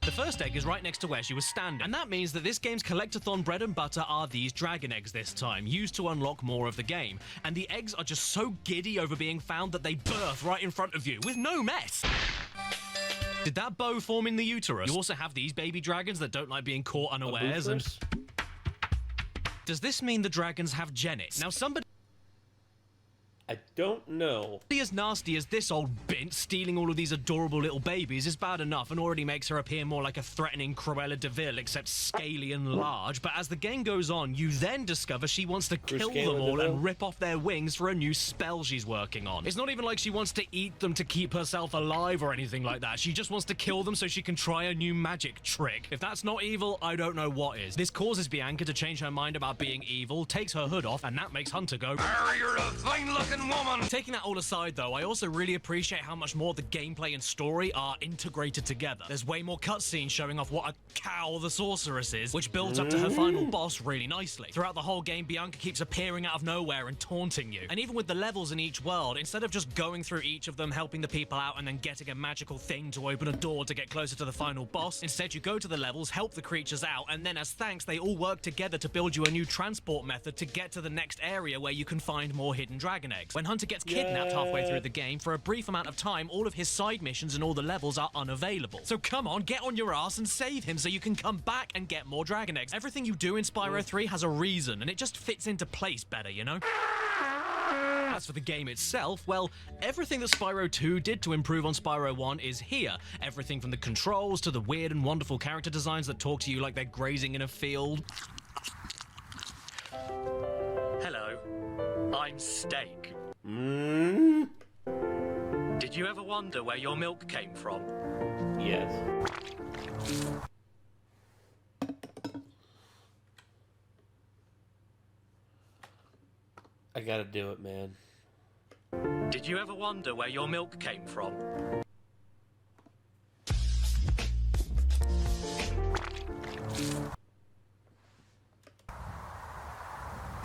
A: The first egg is right next to where she was standing, and that means that this game's collectathon bread and butter are these dragon eggs this time, used to unlock more of the game. And the eggs are just so giddy over being found that they birth right in front of you, with no mess. Did that bow form in the uterus? You also have these baby dragons that don't like being caught unawares, and... Does this mean the dragons have Jenyns? Now somebody...
D: I don't know.
A: As nasty as this old bint stealing all of these adorable little babies is bad enough and already makes her appear more like a threatening Cruella de Vil, except scaly and large. But as the game goes on, you then discover she wants to kill them all and rip off their wings for a new spell she's working on. It's not even like she wants to eat them to keep herself alive or anything like that. She just wants to kill them so she can try a new magic trick. If that's not evil, I don't know what is. This causes Bianca to change her mind about being evil, takes her hood off, and that makes Hunter go, "You're a fine-looking woman." Taking that all aside, though, I also really appreciate how much more the gameplay and story are integrated together. There's way more cutscenes showing off what a cow the Sorceress is, which builds up to her final boss really nicely. Throughout the whole game, Bianca keeps appearing out of nowhere and taunting you. And even with the levels in each world, instead of just going through each of them, helping the people out, and then getting a magical thing to open a door to get closer to the final boss, instead you go to the levels, help the creatures out, and then as thanks, they all work together to build you a new transport method to get to the next area where you can find more hidden dragon eggs. When Hunter gets kidnapped halfway through the game, for a brief amount of time, all of his side missions and all the levels are unavailable. So come on, get on your ass and save him so you can come back and get more dragon eggs. Everything you do in Spyro 3 has a reason, and it just fits into place better, you know? As for the game itself, well, everything that Spyro 2 did to improve on Spyro 1 is here. Everything from the controls to the weird and wonderful character designs that talk to you like they're grazing in a field. Hello, I'm Steak. Did you ever wonder where your milk came from?
D: Yes. I gotta do it, man.
A: Did you ever wonder where your milk came from?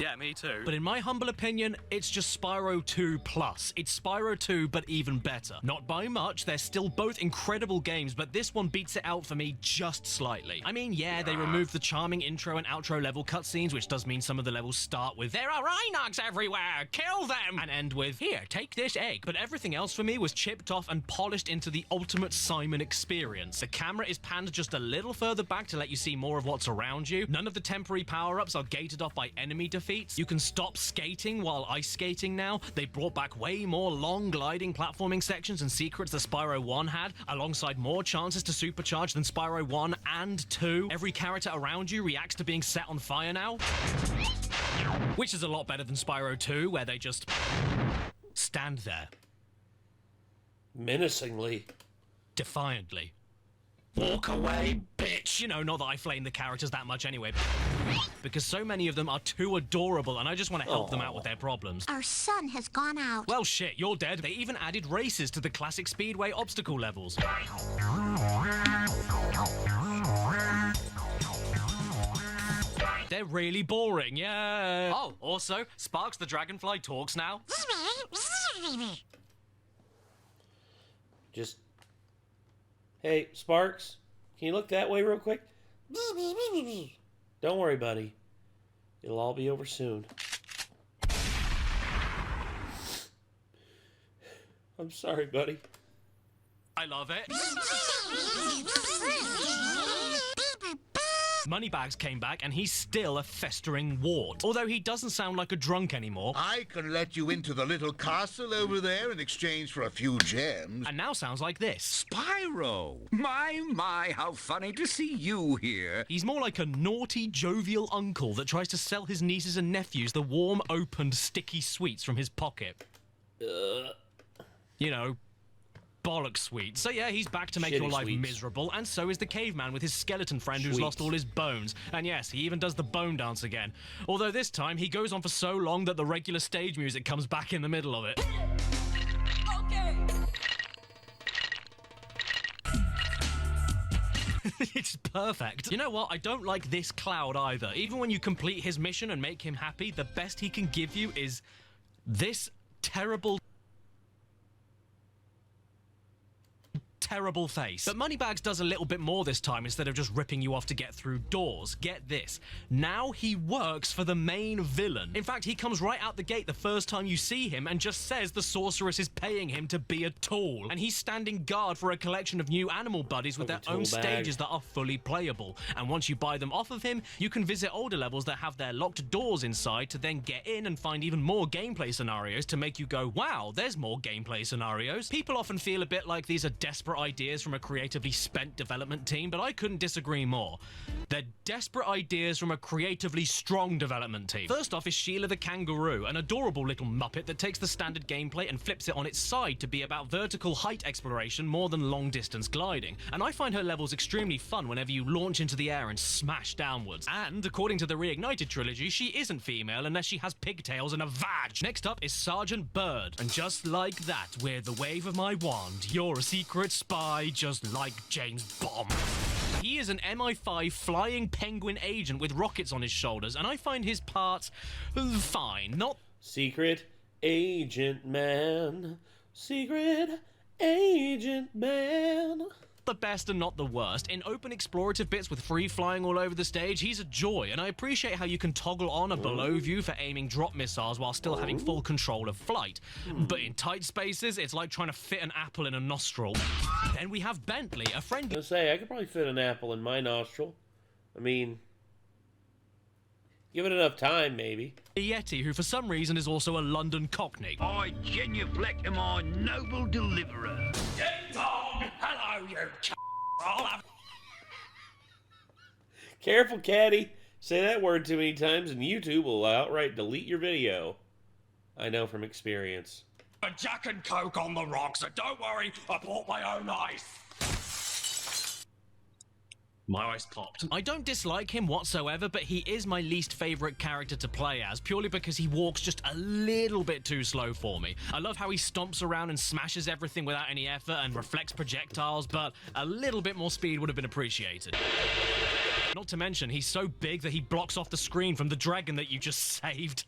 A: Yeah, me too. But in my humble opinion, it's just Spyro 2 Plus. It's Spyro 2, but even better. Not by much, they're still both incredible games, but this one beats it out for me just slightly. I mean, yeah, they removed the charming intro and outro level cutscenes, which does mean some of the levels start with, "There are Rhinox everywhere, kill them!" and end with, "Here, take this egg." But everything else for me was chipped off and polished into the ultimate Simon experience. The camera is panned just a little further back to let you see more of what's around you. None of the temporary power-ups are gated off by enemy defeats. You can stop skating while ice skating now. They brought back way more long gliding platforming sections and secrets that Spyro 1 had, alongside more chances to supercharge than Spyro 1 and 2. Every character around you reacts to being set on fire now, which is a lot better than Spyro 2, where they just stand there.
D: Menacingly.
A: Defiantly. Walk away, bitch! You know, not that I flame the characters that much anyway, because so many of them are too adorable and I just want to help them out with their problems.
F: Our sun has gone out.
A: Well, shit, you're dead. They even added races to the classic Speedway obstacle levels. They're really boring, yeah. Oh, also, Sparks the Dragonfly talks now.
D: Just... Hey, Sparks, can you look that way real quick? Don't worry, buddy. It'll all be over soon. I'm sorry, buddy.
A: I love it. Moneybags came back and he's still a festering wart. Although he doesn't sound like a drunk anymore.
Q: I can let you into the little castle over there in exchange for a few gems.
A: And now sounds like this.
E: Spyro! My, how funny to see you here.
A: He's more like a naughty, jovial uncle that tries to sell his nieces and nephews the warm, opened, sticky sweets from his pocket. You know, bollock sweet. So yeah, he's back to make your life miserable, and so is the caveman with his skeleton friend who's lost all his bones. And yes, he even does the bone dance again. Although this time, he goes on for so long that the regular stage music comes back in the middle of it. Okay. It's perfect. You know what? I don't like this Cloud either. Even when you complete his mission and make him happy, the best he can give you is this terrible face. But Moneybags does a little bit more this time instead of just ripping you off to get through doors. Get this. Now he works for the main villain. In fact, he comes right out the gate the first time you see him and just says the sorceress is paying him to be a tool. And he's standing guard for a collection of new animal buddies with their own stages that are fully playable. And once you buy them off of him, you can visit older levels that have their locked doors inside to then get in and find even more gameplay scenarios to make you go, wow, there's more gameplay scenarios. People often feel a bit like these are desperate ideas from a creatively spent development team, but I couldn't disagree more. They're desperate ideas from a creatively strong development team. First off is Sheila the Kangaroo, an adorable little muppet that takes the standard gameplay and flips it on its side to be about vertical height exploration more than long distance gliding. And I find her levels extremely fun whenever you launch into the air and smash downwards. And according to the Reignited trilogy, she isn't female unless she has pigtails and a vag. Next up is Sergeant Bird. And just like that, with the wave of my wand, you're a secret spy just like James Bond. He is an MI5 flying penguin agent with rockets on his shoulders, and I find his parts fine. Not
D: Secret Agent Man. Secret Agent Man.
A: The best and not the worst. In open explorative bits with free flying all over the stage, he's a joy, and I appreciate how you can toggle on a below view for aiming drop missiles while still having full control of flight. But in tight spaces, it's like trying to fit an apple in a nostril. Then we have Bentley, a friend.
D: I was gonna say, I could probably fit an apple in my nostril. I mean, give it enough time, maybe.
A: Yeti, who for some reason is also a London Cockney.
E: I genuflect am my noble deliverer.
B: Ding dong! Hello, you
D: Careful, Caddy. Say that word too many times and YouTube will outright delete your video. I know from experience.
B: A Jack and Coke on the rocks, so don't worry, I bought my own ice. My ice popped.
A: I don't dislike him whatsoever, but he is my least favourite character to play as, purely because he walks just a little bit too slow for me. I love how he stomps around and smashes everything without any effort and reflects projectiles, but a little bit more speed would have been appreciated. Not to mention, he's so big that he blocks off the screen from the dragon that you just saved.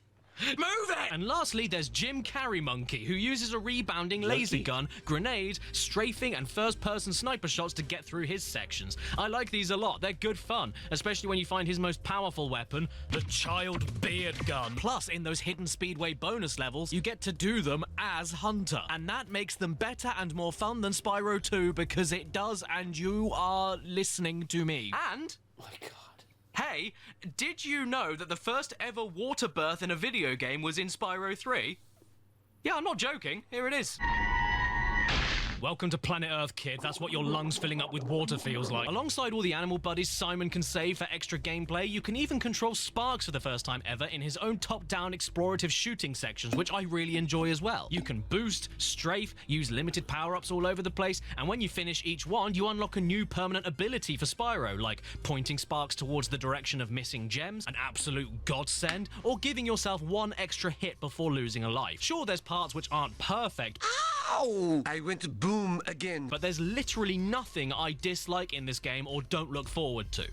A: Move it! And lastly, there's Jim Carrey Monkey, who uses a rebounding laser gun, grenade, strafing, and first-person sniper shots to get through his sections. I like these a lot. They're good fun, especially when you find his most powerful weapon, the child beard gun. Plus, in those hidden Speedway bonus levels, you get to do them as Hunter. And that makes them better and more fun than Spyro 2 because it does, and you are listening to me. And...
D: oh my God.
A: Hey, did you know that the first ever water birth in a video game was in Spyro 3? Yeah, I'm not joking. Here it is. Welcome to Planet Earth, kid. That's what your lungs filling up with water feels like. Alongside all the animal buddies Simon can save for extra gameplay, you can even control Sparks for the first time ever in his own top-down explorative shooting sections, which I really enjoy as well. You can boost, strafe, use limited power-ups all over the place, and when you finish each one, you unlock a new permanent ability for Spyro, like pointing Sparks towards the direction of missing gems, an absolute godsend, or giving yourself one extra hit before losing a life. Sure, there's parts which aren't perfect.
U: Ow! I went boom again.
A: But there's literally nothing I dislike in this game or don't look forward to.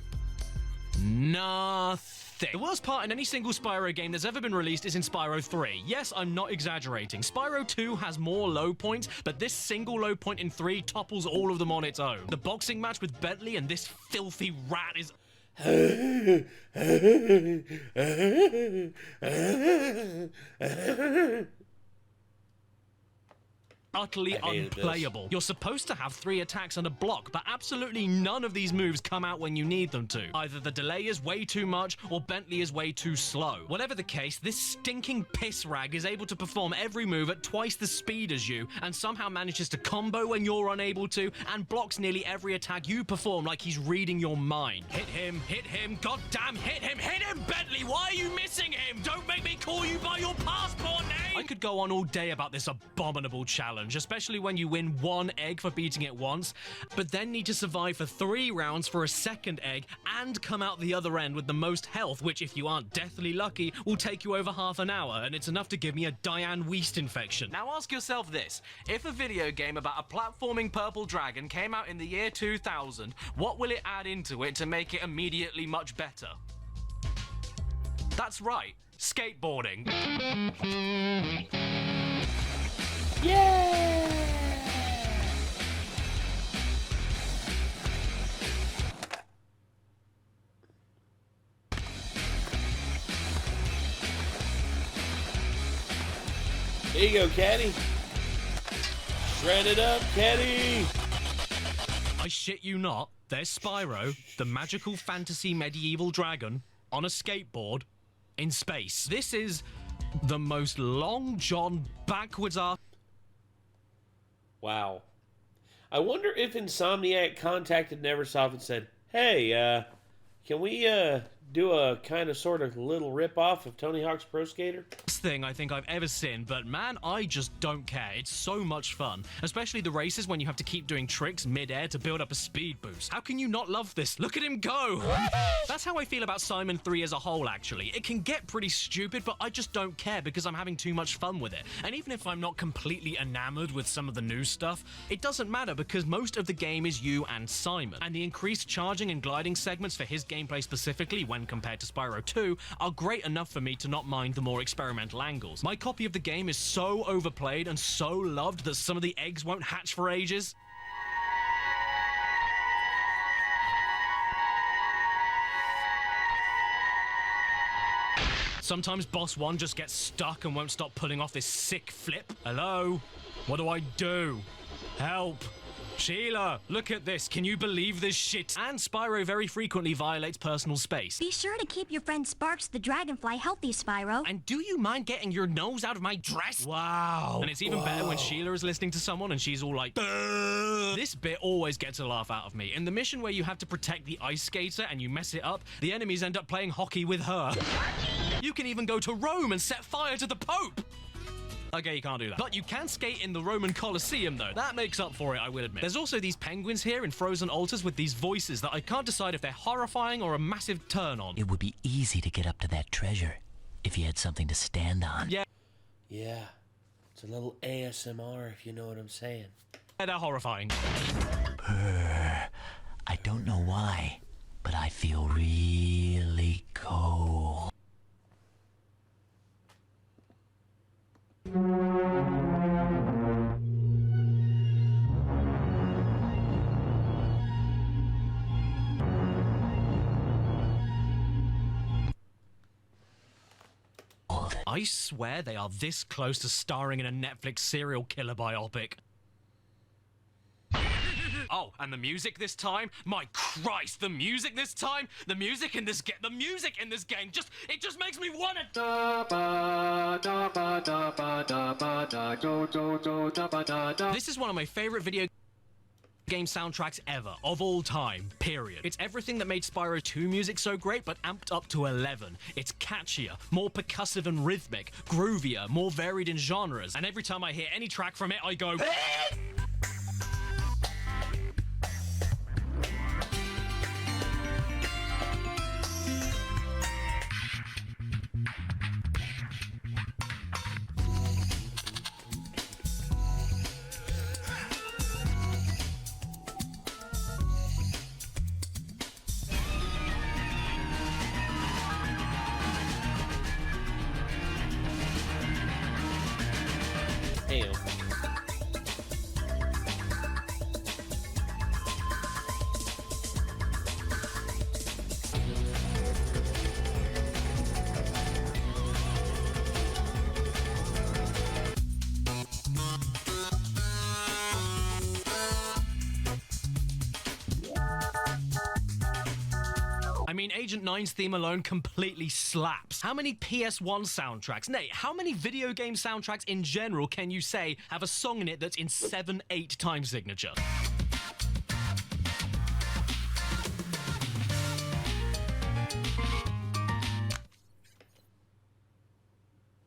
A: Nothing. The worst part in any single Spyro game that's ever been released is in Spyro 3. Yes, I'm not exaggerating. Spyro 2 has more low points, but this single low point in 3 topples all of them on its own. The boxing match with Bentley and this filthy rat is... utterly unplayable. You're supposed to have 3 attacks and a block, but absolutely none of these moves come out when you need them to. Either the delay is way too much, or Bentley is way too slow. Whatever the case, this stinking piss rag is able to perform every move at twice the speed as you, and somehow manages to combo when you're unable to, and blocks nearly every attack you perform like he's reading your mind. Hit him, goddamn hit him, Bentley, why are you missing him? Don't make me call you by your passport name! I could go on all day about this abominable challenge, especially when you win 1 egg for beating it once, but then need to survive for 3 rounds for a second egg, and come out the other end with the most health, which if you aren't deathly lucky, will take you over half an hour, and it's enough to give me a Diane Weist infection. Now ask yourself this, if a video game about a platforming purple dragon came out in the year 2000, what will it add into it to make it immediately much better? That's right, skateboarding.
D: Yeah! There you go, Caddy. Shred it up, Caddy.
A: I shit you not, there's Spyro, the magical fantasy medieval dragon, on a skateboard in space. This is the most long john backwards ass.
D: Wow. I wonder if Insomniac contacted Neversoft and said, hey, can we do a kind of sort of little rip-off of Tony Hawk's Pro Skater?
A: Thing I think I've ever seen, but man, I just don't care. It's so much fun, especially the races when you have to keep doing tricks mid-air to build up a speed boost. How can you not love this? Look at him go! That's how I feel about Simon 3 as a whole, actually. It can get pretty stupid, but I just don't care because I'm having too much fun with it. And even if I'm not completely enamored with some of the new stuff, it doesn't matter because most of the game is you and Simon. And the increased charging and gliding segments for his gameplay specifically when compared to Spyro 2 are great enough for me to not mind the more experimental angles. My copy of the game is so overplayed and so loved that some of the eggs won't hatch for ages. Sometimes Boss 1 just gets stuck and won't stop pulling off this sick flip. Hello? What do I do? Help! Sheila, look at this. Can you believe this shit? And Spyro very frequently violates personal space.
O: Be sure to keep your friend Sparks the Dragonfly healthy, Spyro.
A: And do you mind getting your nose out of my dress? Wow. And it's even better when Sheila is listening to someone and she's all like, "Burr." This bit always gets a laugh out of me. In the mission where you have to protect the ice skater and you mess it up, the enemies end up playing hockey with her. You can even go to Rome and set fire to the Pope. Okay, you can't do that. But you can skate in the Roman Colosseum, though. That makes up for it, I will admit. There's also these penguins here in frozen altars with these voices that I can't decide if they're horrifying or a massive turn-on.
G: It would be easy to get up to that treasure if you had something to stand on.
A: Yeah.
D: Yeah. It's a little ASMR, if you know what I'm saying.
A: They're horrifying.
G: Purr. I don't know why, but I feel really cold.
A: I swear they are this close to starring in a Netflix serial killer biopic. Oh, and the music this time? My Christ, the music this time? The music in this game, it just makes me want to. This is one of my favorite video game soundtracks ever, of all time, period. It's everything that made Spyro 2 music so great, but amped up to 11. It's catchier, more percussive and rhythmic, groovier, more varied in genres, and every time I hear any track from it, I go... mean, Agent 9's theme alone completely slaps. How many PS1 soundtracks, nay, how many video game soundtracks in general can you say have a song in it that's in 7/8 time signature?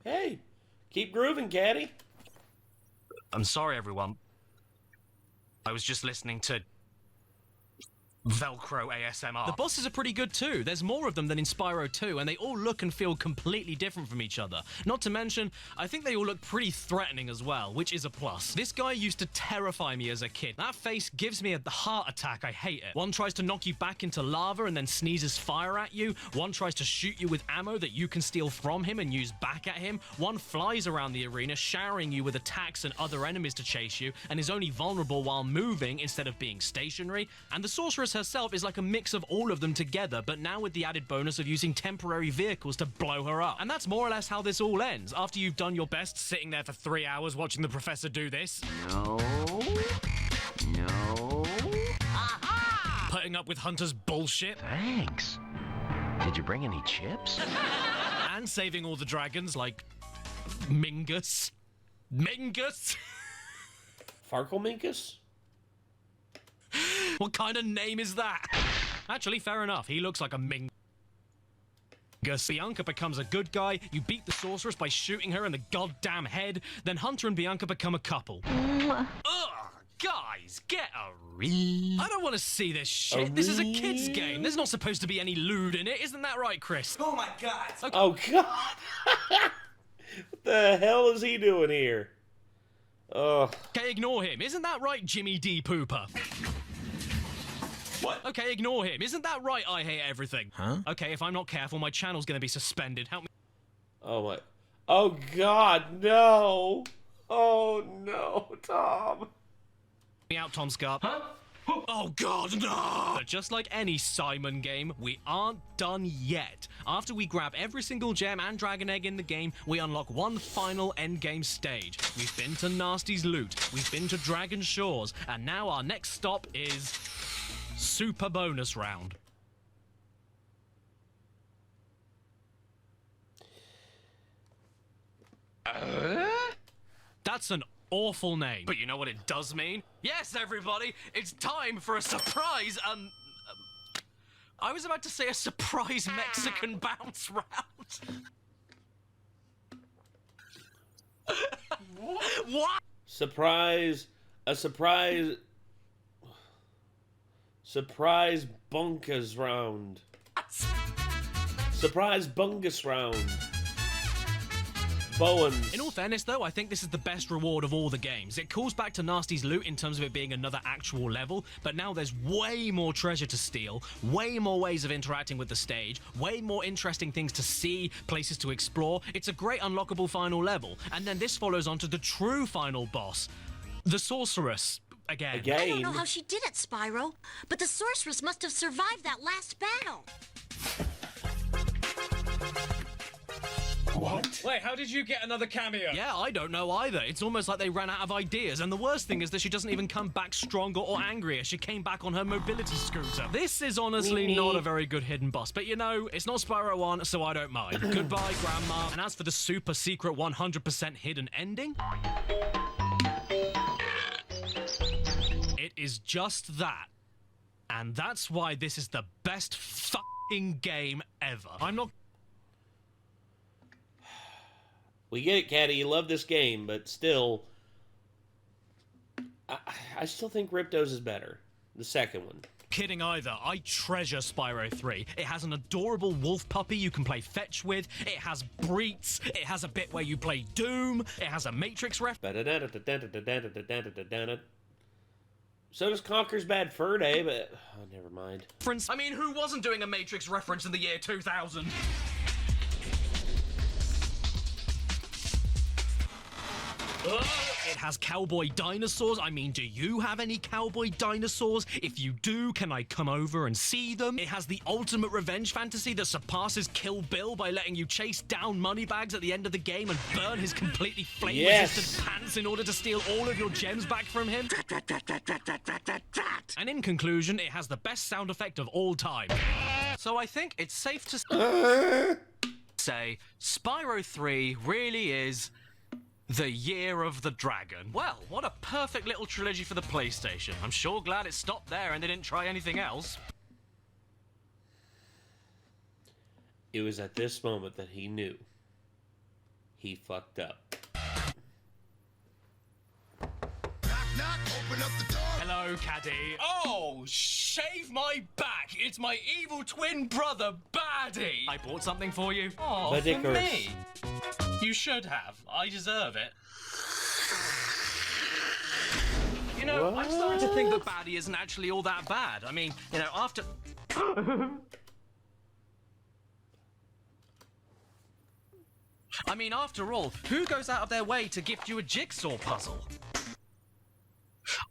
D: Hey, keep grooving, Caddy.
A: I'm sorry, everyone. I was just listening to Velcro ASMR. The bosses are pretty good too. There's more of them than in Spyro 2, and they all look and feel completely different from each other. Not to mention, I think they all look pretty threatening as well, which is a plus. This guy used to terrify me as a kid. That face gives me a heart attack. I hate it. One tries to knock you back into lava and then sneezes fire at you. One tries to shoot you with ammo that you can steal from him and use back at him. One flies around the arena, showering you with attacks and other enemies to chase you, and is only vulnerable while moving instead of being stationary. And the sorceress herself is like a mix of all of them together, but now with the added bonus of using temporary vehicles to blow her up. And that's more or less how this all ends. After you've done your best sitting there for 3 hours watching the professor do this.
T: No.
A: Aha! Putting up with Hunter's bullshit.
T: Thanks. Did you bring any chips?
A: And saving all the dragons like Mingus. Mingus?
D: Farkleminkus?
A: What kind of name is that? Actually, fair enough. He looks like a Mingus. Bianca becomes a good guy. You beat the sorceress by shooting her in the goddamn head. Then Hunter and Bianca become a couple. Ugh, guys, get a read. I don't want to see this shit. This is a kid's game. There's not supposed to be any lewd in it. Isn't that right, Chris?
H: Oh my god.
A: Okay.
D: Oh god. What the hell is he doing here? Oh.
A: Okay, ignore him. Isn't that right, Jimmy D. Pooper?
B: What?
A: Okay, ignore him. Isn't that right, I hate everything?
G: Huh?
A: Okay, if I'm not careful, my channel's gonna be suspended. Help me.
D: Oh my. Oh god, no. Oh no, Tom.
A: Me out, Tom Scarp. Huh? Oh god, no! But just like any Simon game, we aren't done yet. After we grab every single gem and dragon egg in the game, we unlock one final endgame stage. We've been to Nasty's loot, we've been to Dragon Shores, and now our next stop is Super Bonus Round. That's an awful name. But you know what it does mean? Yes, everybody, it's time for a surprise, I was about to say a surprise Mexican bounce round. What?
D: Surprise bunkus round. Surprise bungus round. Bowens.
A: In all fairness, though, I think this is the best reward of all the games. It calls back to Nasty's loot in terms of it being another actual level, but now there's way more treasure to steal, way more ways of interacting with the stage, way more interesting things to see, places to explore. It's a great unlockable final level, and then this follows on to the true final boss, the Sorceress. Again.
F: I don't know how she did it, Spyro, but the sorceress must have survived that last battle.
B: What? Wait, how did you get another cameo?
A: Yeah, I don't know either. It's almost like they ran out of ideas, and the worst thing is that she doesn't even come back stronger or angrier. She came back on her mobility scooter. This is honestly not a very good hidden boss, but you know, it's not Spyro 1, so I don't mind. Goodbye, Grandma. And as for the super secret 100% hidden ending, it is just that. And that's why this is the best fucking game ever. I'm not...
D: We get it, Caddy. You love this game, but still... I still think Ripto's is better. The second one.
A: Kidding either. I treasure Spyro 3. It has an adorable wolf puppy you can play fetch with. It has breets. It has a bit where you play Doom. It has a Matrix ref.
D: So does Conker's Bad Fur Day, but... Oh, never mind.
A: I mean, who wasn't doing a Matrix reference in the year 2000? It has cowboy dinosaurs. I mean, do you have any cowboy dinosaurs? If you do, can I come over and see them? It has the ultimate revenge fantasy that surpasses Kill Bill by letting you chase down moneybags at the end of the game and burn his completely flame-resistant pants in order to steal all of your gems back from him. And in conclusion, it has the best sound effect of all time. So I think it's safe to say Spyro 3 really is the year of the dragon. Well, what a perfect little trilogy for the PlayStation. I'm sure glad it stopped there and they didn't try anything else.
D: It was at this moment that he knew he fucked up.
A: Hello, Caddy. Oh, shave my back. It's my evil twin brother, Baddie. I bought something for you. Oh, for me. You should have. I deserve it. You know, I'm starting to think that Baddie isn't actually all that bad. I mean, you know, after... after all, who goes out of their way to gift you a jigsaw puzzle?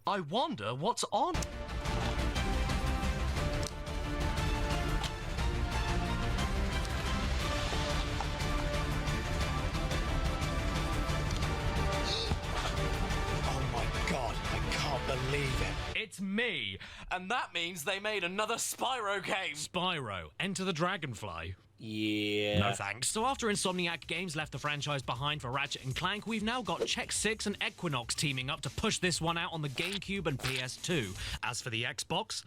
A: I wonder what's on.
B: Oh my god, I can't believe it.
A: It's me, and that means they made another Spyro game. Spyro, Enter the Dragonfly.
D: Yeah.
A: No thanks. So after Insomniac Games left the franchise behind for Ratchet & Clank, we've now got Check 6 and Equinox teaming up to push this one out on the GameCube and PS2. As for the Xbox...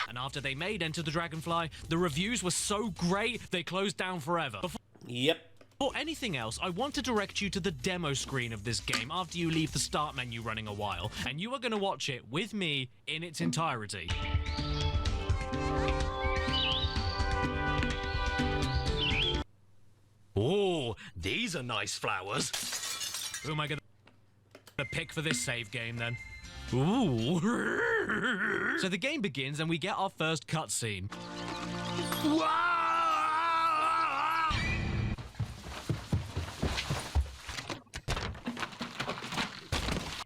A: and after they made Enter the Dragonfly, the reviews were so great, they closed down forever.
D: Yep.
A: Before anything else, I want to direct you to the demo screen of this game after you leave the start menu running a while, and you are going to watch it with me in its entirety. Oh, these are nice flowers. Who am I going to pick for this save game, then? Ooh. So the game begins, and we get our first cutscene.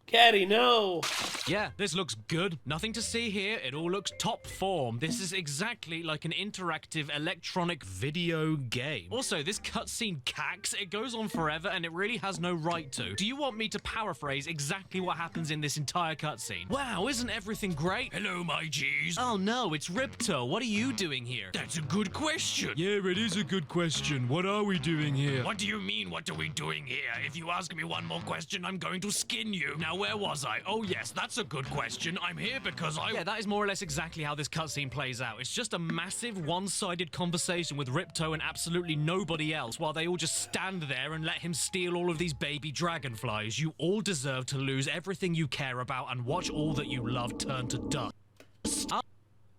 D: Caddy, no!
A: Yeah, this looks good. Nothing to see here. It all looks top form. This is exactly like an interactive electronic video game. Also, this cutscene cacks. It goes on forever and it really has no right to. Do you want me to paraphrase exactly what happens in this entire cutscene? Wow, isn't everything great? Hello, my G's. Oh no, it's Ripto. What are you doing here? That's a good question. Yeah, it is a good question. What are we doing here? What do you mean, what are we doing here? If you ask me one more question, I'm going to skin you. Now, where was I? Oh yes, that's a good question. I'm here because I... Yeah, that is more or less exactly how this cutscene plays out. It's just a massive one-sided conversation with Ripto and absolutely nobody else while they all just stand there and let him steal all of these baby dragonflies. You all deserve to lose everything you care about and watch all that you love turn to dust.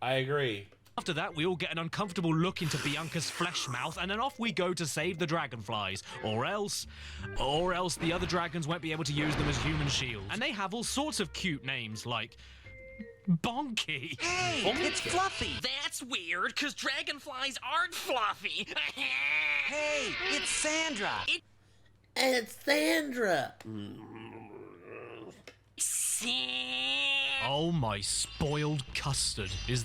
D: I agree.
A: After that, we all get an uncomfortable look into Bianca's flesh mouth, and then off we go to save the dragonflies. Or else the other dragons won't be able to use them as human shields. And they have all sorts of cute names, like... Bonky.
H: Hey, it's Fluffy.
A: That's weird, because dragonflies aren't fluffy.
H: Hey, it's Sandra.
D: It's Sandra.
A: Oh, my spoiled custard. Is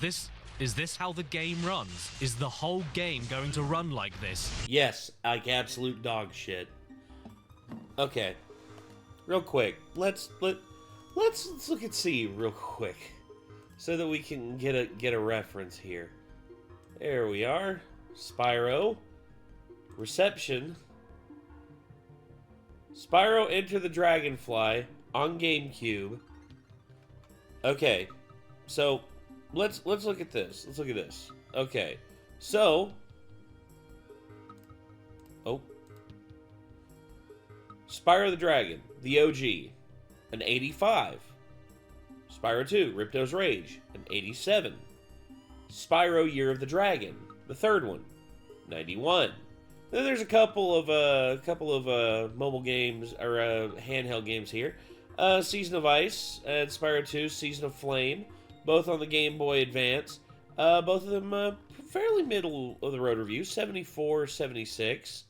A: this how the game runs? Is the whole game going to run like this?
D: Yes, like absolute dog shit. Okay, real quick, let's look at C real quick, so that we can get a reference here. There we are. Spyro. Reception. Spyro Enter the Dragonfly on GameCube. Okay, so let's look at this. Let's look at this. Okay, so Spyro the Dragon, the OG, an 85. Spyro 2, Ripto's Rage, an 87. Spyro Year of the Dragon, the third one, 91. Then there's a couple of mobile games or handheld games here. Season of Ice and Spyro 2, Season of Flame, both on the Game Boy Advance. Both of them fairly middle of the road reviews, 74, 76.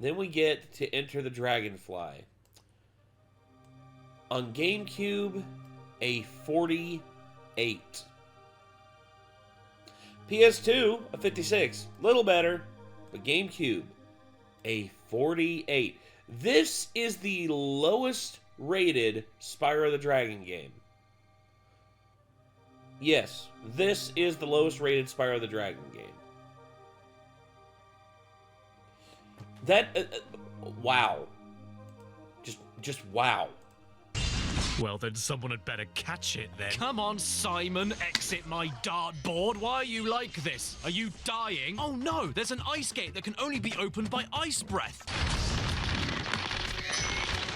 D: Then we get to Enter the Dragonfly. On GameCube, a 48. PS2, a 56. Little better, but GameCube, a 48. This is the lowest rated Spyro the Dragon game. Yes, this is the lowest rated Spyro the Dragon game. That, wow. Just wow.
A: Well, then someone had better catch it then. Come on, Simon, exit my dartboard. Why are you like this? Are you dying? Oh no, there's an ice gate that can only be opened by ice breath.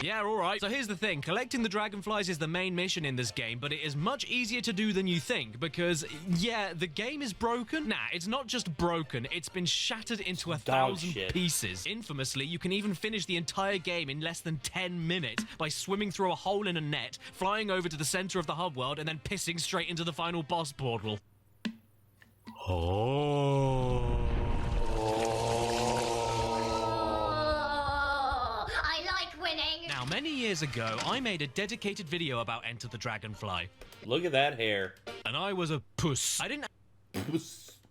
A: Yeah, alright. So here's the thing. Collecting the dragonflies is the main mission in this game, but it is much easier to do than you think, because, yeah, the game is broken. Nah, it's not just broken. It's been shattered into 1,000 pieces. Infamously, you can even finish the entire game in less than 10 minutes by swimming through a hole in a net, flying over to the center of the hub world, and then pissing straight into the final boss portal. Oh. Now, many years ago, I made a dedicated video about Enter the Dragonfly.
D: Look at that hair.
A: And I was a puss. I didn't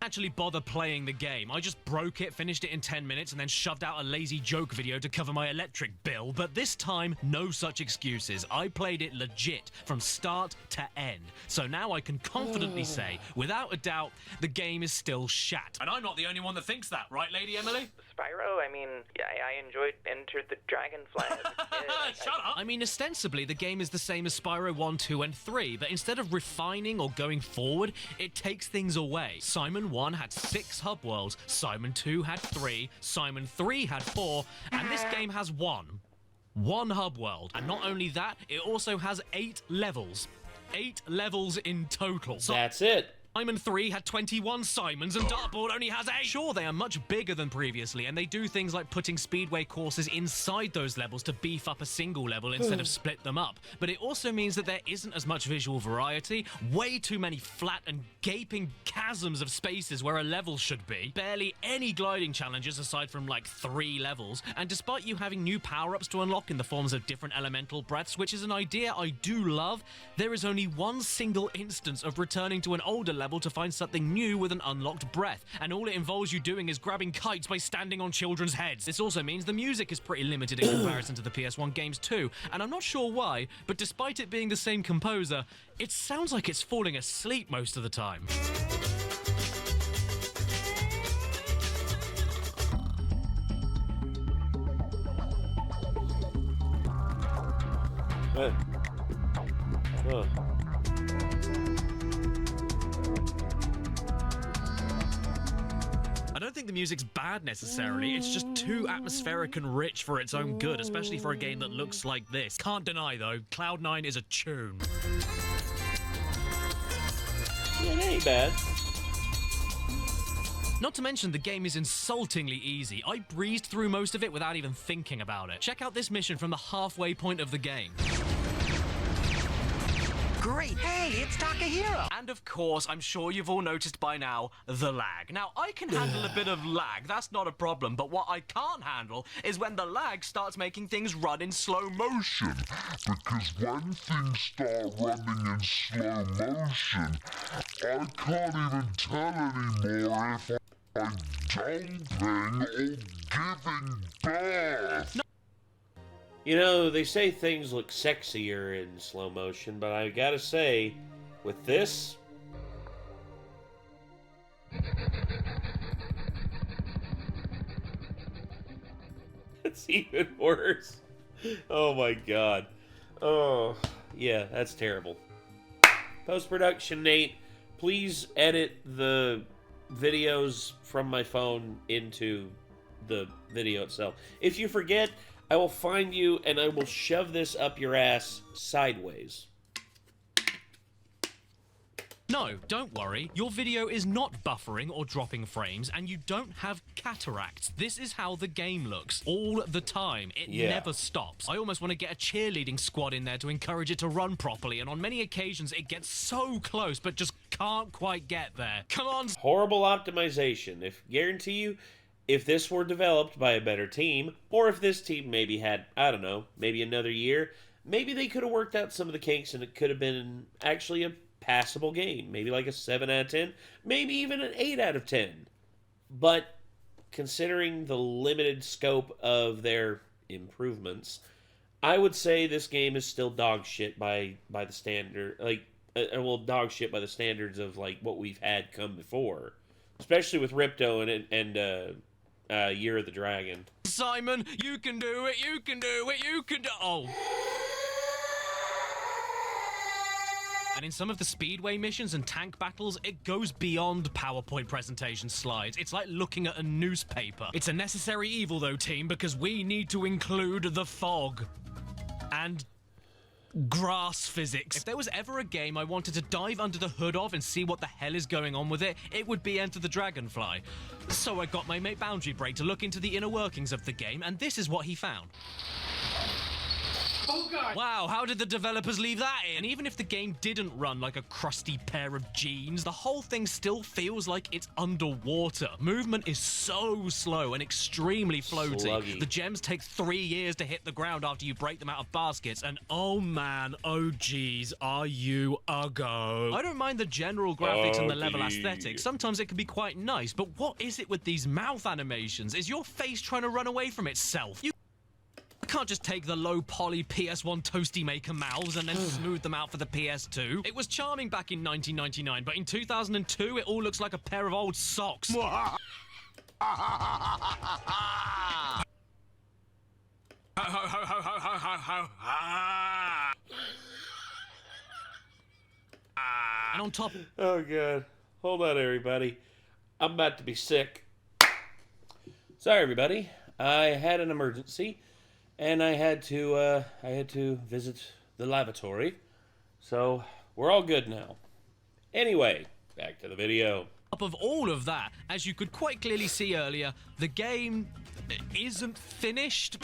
A: actually bother playing the game. I just broke it, finished it in 10 minutes, and then shoved out a lazy joke video to cover my electric bill. But this time, no such excuses. I played it legit from start to end. So now I can confidently say, without a doubt, the game is still shat. And I'm not the only one that thinks that, right, Lady Emily?
V: Spyro, I mean, I enjoyed Enter the Dragonfly as a kid.
A: Shut up! I mean, ostensibly, the game is the same as Spyro 1, 2, and 3, but instead of refining or going forward, it takes things away. Simon 1 had 6 hub worlds, Simon 2 had 3, Simon 3 had 4, and this game has 1. 1 hub world. And not only that, it also has 8 levels. 8 levels in total. So
D: that's it.
A: Simon 3 had 21 Simons and Dartboard only has 8. Sure, they are much bigger than previously, and they do things like putting speedway courses inside those levels to beef up a single level instead of split them up. But it also means that there isn't as much visual variety, way too many flat and gaping chasms of spaces where a level should be, barely any gliding challenges aside from like 3 levels, and despite you having new power-ups to unlock in the forms of different elemental breaths, which is an idea I do love, there is only one single instance of returning to an older level to find something new with an unlocked breath, and all it involves you doing is grabbing kites by standing on children's heads. This also means the music is pretty limited in comparison to the PS1 games too, and I'm not sure why, but despite it being the same composer, it sounds like it's falling asleep most of the time. I don't think the music's bad necessarily, it's just too atmospheric and rich for its own good, especially for a game that looks like this. Can't deny though, Cloud9 is a tune.
D: Yeah, it ain't bad.
A: Not to mention, the game is insultingly easy. I breezed through most of it without even thinking about it. Check out this mission from the halfway point of the game.
H: Great! Hey, it's Takahiro!
A: And of course, I'm sure you've all noticed by now, the lag. Now, I can handle a bit of lag, that's not a problem, but what I can't handle is when the lag starts making things run in slow motion.
K: Because when things start running in slow motion, I can't even tell anymore if I'm dumping or giving birth.
A: No.
D: You know, they say things look sexier in slow motion, but I gotta say, with this... it's even worse. Oh my god. Oh, yeah, that's terrible. Post-production, Nate, please edit the videos from my phone into the video itself. If you forget, I will find you and I will shove this up your ass sideways.
A: No, don't worry. Your video is not buffering or dropping frames, and you don't have cataracts. This is how the game looks all the time. It never stops. I almost want to get a cheerleading squad in there to encourage it to run properly, and on many occasions it gets so close but just can't quite get there. Come on.
D: Horrible optimization. Guarantee you, if this were developed by a better team, or if this team maybe had, I don't know, maybe another year, maybe they could have worked out some of the kinks and it could have been actually a passable game. Maybe like a 7 out of 10, maybe even an 8 out of 10. But considering the limited scope of their improvements, I would say this game is still dog shit by the standard. Like, well, dog shit by the standards of like what we've had come before, especially with Ripto and Year of the Dragon.
A: Simon, you can do it. You can do it. You can do. Oh. And in some of the speedway missions and tank battles, it goes beyond PowerPoint presentation slides. It's like looking at a newspaper. It's a necessary evil, though, team, because we need to include the fog. And grass physics. If there was ever a game I wanted to dive under the hood of and see what the hell is going on with it, it would be Enter the Dragonfly. So I got my mate Boundary Break to look into the inner workings of the game, and this is what he found. Oh God. Wow, how did the developers leave that in? And even if the game didn't run like a crusty pair of jeans, the whole thing still feels like it's underwater. Movement is so slow and extremely floaty.
D: Sluggy.
A: The gems take 3 years to hit the ground after you break them out of baskets, and oh man, oh geez, are you uggo. I don't mind the general graphics and the level aesthetics. Sometimes it can be quite nice, but what is it with these mouth animations? Is your face trying to run away from itself? You can't just take the low-poly PS1 Toasty Maker mouths and then smooth them out for the PS2. It was charming back in 1999, but in 2002, it all looks like a pair of old socks. And on top...
D: Oh, God. Hold on, everybody. I'm about to be sick. Sorry, everybody. I had an emergency. And I had to visit the lavatory, so we're all good now. Anyway, back to the video.
A: Top of all of that, as you could quite clearly see earlier, the game isn't finished.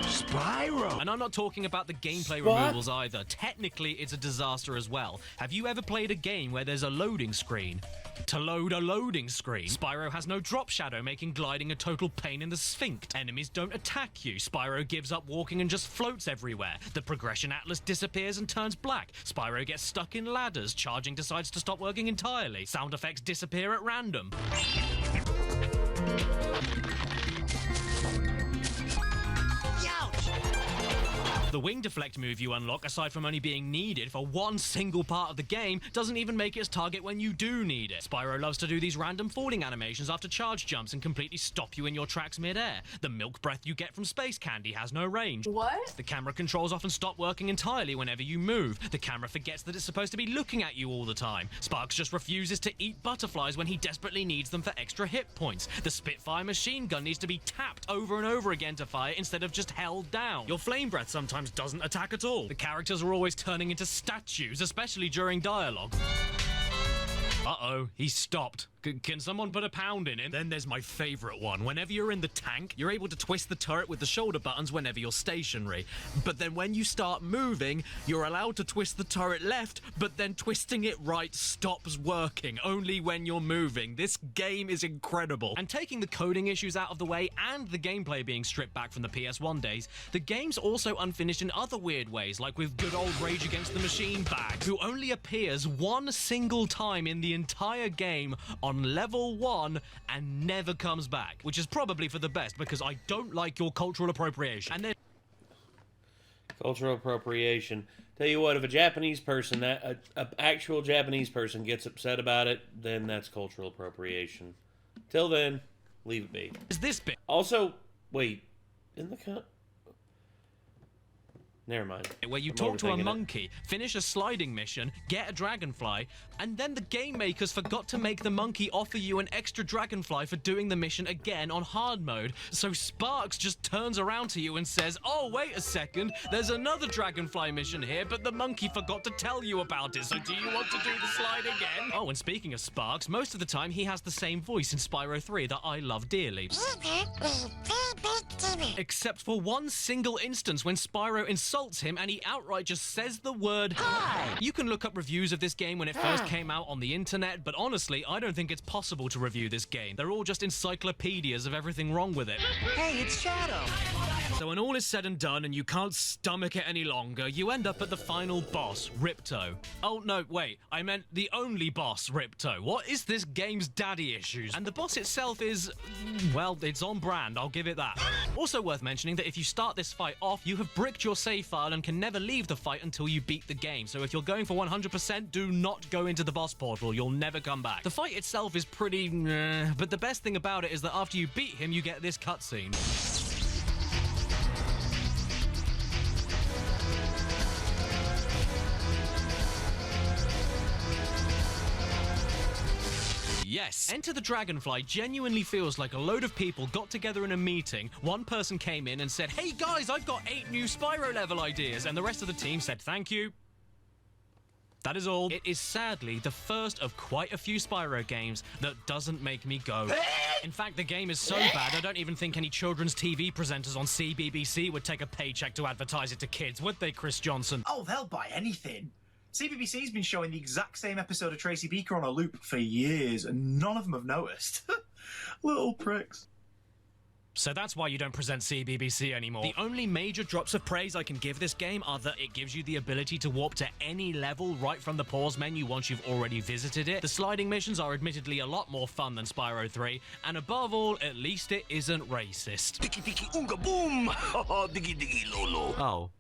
E: Spyro!
A: And I'm not talking about the gameplay removals either. Technically, it's a disaster as well. Have you ever played a game where there's a loading screen? To load a loading screen. Spyro has no drop shadow, making gliding a total pain in the sphinx. Enemies don't attack you. Spyro gives up walking and just floats everywhere. The progression atlas disappears and turns black. Spyro gets stuck in ladders. Charging decides to stop working entirely. Sound effects disappear at random. The wing deflect move you unlock, aside from only being needed for one single part of the game, doesn't even make its target when you do need it. Spyro loves to do these random falling animations after charge jumps and completely stop you in your tracks mid-air. The milk breath you get from space candy has no range. What? The camera controls often stop working entirely whenever you move. The camera forgets that it's supposed to be looking at you all the time. Sparks just refuses to eat butterflies when he desperately needs them for extra hit points. The Spitfire machine gun needs to be tapped over and over again to fire instead of just held down. Your flame breath sometimes doesn't attack at all. The characters are always turning into statues, especially during dialogue. Uh-oh, he stopped. Can someone put a pound in him? Then there's my favorite one. Whenever you're in the tank, you're able to twist the turret with the shoulder buttons whenever you're stationary. But then when you start moving, you're allowed to twist the turret left, but then twisting it right stops working, only when you're moving. This game is incredible. And taking the coding issues out of the way and the gameplay being stripped back from the PS1 days, the game's also unfinished in other weird ways, like with good old Rage Against the Machine Bag, who only appears one single time in the entire game on level 1 and never comes back, which is probably for the best because I don't like your cultural appropriation. And then
D: cultural appropriation. Tell you what, if a Japanese person, a actual Japanese person gets upset about it, then that's cultural appropriation. Till then, leave it be.
A: Is this bit?
D: Also, wait, in the never mind.
A: Where you talk to a monkey, finish a sliding mission, get a dragonfly, and then the game makers forgot to make the monkey offer you an extra dragonfly for doing the mission again on hard mode. So Sparks just turns around to you and says, "Oh, wait a second, there's another dragonfly mission here, but the monkey forgot to tell you about it, so do you want to do the slide again?" Oh, and speaking of Sparks, most of the time he has the same voice in Spyro 3 that I love dearly. Except for one single instance when Spyro insults him and he outright just says the word "Hi." You can look up reviews of this game when it first came out on the internet, but honestly, I don't think it's possible to review this game. They're all just encyclopedias of everything wrong with it.
H: Hey, it's Shadow.
A: So when all is said and done and you can't stomach it any longer, you end up at the final boss, Ripto. Oh, no, wait. I meant the only boss, Ripto. What is this game's daddy issues? And the boss itself is, well, it's on brand, I'll give it that. Also worth mentioning that if you start this fight off, you have bricked your save file and can never leave the fight until you beat the game. So if you're going for 100%, do not go into the boss portal. You'll never come back. The fight itself is pretty but the best thing about it is that after you beat him, you get this cutscene. Yes, Enter the Dragonfly genuinely feels like a load of people got together in a meeting, one person came in and said, "Hey guys, I've got 8 new Spyro level ideas," and the rest of the team said, "Thank you." That is all. It is sadly the first of quite a few Spyro games that doesn't make me go. In fact, the game is so bad, I don't even think any children's TV presenters on CBBC would take a paycheck to advertise it to kids, would they, Chris Johnson?
C: Oh, they'll buy anything. CBBC's been showing the exact same episode of Tracy Beaker on a loop for years, and none of them have noticed. Little pricks.
A: So that's why you don't present CBBC anymore. The only major drops of praise I can give this game are that it gives you the ability to warp to any level right from the pause menu once you've already visited it. The sliding missions are admittedly a lot more fun than Spyro 3, and above all, at least it isn't racist.
T: Tiki tiki unga boom! Diggy diggy lolo.
A: Oh.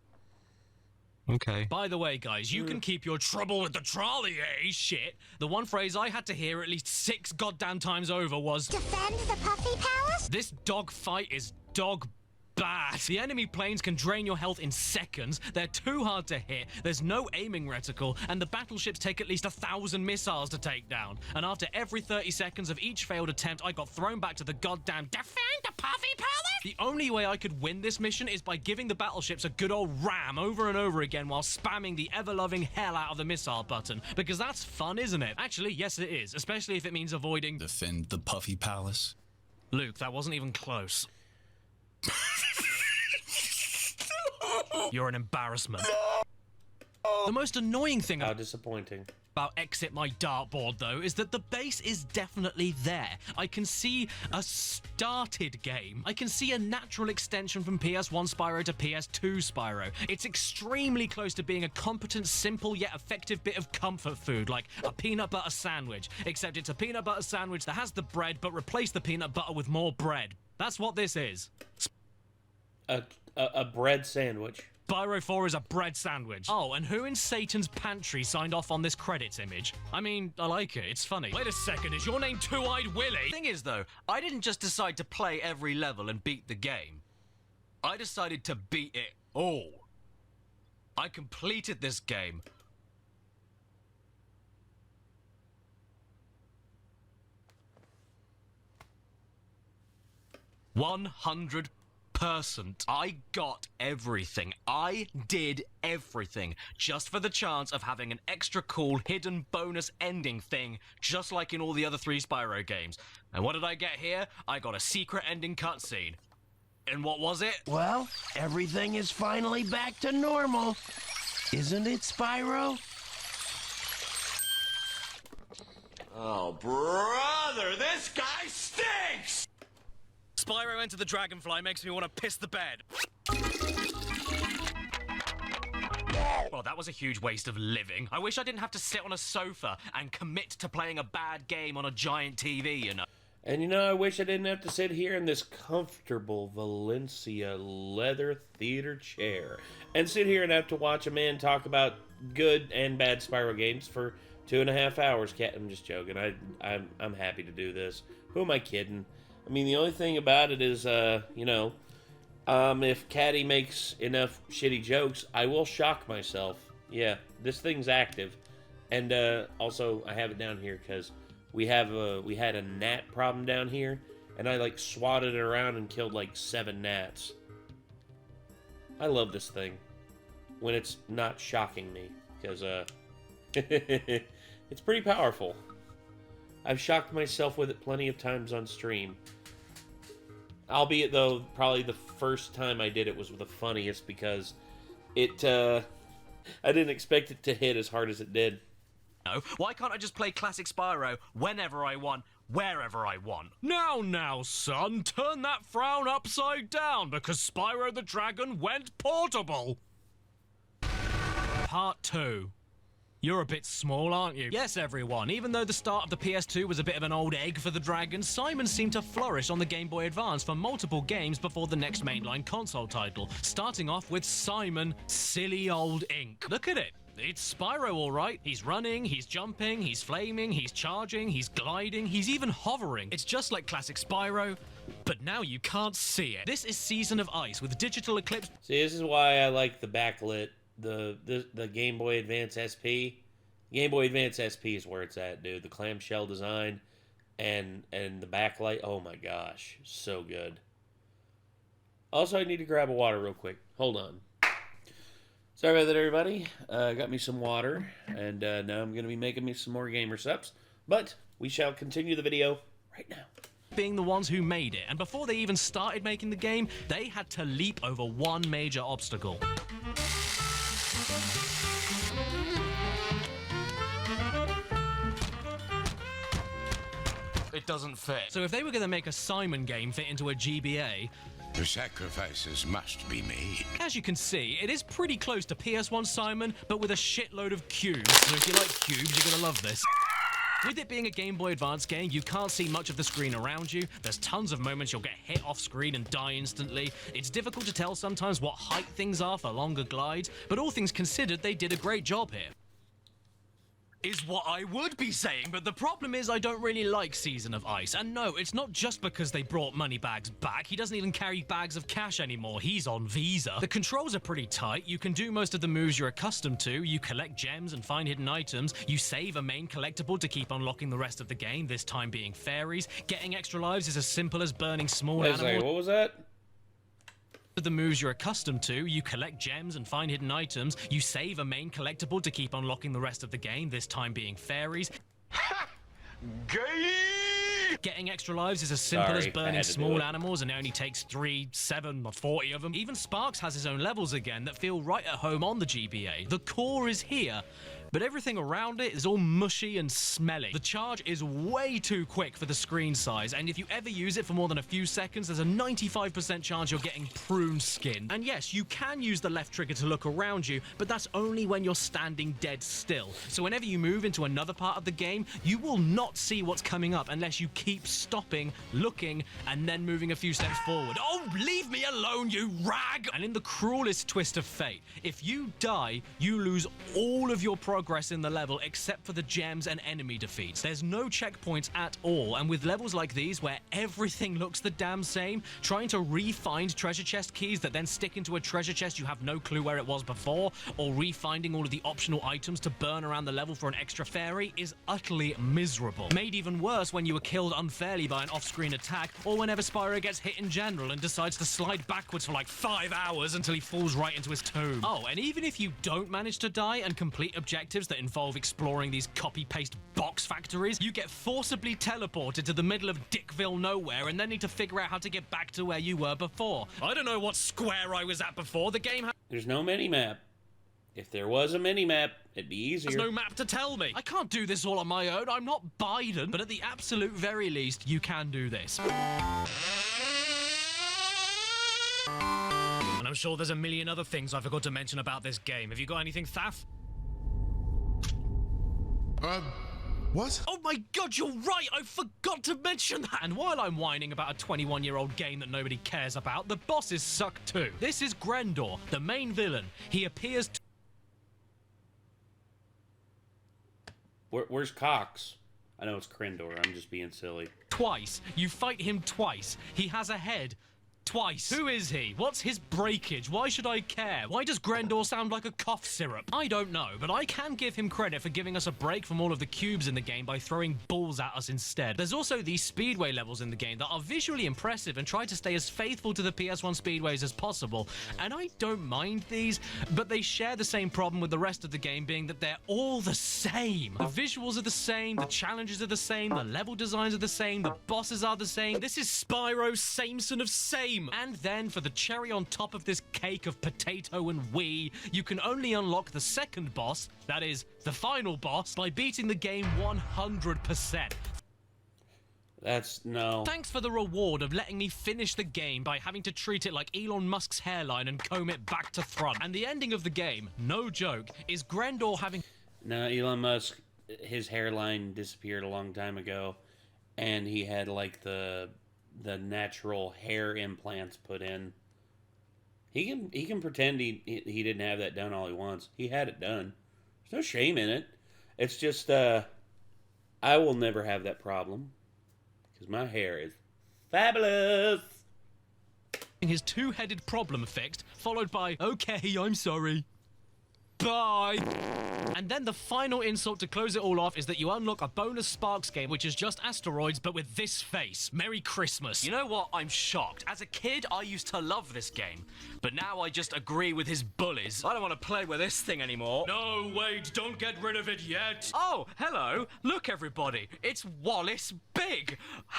A: Okay. By the way, guys, you can keep your trouble with the trolley, eh? Shit. The one phrase I had to hear at least 6 goddamn times over was...
O: Defend the Puffy Palace?
A: This dog fight is dog bad. The enemy planes can drain your health in seconds, they're too hard to hit, there's no aiming reticle, and the battleships take at least 1,000 missiles to take down. And after every 30 seconds of each failed attempt, I got thrown back to the goddamn defend the Puffy Palace! The only way I could win this mission is by giving the battleships a good old ram over and over again while spamming the ever-loving hell out of the missile button. Because that's fun, isn't it? Actually, yes it is, especially if it means avoiding...
L: Defend the Puffy Palace?
A: Luke, that wasn't even close. You're an embarrassment. The most annoying thing...
D: How disappointing.
A: About Exit My Dartboard, though, is that the base is definitely there. I can see a started game. I can see a natural extension from PS1 Spyro to PS2 Spyro. It's extremely close to being a competent, simple, yet effective bit of comfort food, like a peanut butter sandwich. Except it's a peanut butter sandwich that has the bread, but replace the peanut butter with more bread. That's what this is.
D: A bread sandwich.
A: Spyro 4 is a bread sandwich. Oh, and who in Satan's pantry signed off on this credits image? I mean, I like it. It's funny. Wait a second, is your name Two-Eyed Willy?
B: Thing is, though, I didn't just decide to play every level and beat the game. I decided to beat it all. I completed this game. %. I got everything. I did everything just for the chance of having an extra cool hidden bonus ending thing, just like in all the other 3 Spyro games. And what did I get here? I got a secret ending cutscene. And what was it?
U: Well, everything is finally back to normal. Isn't it, Spyro?
T: Oh, brother, this guy stinks!
A: Spyro Enter the Dragonfly makes me want to piss the bed. Well, that was a huge waste of living. I wish I didn't have to sit on a sofa and commit to playing a bad game on a giant TV, you know.
D: And you know, I wish I didn't have to sit here in this comfortable Valencia leather theater chair and sit here and have to watch a man talk about good and bad Spyro games for 2.5 hours. I'm just joking. I'm happy to do this. Who am I kidding? I mean, the only thing about it is, you know, if Caddy makes enough shitty jokes, I will shock myself. Yeah, this thing's active. And also, I have it down here because we had a gnat problem down here, and I, like, swatted it around and killed, like, 7 gnats. I love this thing when it's not shocking me, because, it's pretty powerful. I've shocked myself with it plenty of times on stream. Albeit, though, probably the first time I did it was the funniest because it, I didn't expect it to hit as hard as it did.
B: No, why can't I just play classic Spyro whenever I want,
A: wherever I want. Now, son, turn that frown upside down because Spyro the Dragon went portable. Part 2. You're a bit small, aren't you? Yes, everyone. Even though the start of the PS2 was a bit of an old egg for the Dragon, Simon seemed to flourish on the Game Boy Advance for multiple games before the next mainline console title, starting off with Simon Silly Old Ink. Look at it. It's Spyro, all right. He's running, he's jumping, he's flaming, he's charging, he's gliding, he's even hovering. It's just like classic Spyro, but now you can't see it. This is Season of Ice with digital eclipse.
D: See, this is why I like the backlit. The Game Boy Advance SP. Game Boy Advance SP is where it's at, dude. The clamshell design and the backlight. Oh my gosh, so good. Also, I need to grab a water real quick. Hold on. Sorry about that, everybody. Got me some water, and now I'm going to be making me some more gamer subs. But we shall continue the video right now.
A: Being the ones who made it, and before they even started making the game, they had to leap over one major obstacle. It doesn't fit. So if they were going to make a Simon game fit into a GBA,
I: the sacrifices must be made.
A: As you can see, it is pretty close to PS1 Simon, but with a shitload of cubes. So if you like cubes, you're gonna love this. With it being a Game Boy Advance game, you can't see much of the screen around you. There's tons of moments you'll get hit off screen and die instantly. It's difficult to tell sometimes what height things are for longer glides, but all things considered, they did a great job here. Is what I would be saying, but the problem is I don't really like Season of Ice. And no, it's not just because they brought Moneybags back. He doesn't even carry bags of cash anymore. He's on Visa. The controls are pretty tight. You can do most of the moves you're accustomed to. You collect gems and find hidden items. You save a main collectible to keep unlocking the rest of the game, this time being fairies. Getting extra lives is as simple as burning small animals.
D: What was that?
A: The moves you're accustomed to, you collect gems and find hidden items, you save a main collectible to keep unlocking the rest of the game, this time being fairies. Getting extra lives is as simple as burning small animals, and it only takes 3, 7, or 40 of them. Even Sparks has his own levels again that feel right at home on the GBA. The core is here, but everything around it is all mushy and smelly. The charge is way too quick for the screen size, and if you ever use it for more than a few seconds, there's a 95% chance you're getting prune skin. And yes, you can use the left trigger to look around you, but that's only when you're standing dead still. So whenever you move into another part of the game, you will not see what's coming up unless you keep stopping, looking, and then moving a few steps forward. Oh, leave me alone, you rag! And in the cruelest twist of fate, if you die, you lose all of your progress in the level except for the gems and enemy defeats. There's no checkpoints at all, and with levels like these where everything looks the damn same, trying to re-find treasure chest keys that then stick into a treasure chest you have no clue where it was before, or re-finding all of the optional items to burn around the level for an extra fairy is utterly miserable. Made even worse when you were killed unfairly by an off-screen attack, or whenever Spyro gets hit in general and decides to slide backwards for like 5 hours until he falls right into his tomb. Oh, and even if you don't manage to die and complete objectives that involve exploring these copy-paste box factories, you get forcibly teleported to the middle of Dickville nowhere and then need to figure out how to get back to where you were before. I don't know what square I was at before. The game
D: There's no mini-map. If there was a mini-map, it'd be easier.
A: There's no map to tell me. I can't do this all on my own. I'm not Biden. But at the absolute very least, you can do this. And I'm sure there's a million other things I forgot to mention about this game. Have you got anything, Thaf?
I: What?
A: Oh my god, you're right! I forgot to mention that! And while I'm whining about a 21-year-old game that nobody cares about, the bosses suck too. This is Grendor, the main villain. He appears to...
D: Where's Cox? I know it's Grendor, I'm just being silly.
A: Twice. You fight him twice. He has a head. Twice. Who is he? What's his breakage? Why should I care? Why does Grendor sound like a cough syrup? I don't know, but I can give him credit for giving us a break from all of the cubes in the game by throwing balls at us instead. There's also these speedway levels in the game that are visually impressive and try to stay as faithful to the PS1 speedways as possible, and I don't mind these, but they share the same problem with the rest of the game, being that they're all the same. The visuals are the same, the challenges are the same, the level designs are the same, the bosses are the same. This is Spyro Sameson of Same. And then, for the cherry on top of this cake of potato and wee, you can only unlock the second boss, that is, the final boss, by beating the game 100%.
D: That's no.
A: Thanks for the reward of letting me finish the game by having to treat it like Elon Musk's hairline and comb it back to front. And the ending of the game, no joke, is Grendor having...
D: No, Elon Musk, his hairline disappeared a long time ago, and he had like the natural hair implants put in. He can pretend he didn't have that done all he wants. He had it done. There's no shame in it. It's just I will never have that problem because my hair is fabulous.
A: His two-headed problem fixed, followed by, okay, I'm sorry. Bye. And then the final insult to close it all off is that you unlock a bonus Sparks game, which is just asteroids, but with this face. Merry Christmas.
B: You know what? I'm shocked. As a kid, I used to love this game. But now I just agree with his bullies. I don't want to play with this thing anymore.
A: No, wait, don't get rid of it yet.
B: Oh, hello. Look, everybody. It's Wallace Big.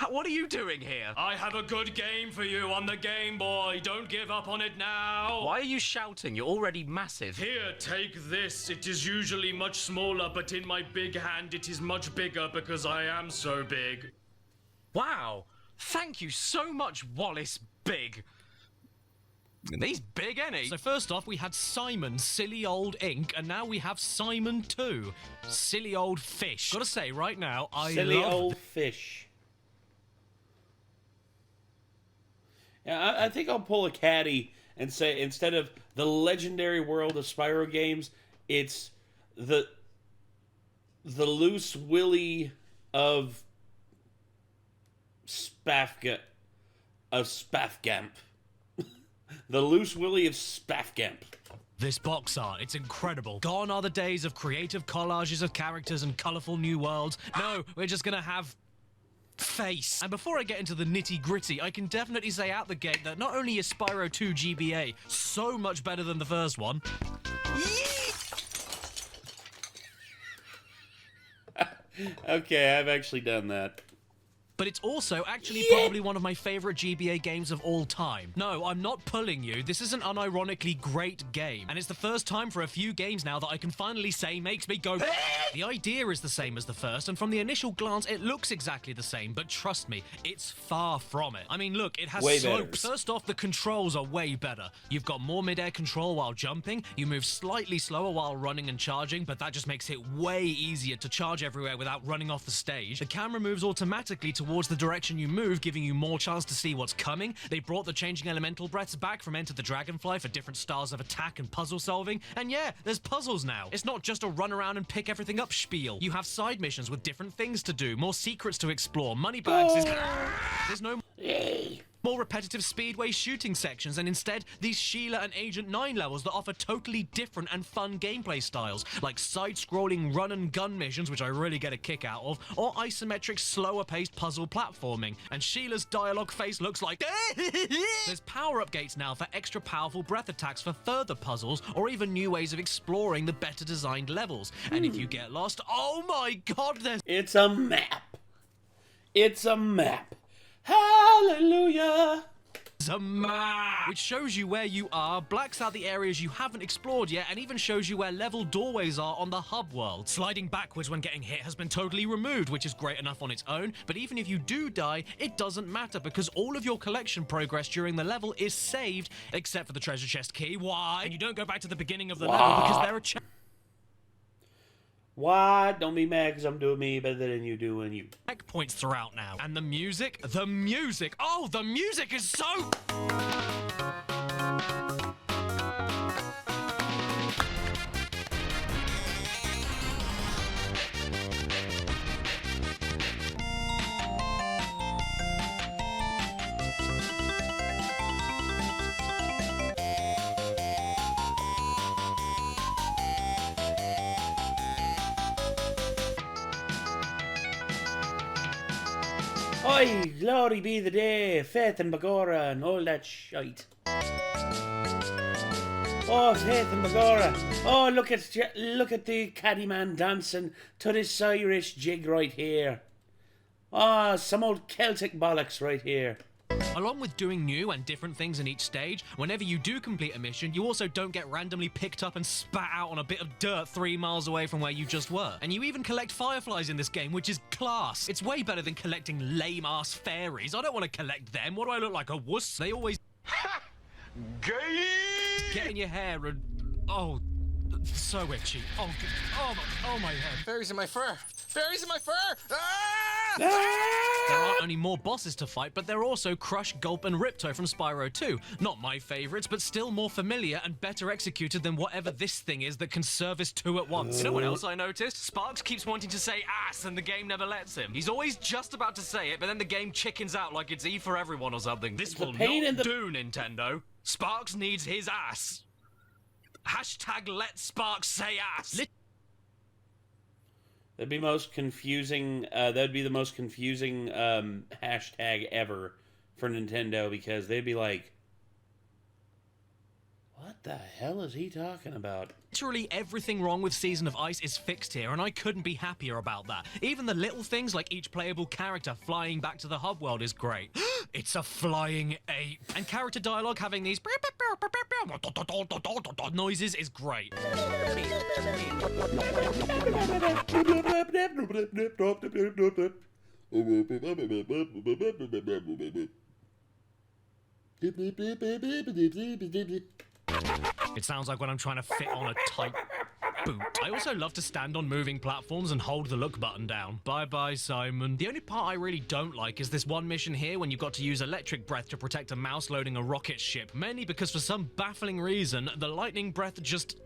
B: What are you doing here?
A: I have a good game for you on the Game Boy. Don't give up on it now.
B: Why are you shouting? You're already massive.
A: Here, take this. It is usually much smaller, but in my big hand it is much bigger because I am so big.
B: Wow. Thank you so much, Wallace Big. He's big, ain't he?
A: So first off, we had Simon, silly old ink, and now we have Simon 2, silly old fish. Gotta say, right now, I
D: silly
A: love...
D: old fish. Yeah, I think I'll pull a caddy and say, instead of the legendary world of Spyro games, it's the loose willy of Spafgamp. The loose willy of Spafgamp.
A: This box art, it's incredible. Gone are the days of creative collages of characters and colourful new worlds. No, we're just gonna have face. And before I get into the nitty-gritty, I can definitely say out the gate that not only is Spyro 2 GBA so much better than the first one...
D: Okay, I've actually done that.
A: But it's also actually probably one of my favourite GBA games of all time. No, I'm not pulling you. This is an unironically great game. And it's the first time for a few games now that I can finally say makes me go... The idea is the same as the first, and from the initial glance, it looks exactly the same. But trust me, it's far from it. I mean, look, it has slopes. First off, the controls are way better. You've got more mid-air control while jumping. You move slightly slower while running and charging, but that just makes it way easier to charge everywhere without running off the stage. The camera moves automatically towards the direction you move, giving you more chance to see what's coming. They brought the changing elemental breaths back from Enter the Dragonfly for different styles of attack and puzzle solving. And yeah, there's puzzles now. It's not just a run around and pick everything up spiel. You have side missions with different things to do, more secrets to explore, money bags. There's no more repetitive speedway shooting sections, and instead these Sheila and Agent 9 levels that offer totally different and fun gameplay styles, like side-scrolling run and gun missions, which I really get a kick out of, or isometric slower-paced puzzle platforming. And Sheila's dialogue face looks like there's power-up gates now for extra powerful breath attacks for further puzzles, or even new ways of exploring the better designed levels. And if you get lost, oh my god, there's...
D: It's a map. It's a map. Hallelujah!
A: It's a map which shows you where you are, blacks out the areas you haven't explored yet, and even shows you where level doorways are on the hub world. Sliding backwards when getting hit has been totally removed, which is great enough on its own, but even if you do die, it doesn't matter because all of your collection progress during the level is saved, except for the treasure chest key. Why? And you don't go back to the beginning of the level because there are
D: What? Don't be mad because I'm doing me better than you doing you.
A: Checkpoints throughout now. And the music, oh, the music is so...
D: Oi, glory be the day, faith and Bagora and all that shite. Oh, faith and Bagora. Oh, look at the caddy man dancing to this Irish jig right here. Oh, some old Celtic bollocks right here.
A: Along with doing new and different things in each stage, whenever you do complete a mission, you also don't get randomly picked up and spat out on a bit of dirt 3 miles away from where you just were. And you even collect fireflies in this game, which is class. It's way better than collecting lame-ass fairies. I don't want to collect them. What do I look like, a wuss? They always...
E: Gay!
A: Get in your hair and... Oh, so itchy. Oh my head.
J: Fairies in my fur! Fairies in my fur! Ah!
A: There aren't only more bosses to fight, but there are also Crush, Gulp, and Ripto from Spyro 2. Not my favourites, but still more familiar and better executed than whatever this thing is that can service 2 at once. You know what else I noticed? Sparks keeps wanting to say ass and the game never lets him. He's always just about to say it, but then the game chickens out like it's E for everyone or something. This will not do, Nintendo. Sparks needs his ass. Hashtag let Sparks say ass.
D: That'd be most confusing. That'd be the most confusing hashtag ever for Nintendo, because they'd be like, "What the hell is he talking about?"
A: Literally everything wrong with Season of Ice is fixed here, and I couldn't be happier about that. Even the little things like each playable character flying back to the hub world is great. It's a flying ape. And character dialogue having these noises is great. It sounds like when I'm trying to fit on a tight boot. I also love to stand on moving platforms and hold the look button down. Bye-bye, Simon. The only part I really don't like is this one mission here when you've got to use electric breath to protect a mouse loading a rocket ship. Mainly because for some baffling reason, the lightning breath just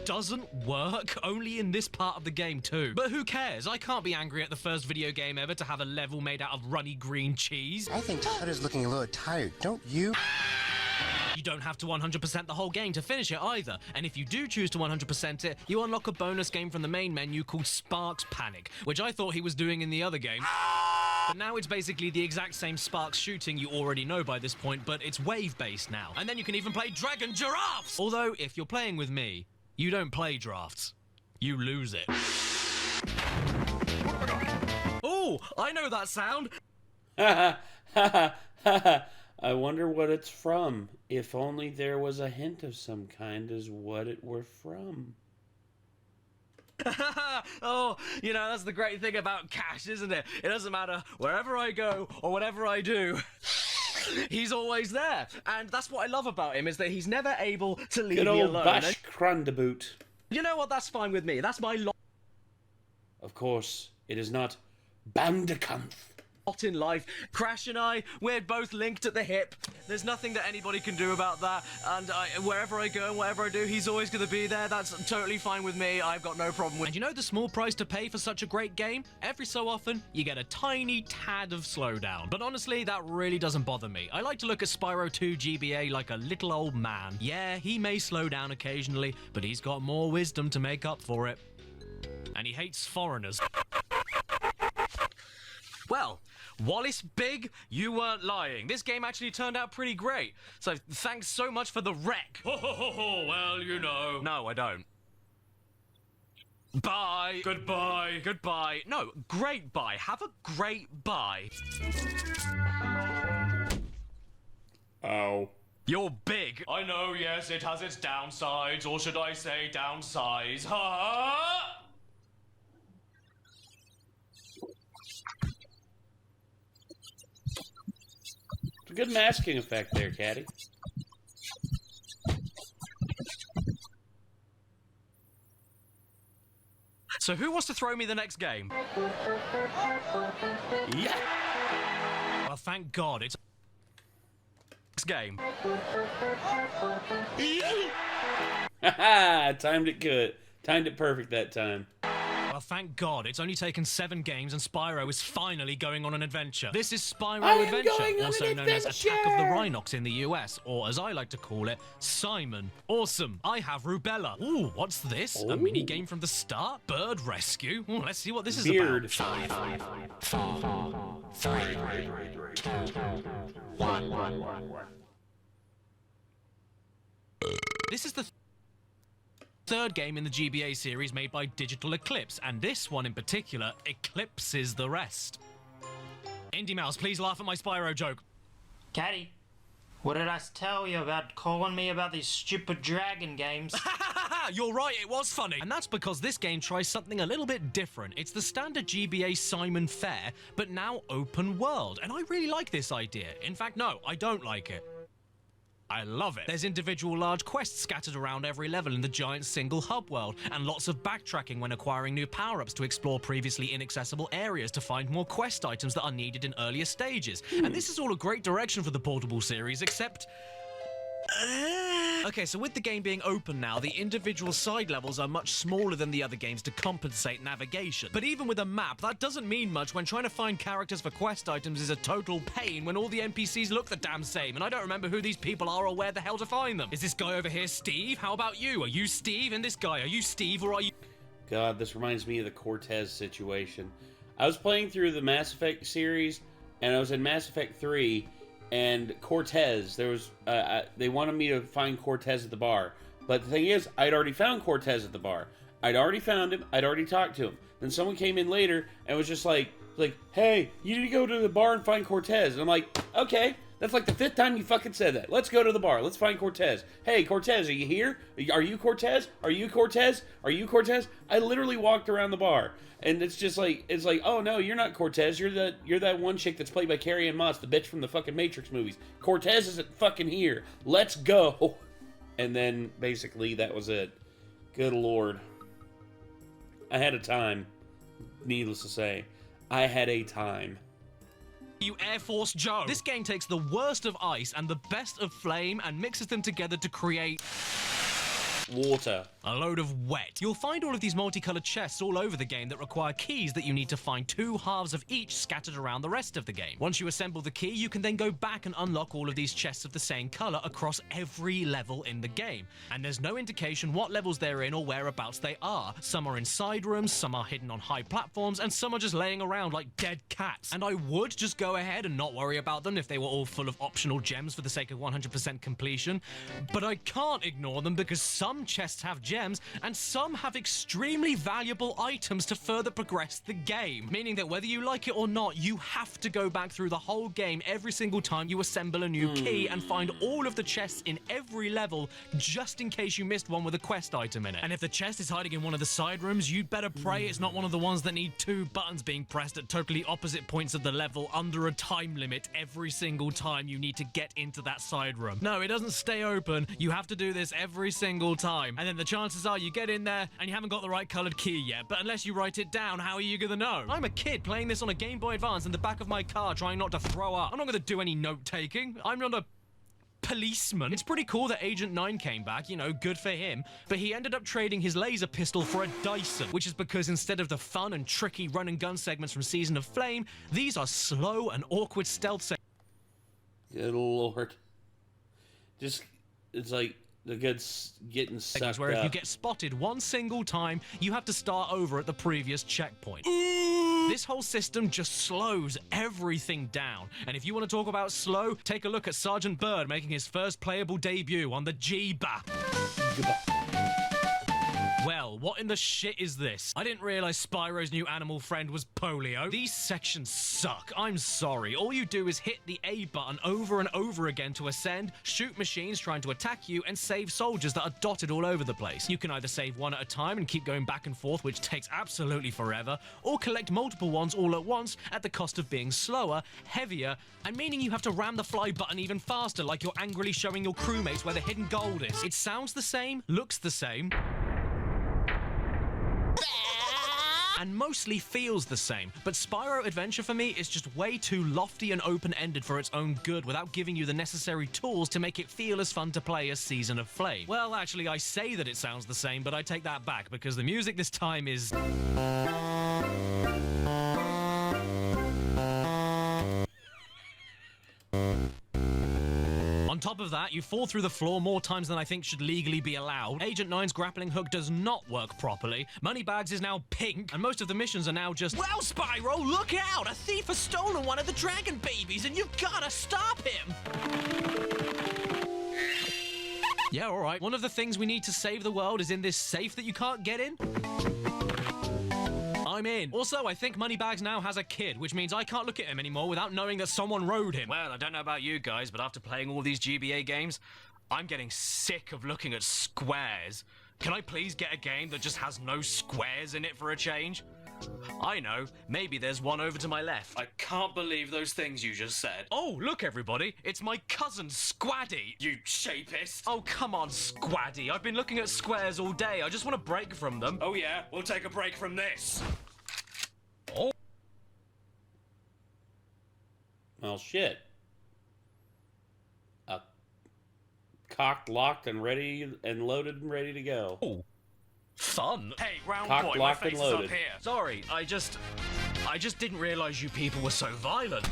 A: doesn't work, only in this part of the game too. But who cares? I can't be angry at the first video game ever to have a level made out of runny green cheese.
J: I think Todd looking a little tired, don't you?
A: You don't have to 100% the whole game to finish it either, and if you do choose to 100% it, you unlock a bonus game from the main menu called Sparks Panic, which I thought he was doing in the other game. But now it's basically the exact same Sparks shooting you already know by this point, but it's wave-based now. And then you can even play Dragon Giraffes! Although, if you're playing with me, you don't play drafts. You lose it. Oh, I know that sound!
D: Ha ha ha. I wonder what it's from. If only there was a hint of some kind as what it were from.
A: Oh, you know, that's the great thing about Cash, isn't it? It doesn't matter wherever I go or whatever I do. He's always there. And that's what I love about him, is that he's never able to leave
D: Good
A: me
D: old
A: alone.
D: Bash Crandaboot.
A: You know what? That's fine with me. That's my lot.
D: Of course, it is not Bandicanth.
A: In life. Crash and I, we're both linked at the hip. There's nothing that anybody can do about that, and wherever I go and whatever I do, he's always going to be there. That's totally fine with me. I've got no problem with it. And you know the small price to pay for such a great game? Every so often, you get a tiny tad of slowdown. But honestly, that really doesn't bother me. I like to look at Spyro 2 GBA like a little old man. Yeah, he may slow down occasionally, but he's got more wisdom to make up for it. And he hates foreigners. Well, Wallace Big, you weren't lying. This game actually turned out pretty great. So thanks so much for the wreck.
B: Ho ho ho ho, well, you know.
A: No, I don't. Bye.
B: Goodbye.
A: Goodbye. No, great bye. Have a great bye.
D: Ow.
A: You're big.
B: I know, yes, it has its downsides, or should I say downsize. Ha!
D: Good masking effect there, Caddy.
A: So who wants to throw me the next game?
D: Yeah.
A: Well, thank God it's next game.
D: Haha, timed it good. Timed it perfect that time.
A: Well, thank God, it's only taken 7 games and Spyro is finally going on an adventure. This is Spyro Adventure, also known as Attack of the Rhinox in the US, or as I like to call it, Simon. Awesome, I have Rubella. Ooh, what's this? A mini game from the start? Bird rescue? Ooh, let's see what this is about.
K: 5, 4, 3, 2, 1.
A: This is the third game in the GBA series made by Digital Eclipse, and this one in particular eclipses the rest. Indy Mouse, please laugh at my Spyro joke.
N: Caddy, what did I tell you about calling me about these stupid dragon games?
A: You're right, it was funny. And that's because this game tries something a little bit different. It's the standard GBA Simon Fair, but now open world. And I really like this idea. In fact, no, I don't like it. I love it. There's individual large quests scattered around every level in the giant single hub world, and lots of backtracking when acquiring new power-ups to explore previously inaccessible areas to find more quest items that are needed in earlier stages. And this is all a great direction for the Portable series, except... Okay, so with the game being open now, the individual side levels are much smaller than the other games to compensate navigation. But even with a map, that doesn't mean much when trying to find characters for quest items is a total pain when all the NPCs look the damn same, and I don't remember who these people are or where the hell to find them. Is this guy over here Steve? How about you? Are you Steve? And this guy, are you Steve or are you...
D: God, this reminds me of the Cortez situation. I was playing through the Mass Effect series, and I was in Mass Effect 3, and Cortez, there was, they wanted me to find Cortez at the bar. But the thing is, I'd already found Cortez at the bar. I'd already found him, I'd already talked to him. Then someone came in later and was just like, hey, you need to go to the bar and find Cortez. And I'm like, okay, that's like the 5th time you fucking said that. Let's go to the bar, let's find Cortez. Hey, Cortez, are you here? Are you Cortez? Are you Cortez? Are you Cortez? I literally walked around the bar. And it's just like, oh no, you're not Cortez. You're that one chick that's played by Carrie-Anne Moss, the bitch from the fucking Matrix movies. Cortez isn't fucking here. Let's go. And then basically that was it. Good Lord. I had a time. Needless to say, I had a time.
A: You Air Force Joe. This game takes the worst of ice and the best of flame and mixes them together to create...
D: water.
A: A load of wet. You'll find all of these multicolored chests all over the game that require keys that you need to find 2 halves of each scattered around the rest of the game. Once you assemble the key, you can then go back and unlock all of these chests of the same color across every level in the game. And there's no indication what levels they're in or whereabouts they are. Some are in side rooms, some are hidden on high platforms, and some are just laying around like dead cats. And I would just go ahead and not worry about them if they were all full of optional gems for the sake of 100% completion. But I can't ignore them because some chests have gems and some have extremely valuable items to further progress the game, meaning that whether you like it or not, you have to go back through the whole game every single time you assemble a new key and find all of the chests in every level just in case you missed one with a quest item in it. And if the chest is hiding in one of the side rooms, you'd better pray it's not one of the ones that need 2 buttons being pressed at totally opposite points of the level under a time limit every single time you need to get into that side room. No, it doesn't stay open. You have to do this every single time. And then the chances are you get in there and you haven't got the right colored key yet, but unless you write it down, how are you gonna know? I'm a kid playing this on a Game Boy Advance in the back of my car trying not to throw up. I'm not gonna do any note-taking. I'm not a policeman. It's pretty cool that Agent 9 came back, you know, good for him, but he ended up trading his laser pistol for a Dyson, which is because instead of the fun and tricky run and gun segments from Season of Flame, these are slow and awkward stealth segments.
D: Good Lord. Just, it's like the good getting sucked
A: where
D: up.
A: if you get spotted one single time, you have to start over at the previous checkpoint. This whole system just slows everything down. And if you want to talk about slow, take a look at Sergeant Byrd making his first playable debut on the G-Bap. Well, what in the shit is this? I didn't realize Spyro's new animal friend was polio. These sections suck. I'm sorry. All you do is hit the A button over and over again to ascend, shoot machines trying to attack you, and save soldiers that are dotted all over the place. You can either save one at a time and keep going back and forth, which takes absolutely forever, or collect multiple ones all at once at the cost of being slower, heavier, and meaning you have to ram the fly button even faster, like you're angrily showing your crewmates where the hidden gold is. It sounds the same, looks the same, and mostly feels the same, but Spyro Adventure for me is just way too lofty and open-ended for its own good without giving you the necessary tools to make it feel as fun to play as Season of Flame. Well, actually, I say that it sounds the same, but I take that back because the music this time is... On top of that, you fall through the floor more times than I think should legally be allowed. Agent 9's grappling hook does not work properly. Moneybags is now pink, and most of the missions are now just, well, Spyro, look out! A thief has stolen one of the dragon babies, and you've gotta stop him! Yeah, alright. One of the things we need to save the world is in this safe that you can't get in. I'm in. Also, I think Moneybags now has a kid, which means I can't look at him anymore without knowing that someone rode him. Well, I don't know about you guys, but after playing all these GBA games, I'm getting sick of looking at squares. Can I please get a game that just has no squares in it for a change? I know, maybe there's one over to my left. I can't believe those things you just said. Oh, look everybody, it's my cousin Squaddy. You shapist. Oh, come on, Squaddy. I've been looking at squares all day. I just want a break from them. Oh yeah, we'll take a break from this. Oh.
D: Well, shit. Cocked, locked, and ready, and loaded, and ready to go.
A: Oh. Fun. Hey, round
D: Cocked,
A: boy,
D: locked,
A: my face
D: and
A: is
D: loaded.
A: up here. Sorry, I just didn't realize you people were so violent.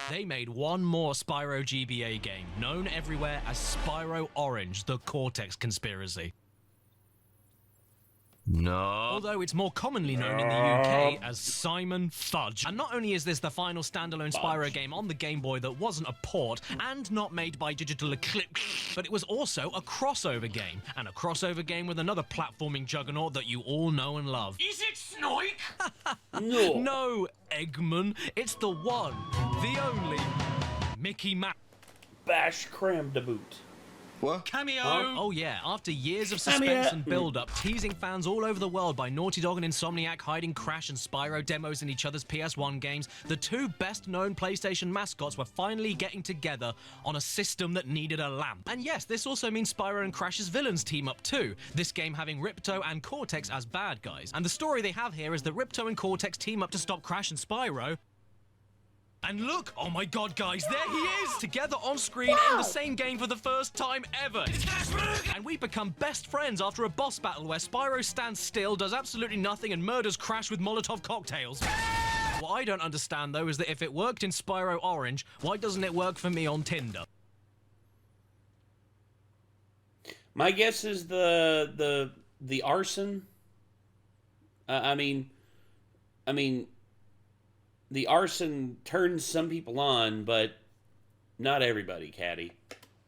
A: They made one more Spyro GBA game, known everywhere as Spyro Orange, the Cortex Conspiracy. No. Although it's more commonly known in the UK as Simon Fudge. And not only is this the final standalone Spyro game on the Game Boy that wasn't a port and not made by Digital Eclipse, but it was also a crossover game. And a crossover game with another platforming juggernaut that you all know and love. Is it Snoik?
D: No.
A: No, Eggman. It's the one, the only Mickey Mouse.
D: Bash Cram to boot.
A: What? Cameo! Oh yeah, after years of suspense and build-up, teasing fans all over the world by Naughty Dog and Insomniac hiding Crash and Spyro demos in each other's PS1 games, the two best-known PlayStation mascots were finally getting together on a system that needed a lamp. And yes, this also means Spyro and Crash's villains team up too, this game having Ripto and Cortex as bad guys. And the story they have here is that Ripto and Cortex team up to stop Crash and Spyro. And look, oh my god, guys, there he is! Together on screen in the same game for the first time ever. And we become best friends after a boss battle where Spyro stands still, does absolutely nothing, and murders Crash with Molotov cocktails. What I don't understand, though, is that if it worked in Spyro Orange, why doesn't it work for me on Tinder?
D: My guess is the arson. I mean, the arson turns some people on, but not everybody, Caddy.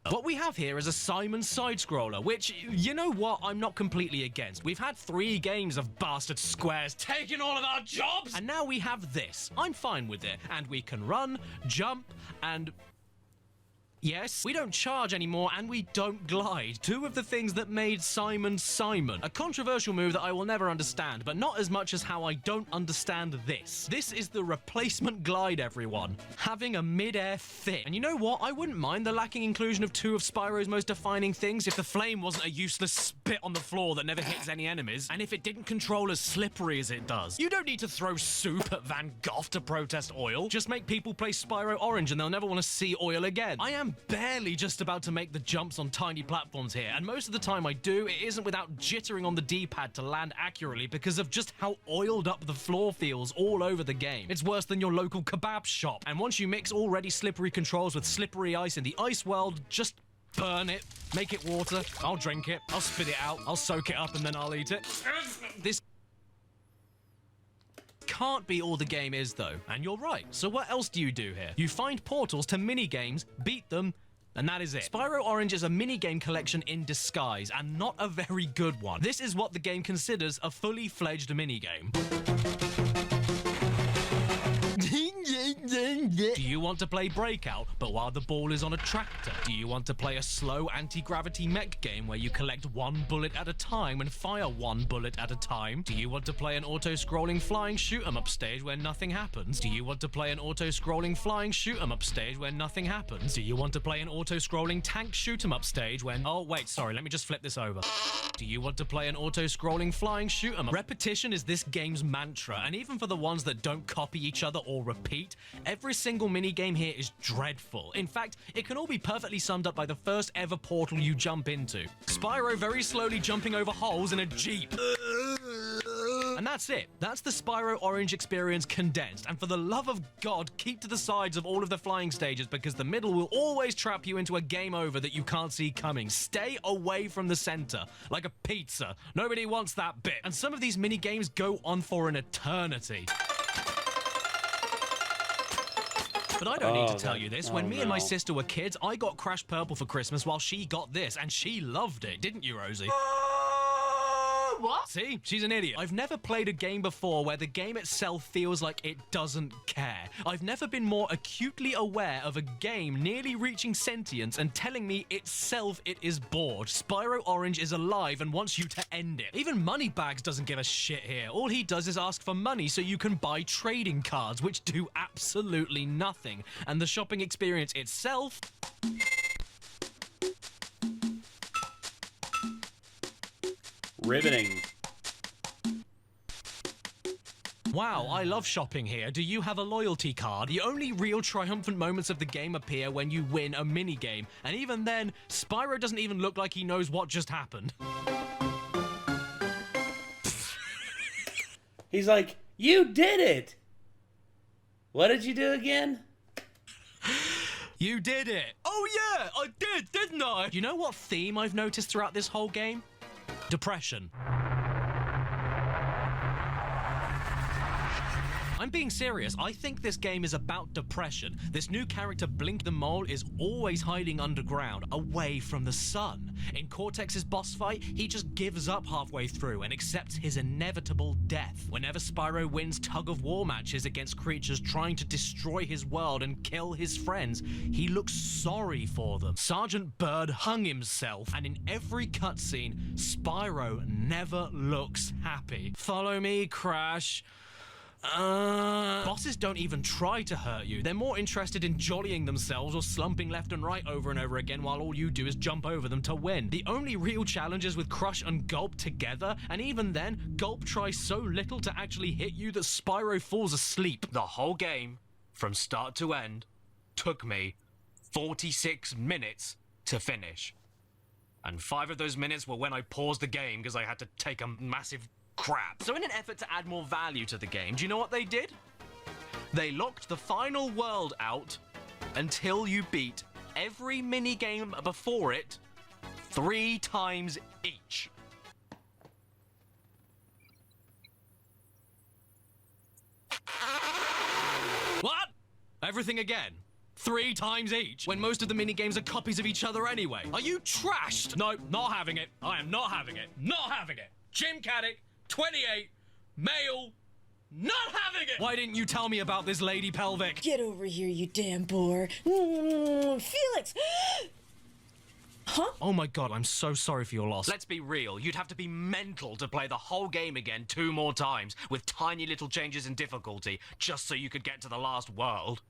A: What we have here is a Simon side-scroller, which, you know what, I'm not completely against. We've had 3 games of bastard squares taking all of our jobs! And now we have this. I'm fine with it. And we can run, jump, and... yes, we don't charge anymore and we don't glide. 2 of the things that made Simon Simon. A controversial move that I will never understand, but not as much as how I don't understand this. This is the replacement glide, everyone. Having a mid-air fit. And you know what? I wouldn't mind the lacking inclusion of 2 of Spyro's most defining things if the flame wasn't a useless spit on the floor that never hits any enemies, and if it didn't control as slippery as it does. You don't need to throw soup at Van Gogh to protest oil. Just make people play Spyro Orange and they'll never want to see oil again. I am barely just about to make the jumps on tiny platforms here, and most of the time I do, it isn't without jittering on the D-pad to land accurately because of just how oiled up the floor feels all over the game. It's worse than your local kebab shop, and once you mix already slippery controls with slippery ice in the ice world, just burn it, make it water, I'll drink it, I'll spit it out, I'll soak it up, and then I'll eat it. This can't be all the game is, though. And you're right. So what else do you do here? You find portals to mini-games, beat them, and that is it. Spyro Orange is a mini-game collection in disguise, and not a very good one. This is what the game considers a fully fledged mini-game. Do you want to play Breakout, but while the ball is on a tractor? Do you want to play a slow anti-gravity mech game where you collect 1 bullet at a time and fire 1 bullet at a time? Do you want to play an auto-scrolling flying shoot-'em-up stage where nothing happens? Do you want to play an auto-scrolling flying shoot-'em-up stage where nothing happens? Do you want to play an auto-scrolling tank shoot-'em-up stage when... oh, wait, sorry, let me just flip this over. Do you want to play an auto-scrolling flying shoot-'em-up? Repetition is this game's mantra, and even for the ones that don't copy each other or repeat, every single minigame here is dreadful. In fact, it can all be perfectly summed up by the first ever portal you jump into. Spyro very slowly jumping over holes in a Jeep. And that's it. That's the Spyro Orange experience condensed. And for the love of God, keep to the sides of all of the flying stages because the middle will always trap you into a game over that you can't see coming. Stay away from the center, like a pizza. Nobody wants that bit. And some of these mini games go on for an eternity. But I don't need to tell you this. When me and my sister were kids, I got Crash Purple for Christmas while she got this, and she loved it. Didn't you, Rosie? What? See? She's an idiot. I've never played a game before where the game itself feels like it doesn't care. I've never been more acutely aware of a game nearly reaching sentience and telling me itself it is bored. Spyro Orange is alive and wants you to end it. Even Moneybags doesn't give a shit here. All he does is ask for money so you can buy trading cards, which do absolutely nothing. And the shopping experience itself...
D: Riveting.
A: Wow, I love shopping here. Do you have a loyalty card? The only real triumphant moments of the game appear when you win a minigame. And even then, Spyro doesn't even look like he knows what just happened.
D: He's like, you did it! What did you do again?
A: You did it! Oh yeah, I did, didn't I? You know what theme I've noticed throughout this whole game? Depression. I'm being serious. I think this game is about depression. This new character, Blink the Mole, is always hiding underground, away from the sun. In Cortex's boss fight, he just gives up halfway through and accepts his inevitable death. Whenever Spyro wins tug-of-war matches against creatures trying to destroy his world and kill his friends, he looks sorry for them. Sergeant Bird hung himself, and in every cutscene, Spyro never looks happy. Follow me, Crash. Bosses don't even try to hurt you. They're more interested in jollying themselves or slumping left and right over and over again while all you do is jump over them to win. The only real challenge is with Crush and Gulp together, and even then, Gulp tries so little to actually hit you that Spyro falls asleep. The whole game, from start to end, took me 46 minutes to finish. And 5 of those minutes were when I paused the game because I had to take a massive crap. So in an effort to add more value to the game, do you know what they did? They locked the final world out until you beat every minigame before it 3 times each. What? Everything again? 3 times each, when most of the minigames are copies of each other anyway. Are you trashed? No, not having it. I am not having it. Not having it. Jim Caddick, 28, male, not having it! Why didn't you tell me about this lady pelvic?
P: Get over here, you damn bore. Felix! Huh?
A: Oh my god, I'm so sorry for your loss. Let's be real, you'd have to be mental to play the whole game again 2 more times, with tiny little changes in difficulty, just so you could get to the last world.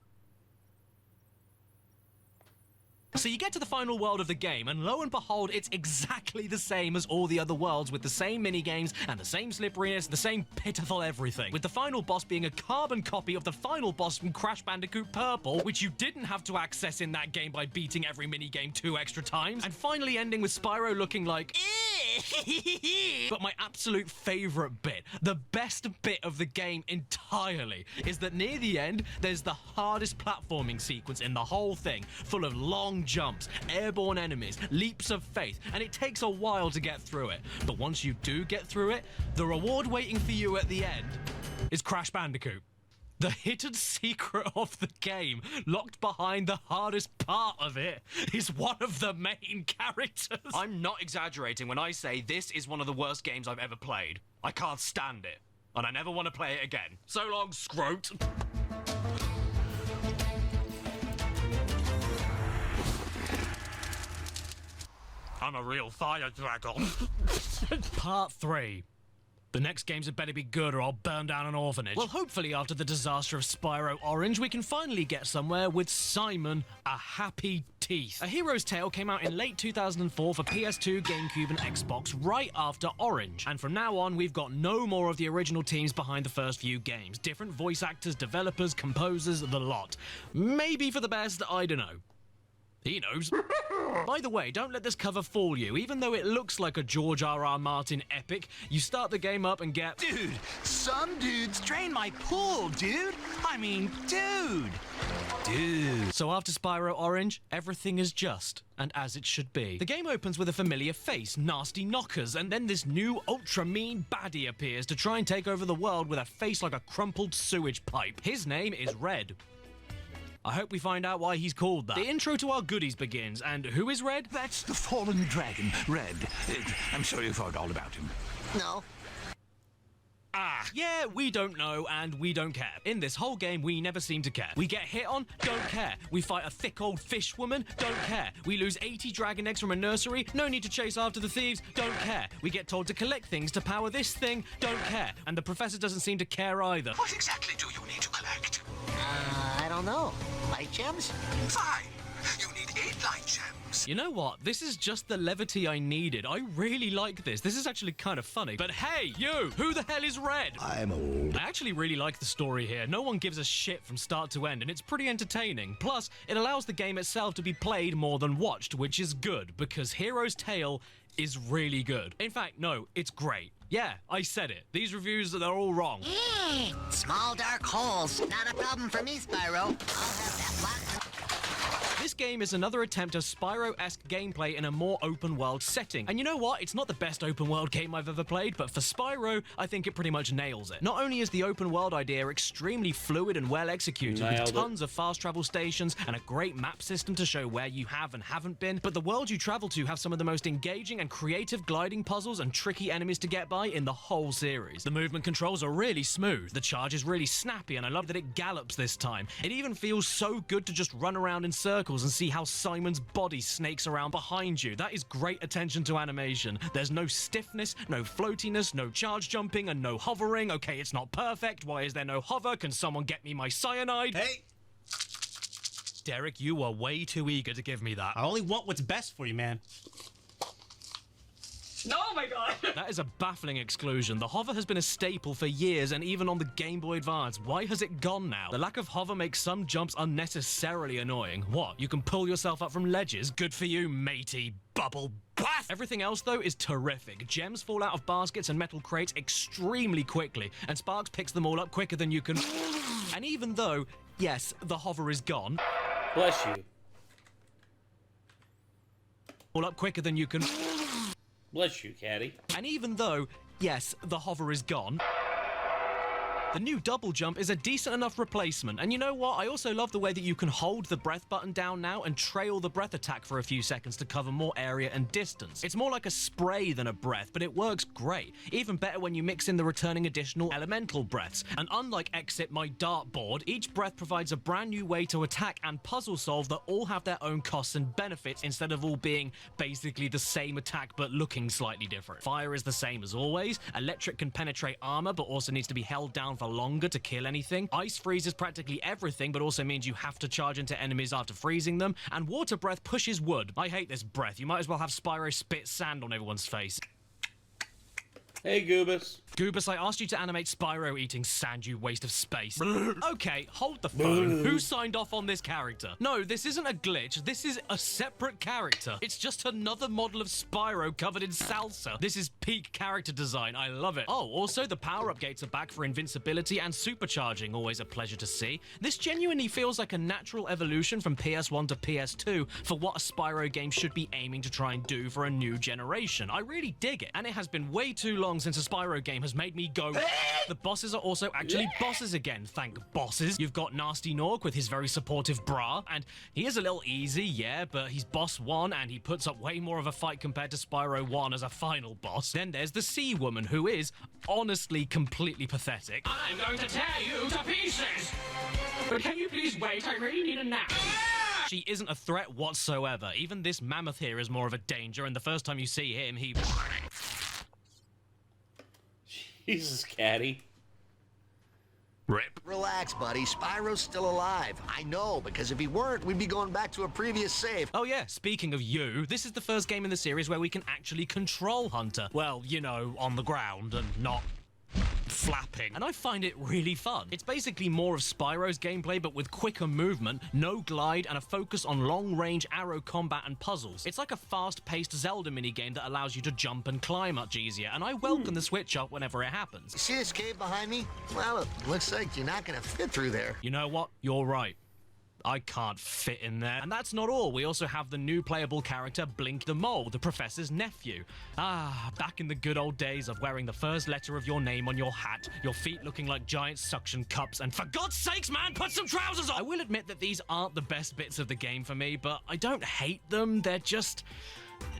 A: So you get to the final world of the game, and lo and behold, it's exactly the same as all the other worlds, with the same minigames and the same slipperiness, the same pitiful everything. With the final boss being a carbon copy of the final boss from Crash Bandicoot Purple, which you didn't have to access in that game by beating every minigame 2 extra times. And finally ending with Spyro looking like... But my absolute favourite bit, the best bit of the game entirely, is that near the end, there's the hardest platforming sequence in the whole thing, full of long jumps, airborne enemies, leaps of faith, and it takes a while to get through it. But once you do get through it, the reward waiting for you at the end is Crash Bandicoot. The hidden secret of the game, locked behind the hardest part of it, is one of the main characters. I'm not exaggerating when I say this is one of the worst games I've ever played. I can't stand it, and I never want to play it again. So long, Scroat. I'm a real fire dragon. Part 3. The next games had better be good or I'll burn down an orphanage. Well, hopefully after the disaster of Spyro Orange, we can finally get somewhere with Simon A Happy Teeth. A Hero's Tale came out in late 2004 for PS2, GameCube and Xbox right after Orange. And from now on, we've got no more of the original teams behind the first few games. Different voice actors, developers, composers, the lot. Maybe for the best, I don't know. He knows. By the way, don't let this cover fool you. Even though it looks like a George R.R. Martin epic, you start the game up and get...
H: Dude, some dudes drain my pool, dude. I mean, dude.
A: So after Spyro Orange, everything is just and as it should be. The game opens with a familiar face, Nasty Knockers, and then this new ultra-mean baddie appears to try and take over the world with a face like a crumpled sewage pipe. His name is Red. I hope we find out why he's called that. The intro to our goodies begins, and who is Red?
H: That's the fallen dragon, Red. I'm sure you've heard all about him.
M: No.
A: Ah, yeah, we don't know and we don't care. In this whole game, we never seem to care. We get hit on, don't care. We fight a thick old fish woman, don't care. We lose 80 dragon eggs from a nursery, no need to chase after the thieves, don't care. We get told to collect things to power this thing, don't care. And the professor doesn't seem to care either.
H: What exactly do you need to collect?
M: I don't know. Light gems?
H: Fine. You need 8 light gems.
A: You know what? This is just the levity I needed. I really like this. This is actually kind of funny. But hey, you! Who the hell is Red?
R: I'm old.
A: I actually really like the story here. No one gives a shit from start to end, and it's pretty entertaining. Plus, it allows the game itself to be played more than watched, which is good, because Hero's Tale is really good. In fact, no, it's great. Yeah, I said it. These reviews, they're all wrong.
M: Small dark holes. Not a problem for me, Spyro. I'll have that black...
A: This game is another attempt at Spyro-esque gameplay in a more open-world setting. And you know what? It's not the best open-world game I've ever played, but for Spyro, I think it pretty much nails it. Not only is the open-world idea extremely fluid and well-executed, with tons of fast travel stations and a great map system to show where you have and haven't been, but the world you travel to have some of the most engaging and creative gliding puzzles and tricky enemies to get by in the whole series. The movement controls are really smooth, the charge is really snappy, and I love that it gallops this time. It even feels so good to just run around in circles and see how Simon's body snakes around behind you. That is great attention to animation. There's no stiffness, no floatiness, no charge jumping, and no hovering. Okay, it's not perfect. Why is there no hover? Can someone get me my cyanide?
W: Hey!
A: Derek, you are way too eager to give me that.
W: I only want what's best for you, man.
A: Oh my god! That is a baffling exclusion. The hover has been a staple for years, and even on the Game Boy Advance. Why has it gone now? The lack of hover makes some jumps unnecessarily annoying. What? You can pull yourself up from ledges? Good for you, matey bubble bath! Everything else, though, is terrific. Gems fall out of baskets and metal crates extremely quickly, and Sparks picks them all up quicker than you can... And even though, yes, the hover is gone...
D: Bless you.
A: All up quicker than you can...
D: Bless you, Caddy.
A: And even though, yes, the hover is gone, the new double jump is a decent enough replacement. And you know what? I also love the way that you can hold the breath button down now and trail the breath attack for a few seconds to cover more area and distance. It's more like a spray than a breath, but it works great. Even better when you mix in the returning additional elemental breaths. And unlike Exit My Dartboard, each breath provides a brand new way to attack and puzzle solve that all have their own costs and benefits instead of all being basically the same attack but looking slightly different. Fire is the same as always. Electric can penetrate armor but also needs to be held down for longer to kill anything. Ice freezes practically everything, but also means you have to charge into enemies after freezing them. And water breath pushes wood. I hate this breath. You might as well have Spyro spit sand on everyone's face.
D: Hey, Goobus.
A: Goobus, I asked you to animate Spyro eating sand, you waste of space. Okay, hold the phone. Who signed off on this character? No, this isn't a glitch. This is a separate character. It's just another model of Spyro covered in salsa. This is peak character design. I love it. Oh, also, the power-up gates are back for invincibility and supercharging. Always a pleasure to see. This genuinely feels like a natural evolution from PS1 to PS2 for what a Spyro game should be aiming to try and do for a new generation. I really dig it. And it has been way too long since a Spyro game has made me go... The bosses are also actually bosses again, thank bosses. You've got Nasty Nork with his very supportive bra, and he is a little easy, yeah, but he's boss 1, and he puts up way more of a fight compared to Spyro 1 as a final boss. Then there's the Sea Woman, who is, honestly, completely pathetic.
X: I'm going to tear you to pieces! But can you please wait? I really need a nap.
A: She isn't a threat whatsoever. Even this mammoth here is more of a danger, and the first time you see him, he...
D: Jesus, Caddy.
A: Rip.
M: Relax, buddy. Spyro's still alive. I know, because if he weren't, we'd be going back to a previous save.
A: Oh yeah, speaking of you, this is the first game in the series where we can actually control Hunter. Well, you know, on the ground and not flapping. And I find it really fun. It's basically more of Spyro's gameplay, but with quicker movement, no glide, and a focus on long-range arrow combat and puzzles. It's like a fast-paced Zelda minigame that allows you to jump and climb much easier, and I welcome the switch up whenever it happens.
M: You see this cave behind me? Well, it looks like you're not gonna fit through there.
A: You know what? You're right. I can't fit in there. And that's not all. We also have the new playable character, Blink the Mole, the professor's nephew. Ah, back in the good old days of wearing the first letter of your name on your hat, your feet looking like giant suction cups, and for God's sakes, man, put some trousers on! I will admit that these aren't the best bits of the game for me, but I don't hate them. They're just...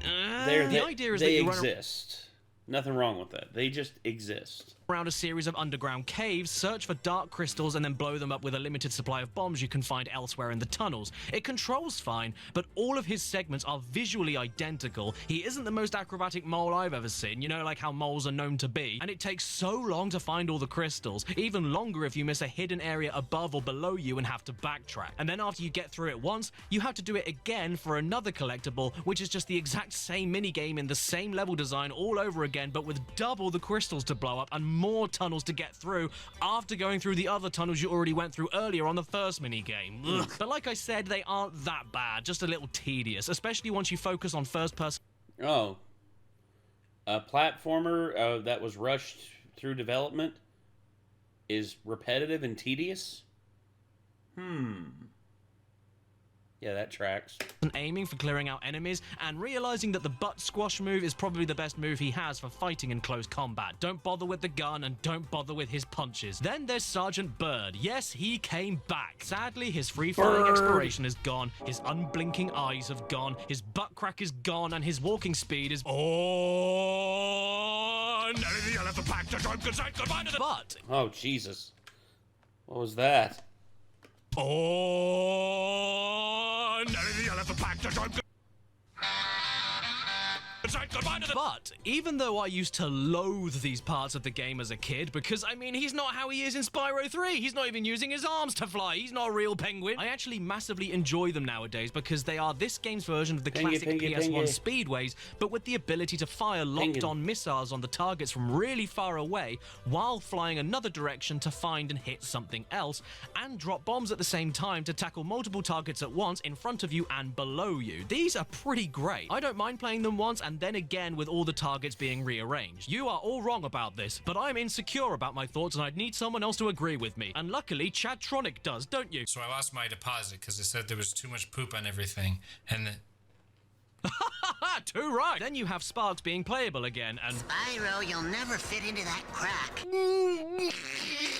A: the idea is that you
D: exist. Nothing wrong with that. They just exist.
A: Around a series of underground caves, search for dark crystals, and then blow them up with a limited supply of bombs you can find elsewhere in the tunnels. It controls fine, but all of his segments are visually identical. He isn't the most acrobatic mole I've ever seen, you know, like how moles are known to be. And it takes so long to find all the crystals, even longer if you miss a hidden area above or below you and have to backtrack. And then after you get through it once, you have to do it again for another collectible, which is just the exact same minigame in the same level design all over again, but with double the crystals to blow up and more tunnels to get through after going through the other tunnels you already went through earlier on the first minigame. But like I said, they aren't that bad, just a little tedious, especially once you focus on first person.
D: Oh. A platformer that was rushed through development is repetitive and tedious? Yeah, that tracks.
A: And aiming for clearing out enemies, and realizing that the butt squash move is probably the best move he has for fighting in close combat. Don't bother with the gun, and don't bother with his punches. Then there's Sergeant Bird. Yes, he came back. Sadly, his free-falling exploration is gone, his unblinking eyes have gone, his butt crack is gone, and his walking speed is... But...
D: Oh, Jesus. What was that?
A: But even though I used to loathe these parts of the game as a kid, because, I mean, he's not how he is in Spyro 3. He's not even using his arms to fly. He's not a real penguin. I actually massively enjoy them nowadays because they are this game's version of the classic PS1 speedways, but with the ability to fire locked-on missiles on the targets from really far away while flying another direction to find and hit something else, and drop bombs at the same time to tackle multiple targets at once in front of you and below you. These are pretty great. I don't mind playing them once and then again with all the targets being rearranged. You are all wrong about this, but I'm insecure about my thoughts and I'd need someone else to agree with me. And luckily, Chadtronic does, don't you?
G: So I lost my deposit because they said there was too much poop on everything, and
A: Too right. Then you have Sparks being playable again, and...
Q: Spyro, you'll never fit into that crack.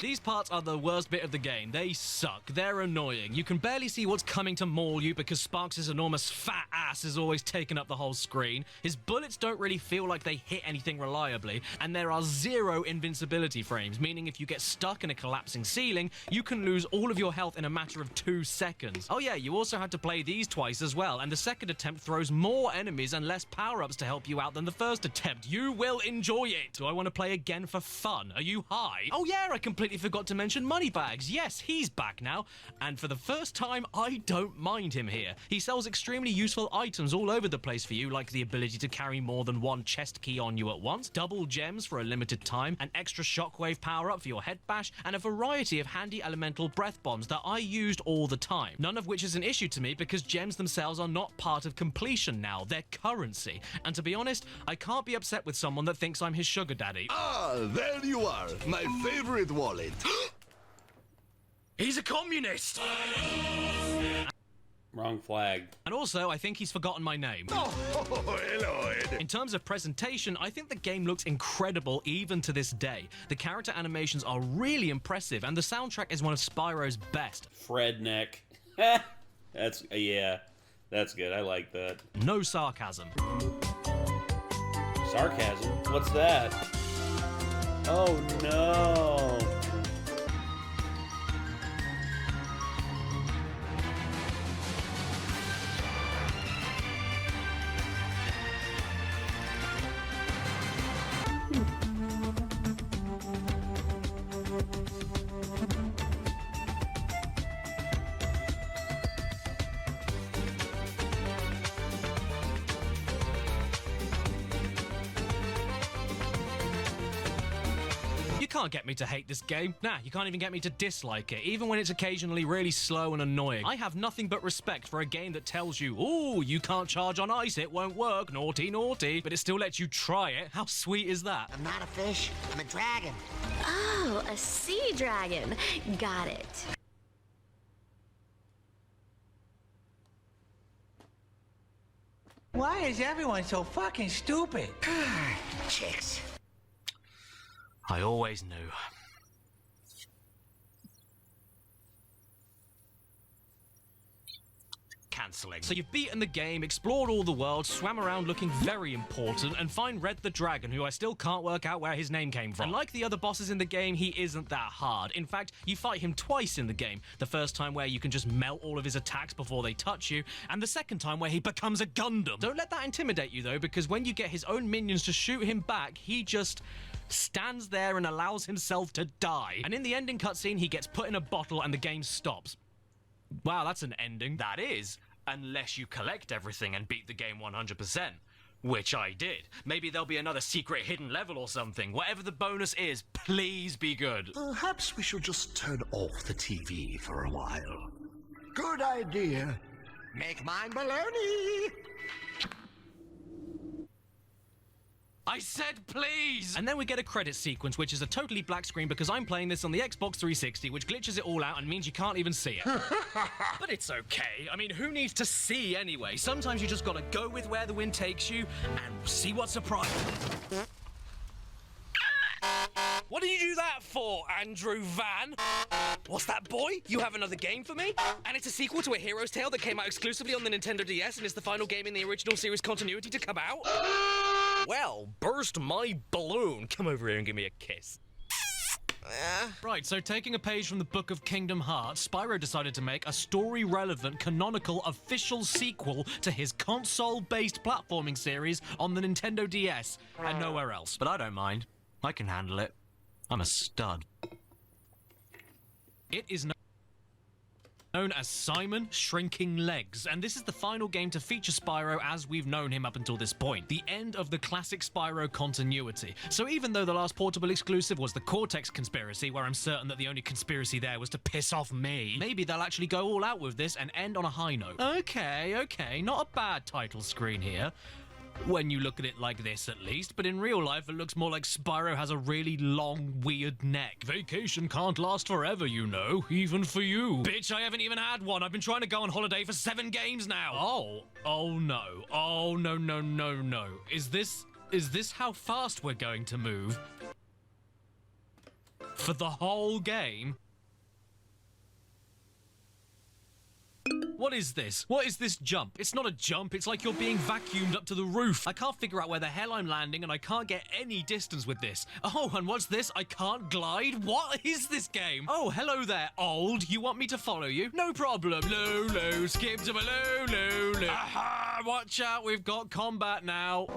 A: These parts are the worst bit of the game. They suck. They're annoying. You can barely see what's coming to maul you because Sparks' enormous fat ass is always taking up the whole screen. His bullets don't really feel like they hit anything reliably, and there are 0 invincibility frames, meaning if you get stuck in a collapsing ceiling, you can lose all of your health in a matter of 2 seconds. Oh yeah, you also have to play these twice as well, and the second attempt throws more enemies and less power-ups to help you out than the first attempt. You will enjoy it. Do I want to play again for fun? Are you high? Oh yeah, I completely forgot to mention Moneybags. Yes, he's back now, and for the first time, I don't mind him here. He sells extremely useful items all over the place for you, like the ability to carry more than 1 chest key on you at once, double gems for a limited time, an extra shockwave power-up for your head bash, and a variety of handy elemental breath bombs that I used all the time. None of which is an issue to me because gems themselves are not part of completion now. They're currency. And to be honest, I can't be upset with someone that thinks I'm his sugar daddy.
R: Ah, there you are, my favorite wallet.
A: He's a communist!
D: Wrong flag.
A: And also, I think he's forgotten my name.
R: Oh, hello, Ed.
A: In terms of presentation, I think the game looks incredible even to this day. The character animations are really impressive, and the soundtrack is one of Spyro's best.
D: Fredneck. That's, yeah, that's good. I like that.
A: No sarcasm.
D: Sarcasm? What's that? Oh, no.
A: You can't get me to hate this game. Nah, you can't even get me to dislike it, even when it's occasionally really slow and annoying. I have nothing but respect for a game that tells you, ooh, you can't charge on ice, it won't work, naughty, naughty, but it still lets you try it. How sweet is that?
Q: I'm not a fish, I'm a dragon.
S: Oh, a sea dragon. Got it.
Y: Why is everyone so fucking stupid?
Q: Chicks.
A: I always knew. cancelling. So you've beaten the game, explored all the world, swam around looking very important, and find Red the Dragon, who I still can't work out where his name came from. And like the other bosses in the game, he isn't that hard. In fact, you fight him twice in the game. The first time where you can just melt all of his attacks before they touch you, and the second time where he becomes a Gundam. Don't let that intimidate you though, because when you get his own minions to shoot him back, he just stands there and allows himself to die. And in the ending cutscene, he gets put in a bottle and the game stops. Wow, that's an ending. That is, unless you collect everything and beat the game 100%. Which I did. Maybe there'll be another secret hidden level or something. Whatever the bonus is, please be good.
R: Perhaps we should just turn off the TV for a while. Good idea.
M: Make mine baloney.
A: I said please! And then we get a credit sequence, which is a totally black screen because I'm playing this on the Xbox 360, which glitches it all out and means you can't even see it. But it's okay. I mean, who needs to see anyway? Sometimes you just gotta go with where the wind takes you and see what surprises. What did you do that for, Andrew Van? What's that, boy? You have another game for me? And it's a sequel to A Hero's Tale that came out exclusively on the Nintendo DS and is the final game in the original series continuity to come out? Well, burst my balloon. Come over here and give me a kiss. Right, so taking a page from the Book of Kingdom Hearts, Spyro decided to make a story-relevant, canonical, official sequel to his console-based platforming series on the Nintendo DS, and nowhere else. But I don't mind. I can handle it. I'm a stud. It is known as Simon Shrinking Legs, and this is the final game to feature Spyro as we've known him up until this point. The end of the classic Spyro continuity. So even though the last portable exclusive was the Cortex conspiracy, where I'm certain that the only conspiracy there was to piss off me, maybe they'll actually go all out with this and end on a high note. Okay, not a bad title screen here. When you look at it like this, at least. But in real life, it looks more like Spyro has a really long, weird neck. Vacation can't last forever, you know. Even for you. Bitch, I haven't even had one. I've been trying to go on holiday for 7 games now. Oh no. Oh, no. Is this how fast we're going to move? For the whole game? What is this? What is this jump? It's not a jump, it's like you're being vacuumed up to the roof. I can't figure out where the hell I'm landing and I can't get any distance with this. Oh, and what's this? I can't glide? What is this game? Oh, hello there, old. You want me to follow you? No problem. Low, skip to below, low. Aha, watch out, we've got combat now.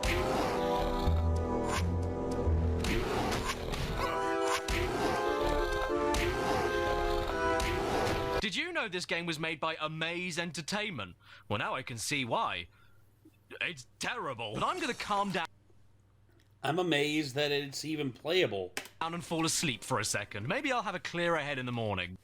A: Did you know this game was made by Amaze Entertainment? Well, now I can see why. It's terrible. But I'm gonna calm down.
D: I'm amazed that it's even playable.
A: And fall asleep for a second. Maybe I'll have a clearer head in the morning.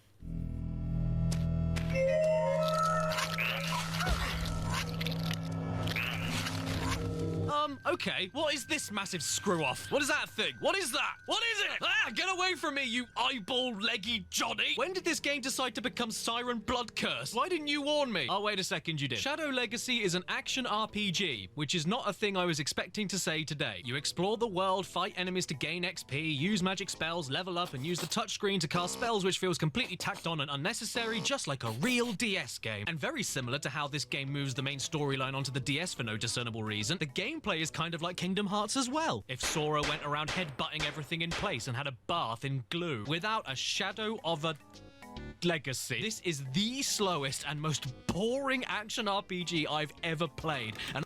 A: Okay, what is this massive screw-off? What is that thing? What is that? What is it? Ah, get away from me, you eyeball-leggy Johnny! When did this game decide to become Siren Blood Curse? Why didn't you warn me? Oh, wait a second, you did. Shadow Legacy is an action RPG, which is not a thing I was expecting to say today. You explore the world, fight enemies to gain XP, use magic spells, level up, and use the touchscreen to cast spells, which feels completely tacked on and unnecessary, just like a real DS game. And very similar to how this game moves the main storyline onto the DS for no discernible reason, the gameplay is kind of like Kingdom Hearts as well. If Sora went around headbutting everything in place and had a bath in glue without a shadow of a legacy. This is the slowest and most boring action RPG I've ever played. And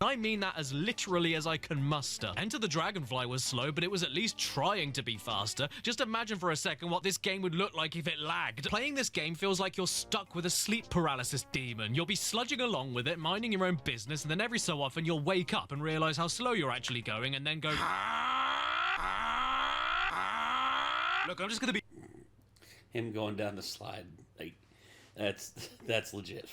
A: I mean that as literally as I can muster. Enter the Dragonfly was slow, but it was at least trying to be faster. Just imagine for a second what this game would look like if it lagged. Playing this game feels like you're stuck with a sleep paralysis demon. You'll be sludging along with it, minding your own business, and then every so often you'll wake up and realize how slow you're actually going, and then go... Look, I'm just gonna be...
D: Him going down the slide, like, that's legit.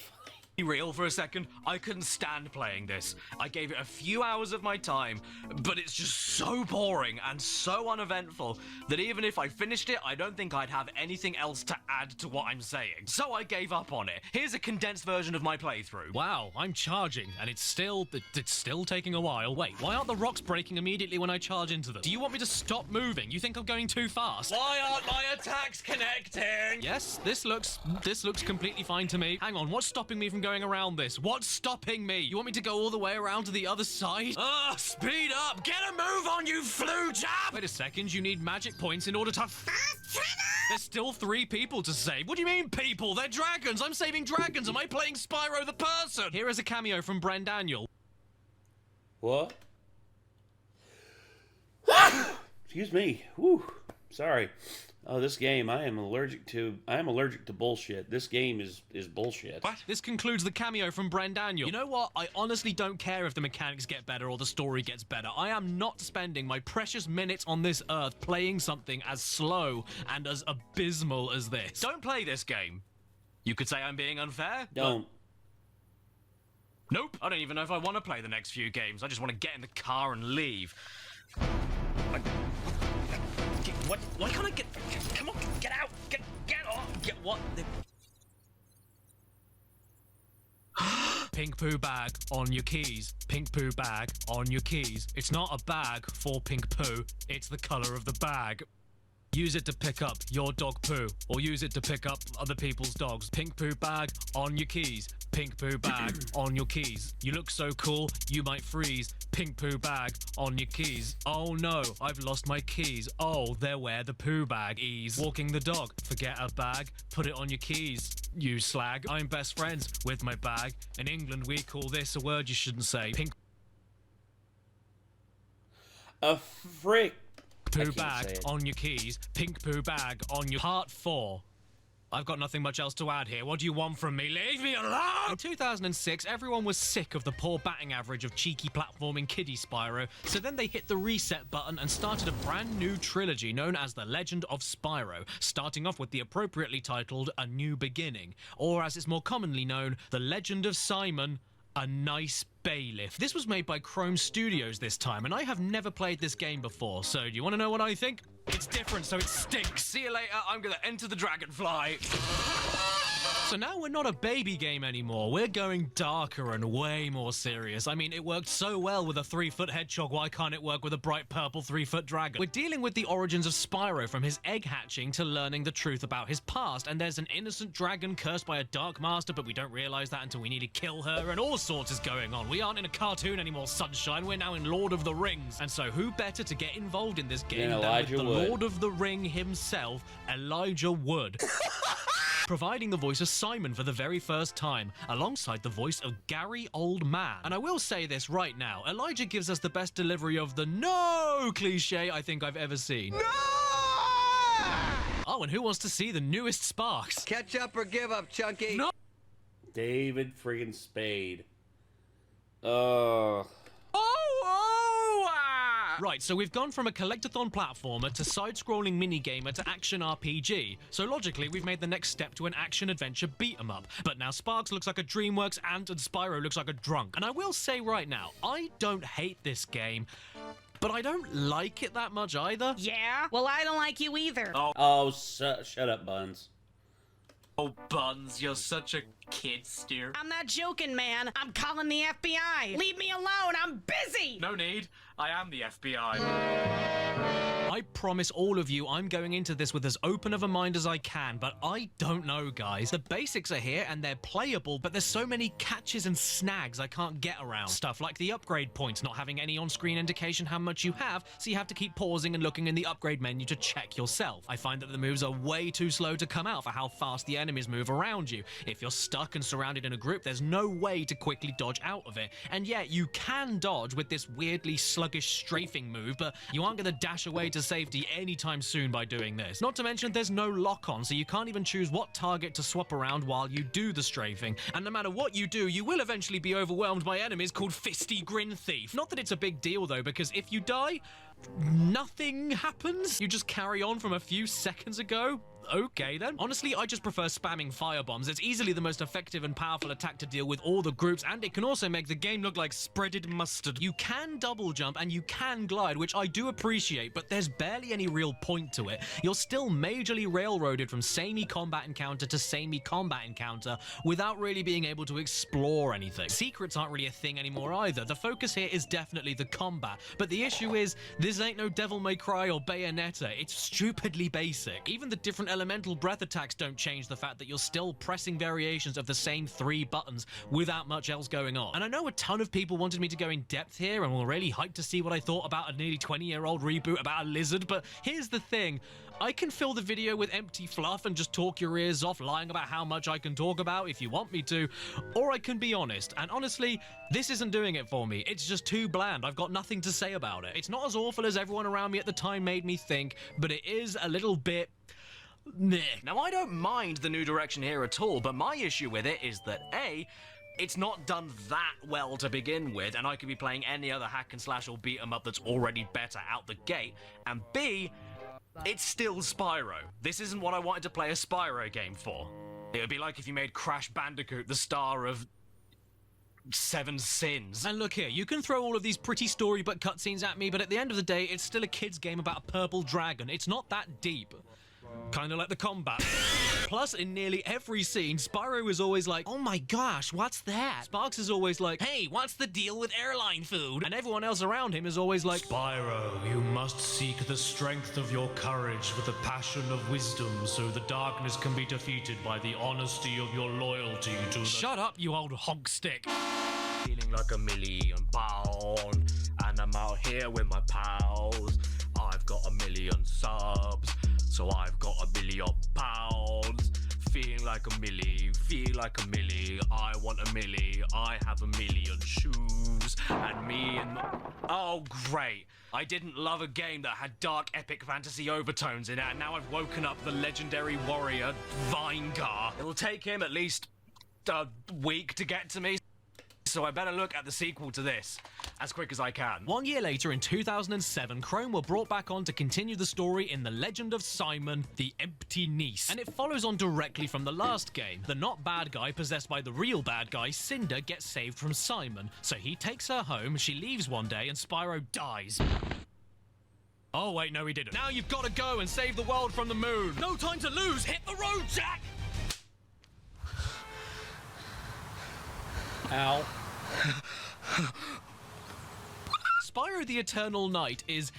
A: real for a second, I couldn't stand playing this. I gave it a few hours of my time, but it's just so boring and so uneventful that even if I finished it, I don't think I'd have anything else to add to what I'm saying. So I gave up on it. Here's a condensed version of my playthrough. Wow, I'm charging, and it's still taking a while. Wait, why aren't the rocks breaking immediately when I charge into them? Do you want me to stop moving? You think I'm going too fast? Why aren't my attacks connecting? Yes, this looks completely fine to me. Hang on, what's stopping me from going around this? What's stopping me? You want me to go all the way around to the other side? Speed up! Get a move on, you flu jab! Wait a second, you need magic points in order to... There's still 3 people to save. What do you mean, people? They're dragons! I'm saving dragons! Am I playing Spyro the person? Here is a cameo from Bren Daniel.
D: What? Excuse me. Whew. Sorry. Oh, this game, I am allergic to bullshit. This game is bullshit.
A: What? This concludes the cameo from Bren Daniel. You know what? I honestly don't care if the mechanics get better or the story gets better. I am not spending my precious minutes on this earth playing something as slow and as abysmal as this. Don't play this game. You could say I'm being unfair.
D: Don't.
A: Nope. I don't even know if I want to play the next few games. I just want to get in the car and leave. What? Why can't I get... Come on, get out! Get off! Get what? Pink poo bag on your keys. Pink poo bag on your keys. It's not a bag for pink poo. It's the color of the bag. Use it to pick up your dog poo, or use it to pick up other people's dogs. Pink poo bag on your keys. Pink poo bag on your keys. You look so cool, you might freeze. Pink poo bag on your keys. Oh no, I've lost my keys. Oh, they're where the poo bag is. Walking the dog, forget a bag, put it on your keys. You slag. I'm best friends with my bag. In England, we call this a word you shouldn't say. Pink
D: a frick.
A: Poo bag on your keys. Pink poo bag on your... Part 4. I've got nothing much else to add here. What do you want from me? Leave me alone! In 2006, everyone was sick of the poor batting average of cheeky platforming kiddie Spyro, so then they hit the reset button and started a brand new trilogy known as The Legend of Spyro, starting off with the appropriately titled A New Beginning, or as it's more commonly known, The Legend of Simon, A Nice Bailiff. This was made by Chrome Studios this time, and I have never played this game before, so do you want to know what I think? It's different, so it stinks. See you later, I'm gonna enter the dragonfly. So now we're not a baby game anymore. We're going darker and way more serious. I mean, it worked so well with a 3-foot hedgehog, why can't it work with a bright purple 3-foot dragon? We're dealing with the origins of Spyro, from his egg hatching to learning the truth about his past, and there's an innocent dragon cursed by a dark master, but we don't realize that until we need to kill her, and all sorts is going on. We aren't in a cartoon anymore, sunshine. We're now in Lord of the Rings. And so who better to get involved in this game than with the Lord of the Ring himself, Elijah Wood. Providing the voice of Simon for the very first time, alongside the voice of Gary Oldman. And I will say this right now, Elijah gives us the best delivery of the no cliche I think I've ever seen. No! Oh, and who wants to see the newest Sparks?
C: Catch up or give up, Chunky.
A: No!
D: David friggin' Spade.
A: Right, so we've gone from a collectathon platformer to side-scrolling minigamer to action RPG. So logically, we've made the next step to an action-adventure beat-em-up. But now Sparks looks like a DreamWorks ant and Spyro looks like a drunk. And I will say right now, I don't hate this game, but I don't like it that much either.
F: Yeah? Well, I don't like you either.
D: Shut up, Buns.
A: Oh, Buns, you're such a kid steer.
F: I'm not joking, man. I'm calling the FBI. Leave me alone. I'm busy.
A: No need. I am the FBI. I promise all of you I'm going into this with as open of a mind as I can, but I don't know, guys. The basics are here and they're playable, but there's so many catches and snags I can't get around. Stuff like the upgrade points not having any on-screen indication how much you have, so you have to keep pausing and looking in the upgrade menu to check yourself. I find that the moves are way too slow to come out for how fast the enemies move around you. If you're stuck and surrounded in a group, there's no way to quickly dodge out of it. And yet, you can dodge with this weirdly sluggish strafing move, but you aren't going to dash away to safety anytime soon by doing this. Not to mention there's no lock-on, so you can't even choose what target to swap around while you do the strafing. And no matter what you do, you will eventually be overwhelmed by enemies called Fisty Grin Thief. Not that it's a big deal though, because if you die, nothing happens. You just carry on from a few seconds ago. okay then. Honestly, I just prefer spamming firebombs. It's easily the most effective and powerful attack to deal with all the groups, and it can also make the game look like spreaded mustard. You can double jump and you can glide, which I do appreciate, but there's barely any real point to it. You're still majorly railroaded from samey combat encounter to samey combat encounter without really being able to explore anything. Secrets aren't really a thing anymore either. The focus here is definitely the combat, but the issue is this ain't no Devil May Cry or Bayonetta. It's stupidly basic. Even the different elemental breath attacks don't change the fact that you're still pressing variations of the same 3 buttons without much else going on. And I know a ton of people wanted me to go in depth here and were really hyped to see what I thought about a nearly 20-year-old reboot about a lizard, but here's the thing. I can fill the video with empty fluff and just talk your ears off, lying about how much I can talk about if you want me to, or I can be honest, and honestly, this isn't doing it for me. It's just too bland. I've got nothing to say about it. It's not as awful as everyone around me at the time made me think, but it is a little bit... meh.
B: Now, I don't mind the new direction here at all, but my issue with it is that A, it's not done that well to begin with, and I could be playing any other hack and slash or beat 'em up that's already better out the gate, and B, it's still Spyro. This isn't what I wanted to play a Spyro game for. It would be like if you made Crash Bandicoot the star of 7 Sins.
A: And look here, you can throw all of these pretty storybook cutscenes at me, but at the end of the day, it's still a kid's game about a purple dragon. It's not that deep. Kind of like the combat. Plus, in nearly every scene, Spyro is always like, oh my gosh, what's that? Sparks is always like, hey, what's the deal with airline food? And everyone else around him is always like,
L: Spyro, you must seek the strength of your courage with the passion of wisdom, so the darkness can be defeated by the honesty of your loyalty to the...
A: Shut up, you old hog stick.
B: Feeling like £1,000,000, and I'm out here with my pals. I've got 1,000,000 subs, so I've got £1,000,000. Feeling like a milli, feel like a milli. I want a milli, I have 1,000,000 shoes, and me and my... Oh, great. I didn't love a game that had dark epic fantasy overtones in it, and now I've woken up the legendary warrior, Vinegar. It'll take him at least a week to get to me, so I better look at the sequel to this as quick as I can.
A: 1 year later, in 2007, Chrome were brought back on to continue the story in The Legend of Simon, the Empty Niece. And it follows on directly from the last game. The not bad guy possessed by the real bad guy, Cinder, gets saved from Simon. So he takes her home, she leaves one day, and Spyro dies. Oh wait, no he didn't. Now you've got to go and save the world from the moon. No time to lose, hit the road, Jack!
D: Ow.
A: Spyro the Eternal Night is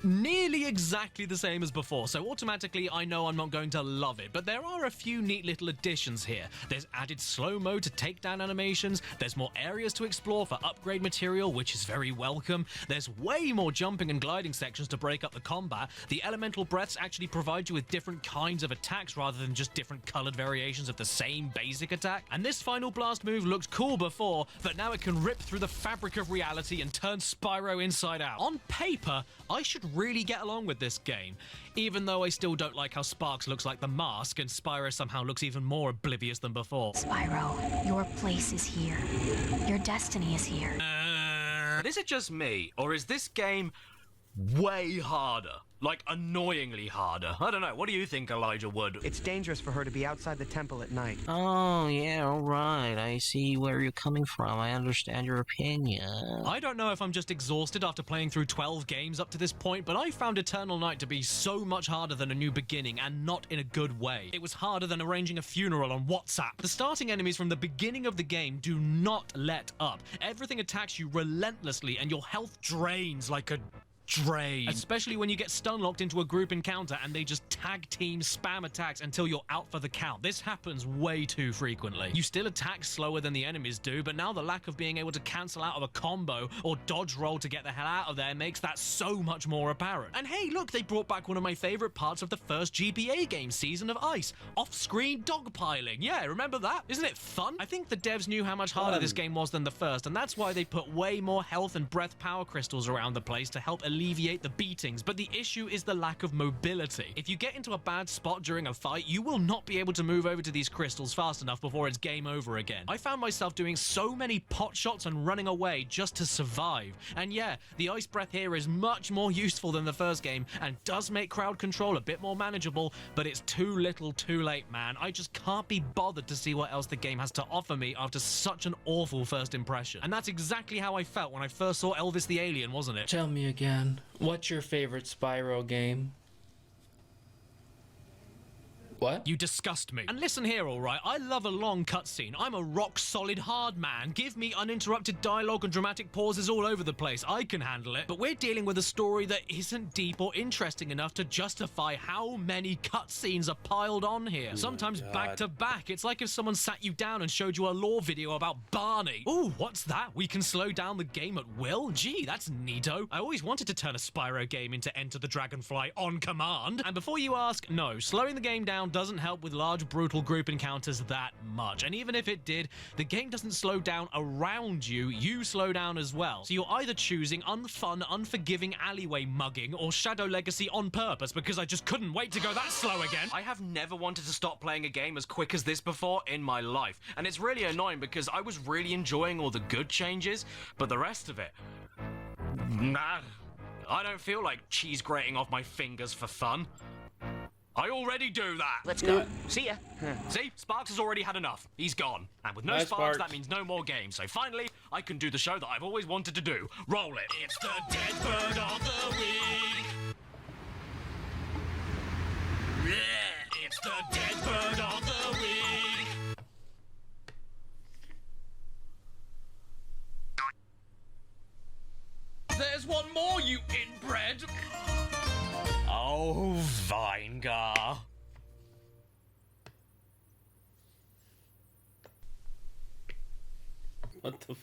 A: nearly exactly the same as before, so automatically I know I'm not going to love it, but there are a few neat little additions here. There's added slow-mo to take down animations, there's more areas to explore for upgrade material, which is very welcome, there's way more jumping and gliding sections to break up the combat, the elemental breaths actually provide you with different kinds of attacks rather than just different coloured variations of the same basic attack, and this final blast move looked cool before, but now it can rip through the fabric of reality and turn Spyro inside out. On paper, I should really get along with this game, even though I still don't like how Sparks looks like the mask and Spyro somehow looks even more oblivious than before.
O: Spyro, your place is here. Your destiny is here.
B: But is it just me, or is this game way harder? Like, annoyingly harder. I don't know. What do you think, Elijah Wood?
T: It's dangerous for her to be outside the temple at night.
U: Oh, yeah, all right. I see where you're coming from. I understand your opinion.
A: I don't know if I'm just exhausted after playing through 12 games up to this point, but I found Eternal Night to be so much harder than A New Beginning, and not in a good way. It was harder than arranging a funeral on WhatsApp. The starting enemies from the beginning of the game do not let up. Everything attacks you relentlessly, and your health drains like a drain. Especially when you get stun locked into a group encounter and they just tag team spam attacks until you're out for the count. This happens way too frequently. You still attack slower than the enemies do, but now the lack of being able to cancel out of a combo or dodge roll to get the hell out of there makes that so much more apparent. And hey, look, they brought back one of my favorite parts of the first GBA game, Season of Ice. Off-screen dogpiling. Yeah, remember that? Isn't it fun? I think the devs knew how much harder this game was than the first, and that's why they put way more health and breath power crystals around the place to help alleviate alleviate the beatings, but the issue is the lack of mobility. If you get into a bad spot during a fight, you will not be able to move over to these crystals fast enough before it's game over again. I found myself doing so many pot shots and running away just to survive. And yeah, the ice breath here is much more useful than the first game and does make crowd control a bit more manageable, but it's too little too late, man. I just can't be bothered to see what else the game has to offer me after such an awful first impression. And that's exactly how I felt when I first saw Elvis the Alien, wasn't it?
E: Tell me again, what's your favorite Spyro game? What?
A: You disgust me. And listen here, alright, I love a long cutscene. I'm a rock-solid hard man. Give me uninterrupted dialogue and dramatic pauses all over the place. I can handle it. But we're dealing with a story that isn't deep or interesting enough to justify how many cutscenes are piled on here. Sometimes back to back. It's like if someone sat you down and showed you a lore video about Barney. Ooh, what's that? We can slow down the game at will? Gee, that's neato. I always wanted to turn a Spyro game into Enter the Dragonfly on command. And before you ask, no, slowing the game down doesn't help with large, brutal group encounters that much. And even if it did, the game doesn't slow down around you, you slow down as well. So you're either choosing unfun, unforgiving alleyway mugging or Shadow Legacy on purpose, because I just couldn't wait to go that slow again.
B: I have never wanted to stop playing a game as quick as this before in my life. And it's really annoying because I was really enjoying all the good changes, but the rest of it... Nah. I don't feel like cheese grating off my fingers for fun. I already do that.
Q: Let's go. See ya.
B: See? Sparks has already had enough. He's gone. And with no Sparks, that means no more games. So finally, I can do the show that I've always wanted to do. Roll it. It's the Dead Bird of the Week. Yeah, it's the Dead Bird of the Week. There's one more, you inbred. Oh, Vega.
D: What the f...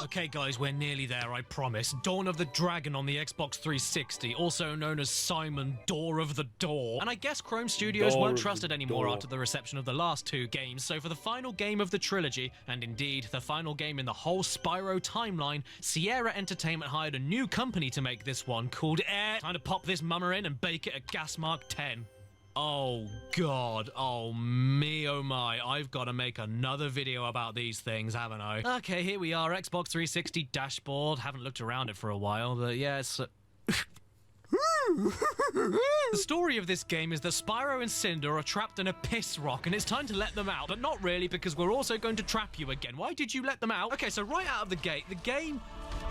A: Okay guys, we're nearly there, I promise. Dawn of the Dragon on the Xbox 360, also known as Simon Door of the Door. And I guess Chrome Studios won't trust it anymore after the reception of the last two games, so for the final game of the trilogy, and indeed the final game in the whole Spyro timeline, Sierra Entertainment hired a new company to make this one called Time to pop this mummer in and bake it at gas mark 10. Oh god, oh me oh my, I've got to make another video about these things, haven't I? Okay, here we are, Xbox 360 dashboard. Haven't looked around it for a while, but yeah, it's... The story of this game is that Spyro and Cinder are trapped in a piss rock and it's time to let them out, but not really because we're also going to trap you again. Why did you let them out? Okay, so right out of the gate, the game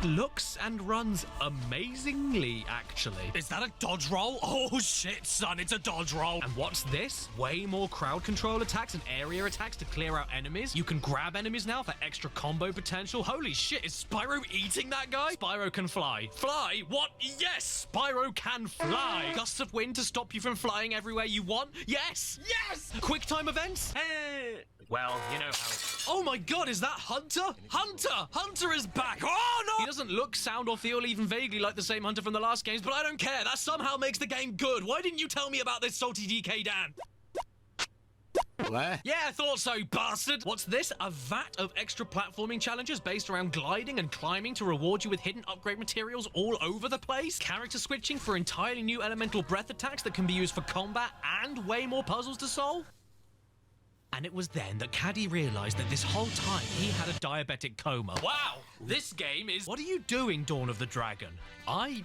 A: looks and runs amazingly, actually. Is that a dodge roll? Oh shit, son, it's a dodge roll. And what's this? Way more crowd control attacks and area attacks to clear out enemies. You can grab enemies now for extra combo potential. Holy shit, is Spyro eating that guy? Spyro can fly. Fly? What? Yes, Spyro can fly. Gusts of wind to stop you from flying everywhere you want? Yes! Yes! Quick time events? Hey!
B: Well, you know how...
A: Oh my god, is that Hunter? Hunter! Hunter is back! Oh no! He doesn't look, sound, or feel even vaguely like the same Hunter from the last games, but I don't care. That somehow makes the game good. Why didn't you tell me about this, Salty DK Dan?
I: What?
A: Yeah, I thought so, bastard! What's this? A vat of extra platforming challenges based around gliding and climbing to reward you with hidden upgrade materials all over the place? Character switching for entirely new elemental breath attacks that can be used for combat and way more puzzles to solve? And it was then that Caddy realized that this whole time he had a diabetic coma. Wow, this game is... What are you doing, Dawn of the Dragon? I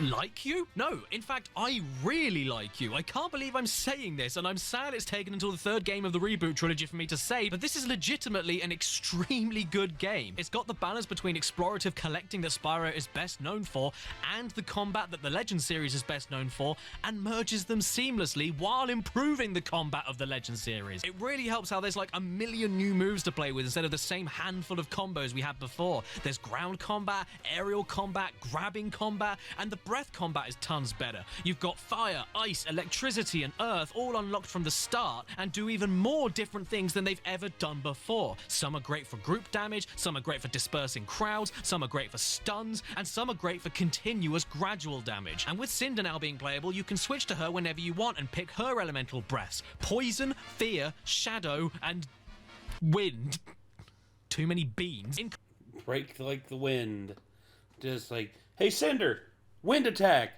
A: like you? No, in fact, I really like you. I can't believe I'm saying this, and I'm sad it's taken until the third game of the reboot trilogy for me to say, but this is legitimately an extremely good game. It's got the balance between explorative collecting that Spyro is best known for and the combat that the Legend series is best known for, and merges them seamlessly while improving the combat of the Legend series. It really helps how there's like a million new moves to play with instead of the same handful of combos we had before. There's ground combat, aerial combat, grabbing combat, and the breath combat is tons better. You've got fire, ice, electricity, and earth all unlocked from the start and do even more different things than they've ever done before. Some are great for group damage, some are great for dispersing crowds, some are great for stuns, and some are great for continuous gradual damage. And with Cinder now being playable, you can switch to her whenever you want and pick her elemental breaths. Poison, fear, shadow, and wind. Too many beans.
D: Break like the wind. Just like, hey, Cinder, wind attack.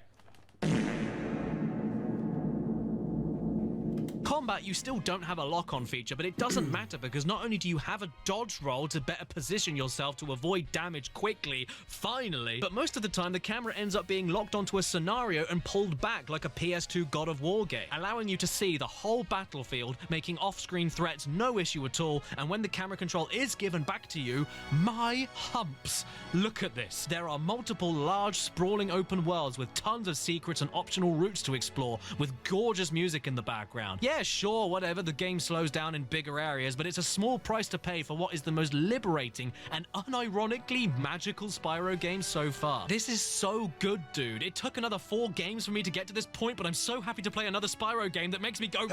A: Combat, you still don't have a lock-on feature, but it doesn't matter because not only do you have a dodge roll to better position yourself to avoid damage quickly, finally, but most of the time the camera ends up being locked onto a scenario and pulled back like a PS2 God of War game, allowing you to see the whole battlefield, making off-screen threats no issue at all, and when the camera control is given back to you, my humps. Look at this. There are multiple large, sprawling open worlds with tons of secrets and optional routes to explore, with gorgeous music in the background. Yeah, sure, whatever, the game slows down in bigger areas, but it's a small price to pay for what is the most liberating and unironically magical Spyro game so far. This is so good, dude. It took another 4 games for me to get to this point, but I'm so happy to play another Spyro game that makes me go...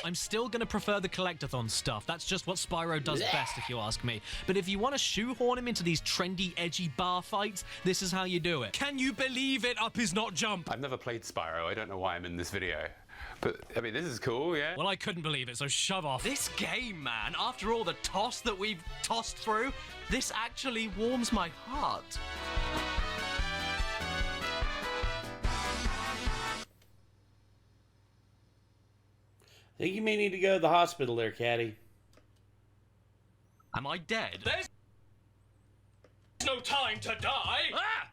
A: I'm still gonna prefer the collectathon stuff. That's just what Spyro does best, if you ask me. But if you want to shoehorn him into these trendy, edgy bar fights, this is how you do it. Can you believe it? Up is not jump.
I: I've never played Spyro. I don't know why I'm in this video. But, I mean, this is cool, yeah?
A: Well, I couldn't believe it, so shove off. This game, man, after all the toss that we've tossed through, this actually warms my heart.
D: I think you may need to go to the hospital there, Caddy.
A: Am I dead?
B: There's no time to die!
A: Ah!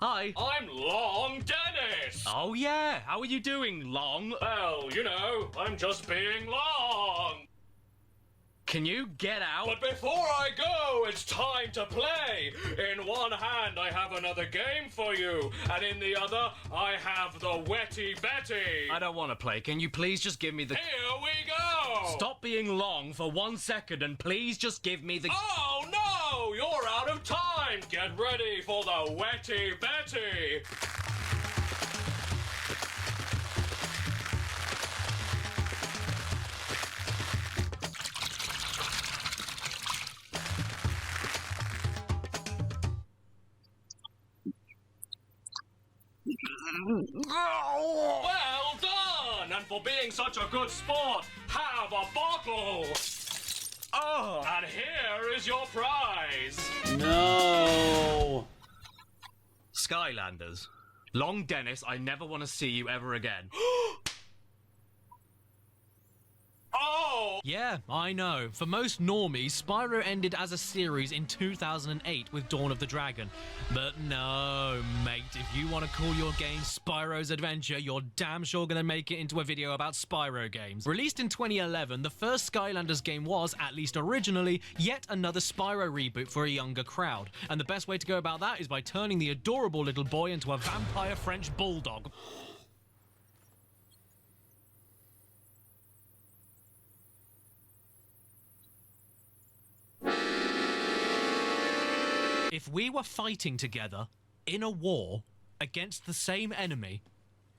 A: Hi.
B: I'm Long Dennis!
A: Oh yeah, how are you doing, Long?
B: Well, you know, I'm just being Long!
A: Can you get out?
B: But before I go, it's time to play! In one hand, I have another game for you, and in the other, I have the Wetty Betty!
A: I don't want to play. Can you please just give me the...
B: Here we go!
A: Stop being Long for 1 second and please just give me the...
B: Oh no! You're out of time! Get ready for the Wetty Betty! Well done! And for being such a good sport, have a bottle! Oh! And here is your prize!
D: No!
A: Skylanders. Long Dennis, I never want to see you ever again.
B: Oh!
A: Yeah, I know. For most normies, Spyro ended as a series in 2008 with Dawn of the Dragon. But no, mate, if you want to call your game Spyro's Adventure, you're damn sure gonna make it into a video about Spyro games. Released in 2011, the first Skylanders game was, at least originally, yet another Spyro reboot for a younger crowd. And the best way to go about that is by turning the adorable little boy into a vampire French bulldog. If we were fighting together in a war against the same enemy,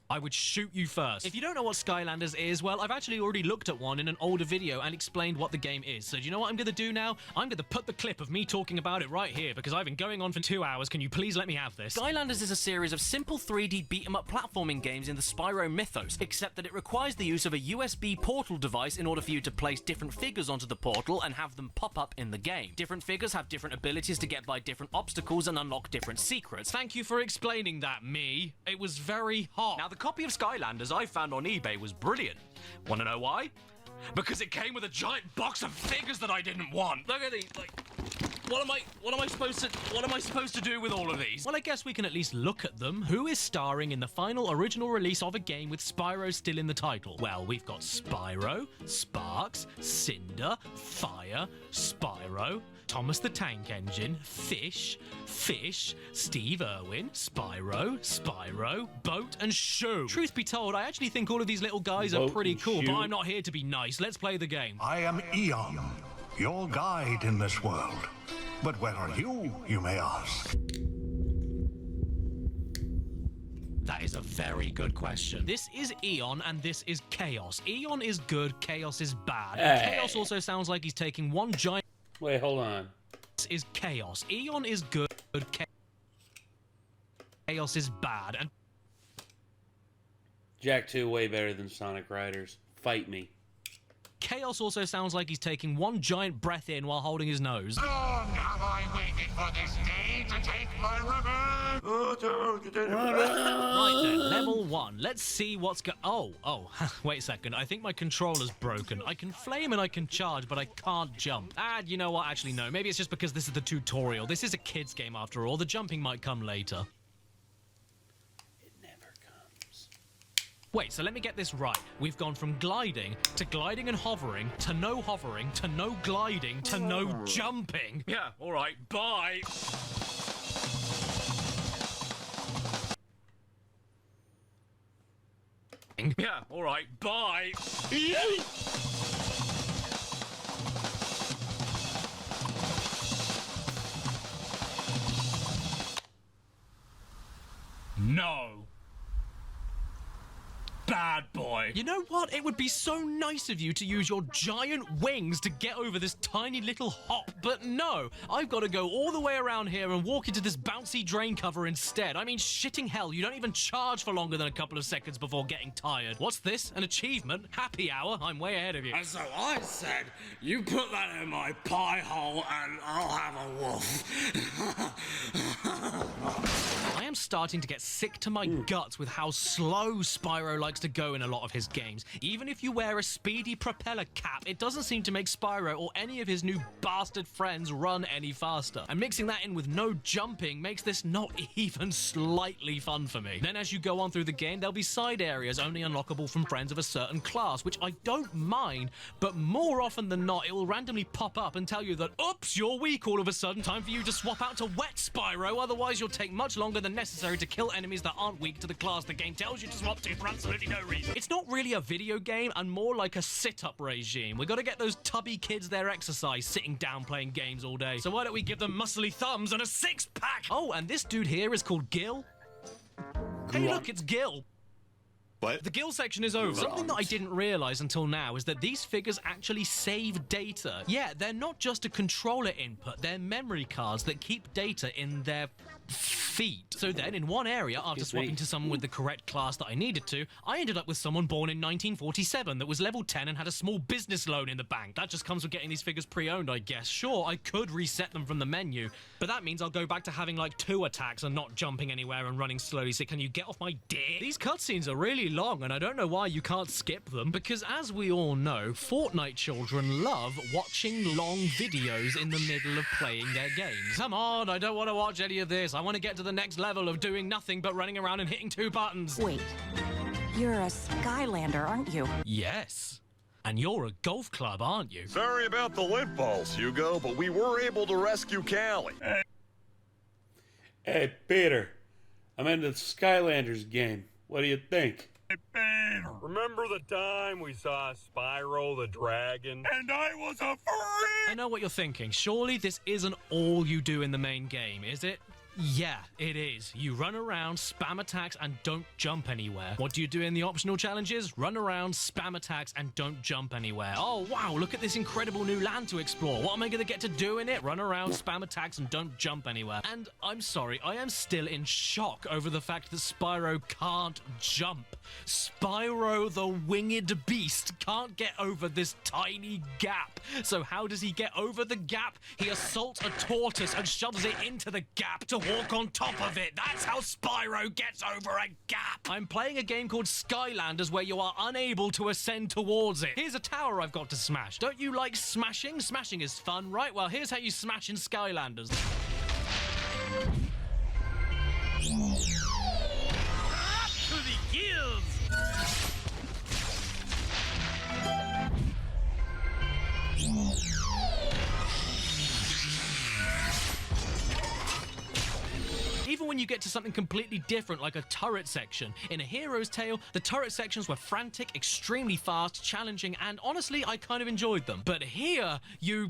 A: I would shoot you first. If you don't know what Skylanders is, well, I've actually already looked at one in an older video and explained what the game is. So do you know what I'm going to do now? I'm going to put the clip of me talking about it right here because I've been going on for 2 hours. Can you please let me have this? Skylanders is a series of simple 3D beat-em-up platforming games in the Spyro mythos, except that it requires the use of a USB portal device in order for you to place different figures onto the portal and have them pop up in the game. Different figures have different abilities to get by different obstacles and unlock different secrets. Thank you for explaining that, me. It was very hot. Now, the copy of Skylanders I found on eBay was brilliant. Want to know why? Because it came with a giant box of figures that I didn't want. Look at these. Like, what am I supposed to do with all of these? Well, I guess we can at least look at them. Who is starring in the final original release of a game with Spyro still in the title? Well, we've got Spyro, Sparks, Cinder, Fire, Spyro, Thomas the Tank Engine, Fish, Steve Irwin, Spyro, Boat, and Shoe. Truth be told, I actually think all of these little guys are pretty cool, but I'm not here to be nice. Let's play the game.
R: I am Eon, your guide in this world. But where are you, you may ask?
A: That is a very good question. This is Eon and this is Chaos. Eon is good, Chaos is bad.
D: Hey.
A: Chaos also sounds like he's taking one giant...
D: Wait, hold on.
A: This is Chaos. Eon is good, Chaos is bad. And
D: Jack 2 way better than Sonic Riders. Fight me.
A: Chaos also sounds like he's taking one giant breath in while holding his nose.
R: Long have I waited for this day to take my revenge!
A: Right then, level 1. Let's see what's Oh, wait a second. I think my controller's broken. I can flame and I can charge, but I can't jump. You know what? Actually, no. Maybe it's just because this is the tutorial. This is a kid's game after all. The jumping might come later. Wait, so let me get this right. We've gone from gliding to gliding and hovering to no gliding to no jumping. Yeah, all right, bye. Yeah, all right, bye. No. Bad boy. You know what? It would be so nice of you to use your giant wings to get over this tiny little hop, but no. I've got to go all the way around here and walk into this bouncy drain cover instead. I mean, shitting hell, you don't even charge for longer than a couple of seconds before getting tired. What's this? An achievement? Happy hour? I'm way ahead of you.
J: And so I said, you put that in my pie hole and I'll have a wolf.
A: I am starting to get sick to my guts with how slow Spyro likes to go in a lot of his games. Even if you wear a speedy propeller cap, it doesn't seem to make Spyro or any of his new bastard friends run any faster. And mixing that in with no jumping makes this not even slightly fun for me. Then as you go on through the game, there'll be side areas only unlockable from friends of a certain class, which I don't mind, but more often than not, it will randomly pop up and tell you that, oops, you're weak all of a sudden, time for you to swap out to wet Spyro, otherwise you'll take much longer than necessary to kill enemies that aren't weak to the class the game tells you to swap to for absolutely no reason. It's not really a video game and more like a sit-up regime. We gotta get those tubby kids their exercise sitting down playing games all day. So why don't we give them muscly thumbs and a six-pack? Oh, and this dude here is called Gil. Hey, look, it's Gil.
K: What?
A: The Gil section is over. Something that I didn't realize until now is that these figures actually save data. Yeah, they're not just a controller input, they're memory cards that keep data in their feet. So then, in one area, after swapping to someone with the correct class that I needed to, I ended up with someone born in 1947 that was level 10 and had a small business loan in the bank. That just comes with getting these figures pre-owned, I guess. Sure, I could reset them from the menu, but that means I'll go back to having like 2 attacks and not jumping anywhere and running slowly, so can you get off my dick? These cutscenes are really long, and I don't know why you can't skip them, because as we all know, Fortnite children love watching long videos in the middle of playing their games. Come on, I don't want to watch any of this. I want to get to the next level of doing nothing but running around and hitting 2 buttons.
N: Wait, you're a Skylander, aren't you?
A: Yes. And you're a golf club, aren't you?
K: Sorry about the lint balls, Hugo, but we were able to rescue Callie.
D: Hey, Peter. I'm in the Skylanders game. What do you think?
P: Remember the time we saw Spyro the Dragon?
K: And I was a freak!
A: I know what you're thinking. Surely this isn't all you do in the main game, is it? Yeah, it is. You run around, spam attacks, and don't jump anywhere. What do you do in the optional challenges? Run around, spam attacks, and don't jump anywhere. Oh, wow, look at this incredible new land to explore. What am I going to get to do in it? Run around, spam attacks, and don't jump anywhere. And I'm sorry, I am still in shock over the fact that Spyro can't jump. Spyro the winged beast can't get over this tiny gap. So how does he get over the gap? He assaults a tortoise and shoves it into the gap to walk on top of it. That's how Spyro gets over a gap. I'm playing a game called Skylanders where you are unable to ascend towards it. Here's a tower I've got to smash. Don't you like smashing? Smashing is fun, right? Well, here's how you smash in Skylanders. Up to the gills! Even when you get to something completely different, like a turret section. In A Hero's Tale, the turret sections were frantic, extremely fast, challenging, and honestly, I kind of enjoyed them. But here, you...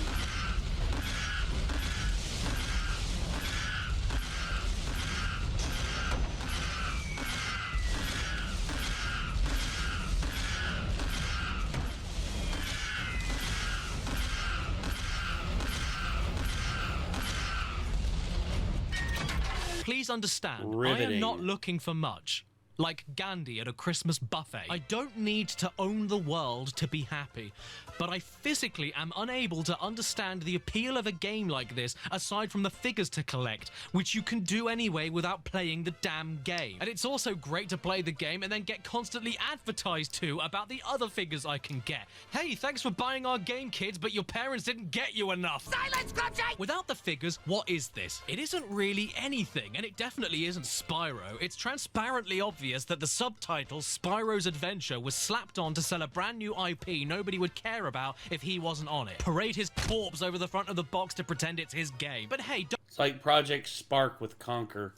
A: Please understand, I am not looking for much. like Gandhi at a Christmas buffet. I don't need to own the world to be happy, but I physically am unable to understand the appeal of a game like this aside from the figures to collect, which you can do anyway without playing the damn game. And it's also great to play the game and then get constantly advertised to about the other figures I can get. Hey, thanks for buying our game, kids, but your parents didn't get you enough.
F: Silence, Grubsy!
A: Without the figures, what is this? It isn't really anything, and it definitely isn't Spyro. It's transparently obvious that the subtitle Spyro's Adventure was slapped on to sell a brand new IP nobody would care about if he wasn't on it. Parade his corpse over the front of the box to pretend it's his game. But hey,
D: it's like Project Spark with Conker.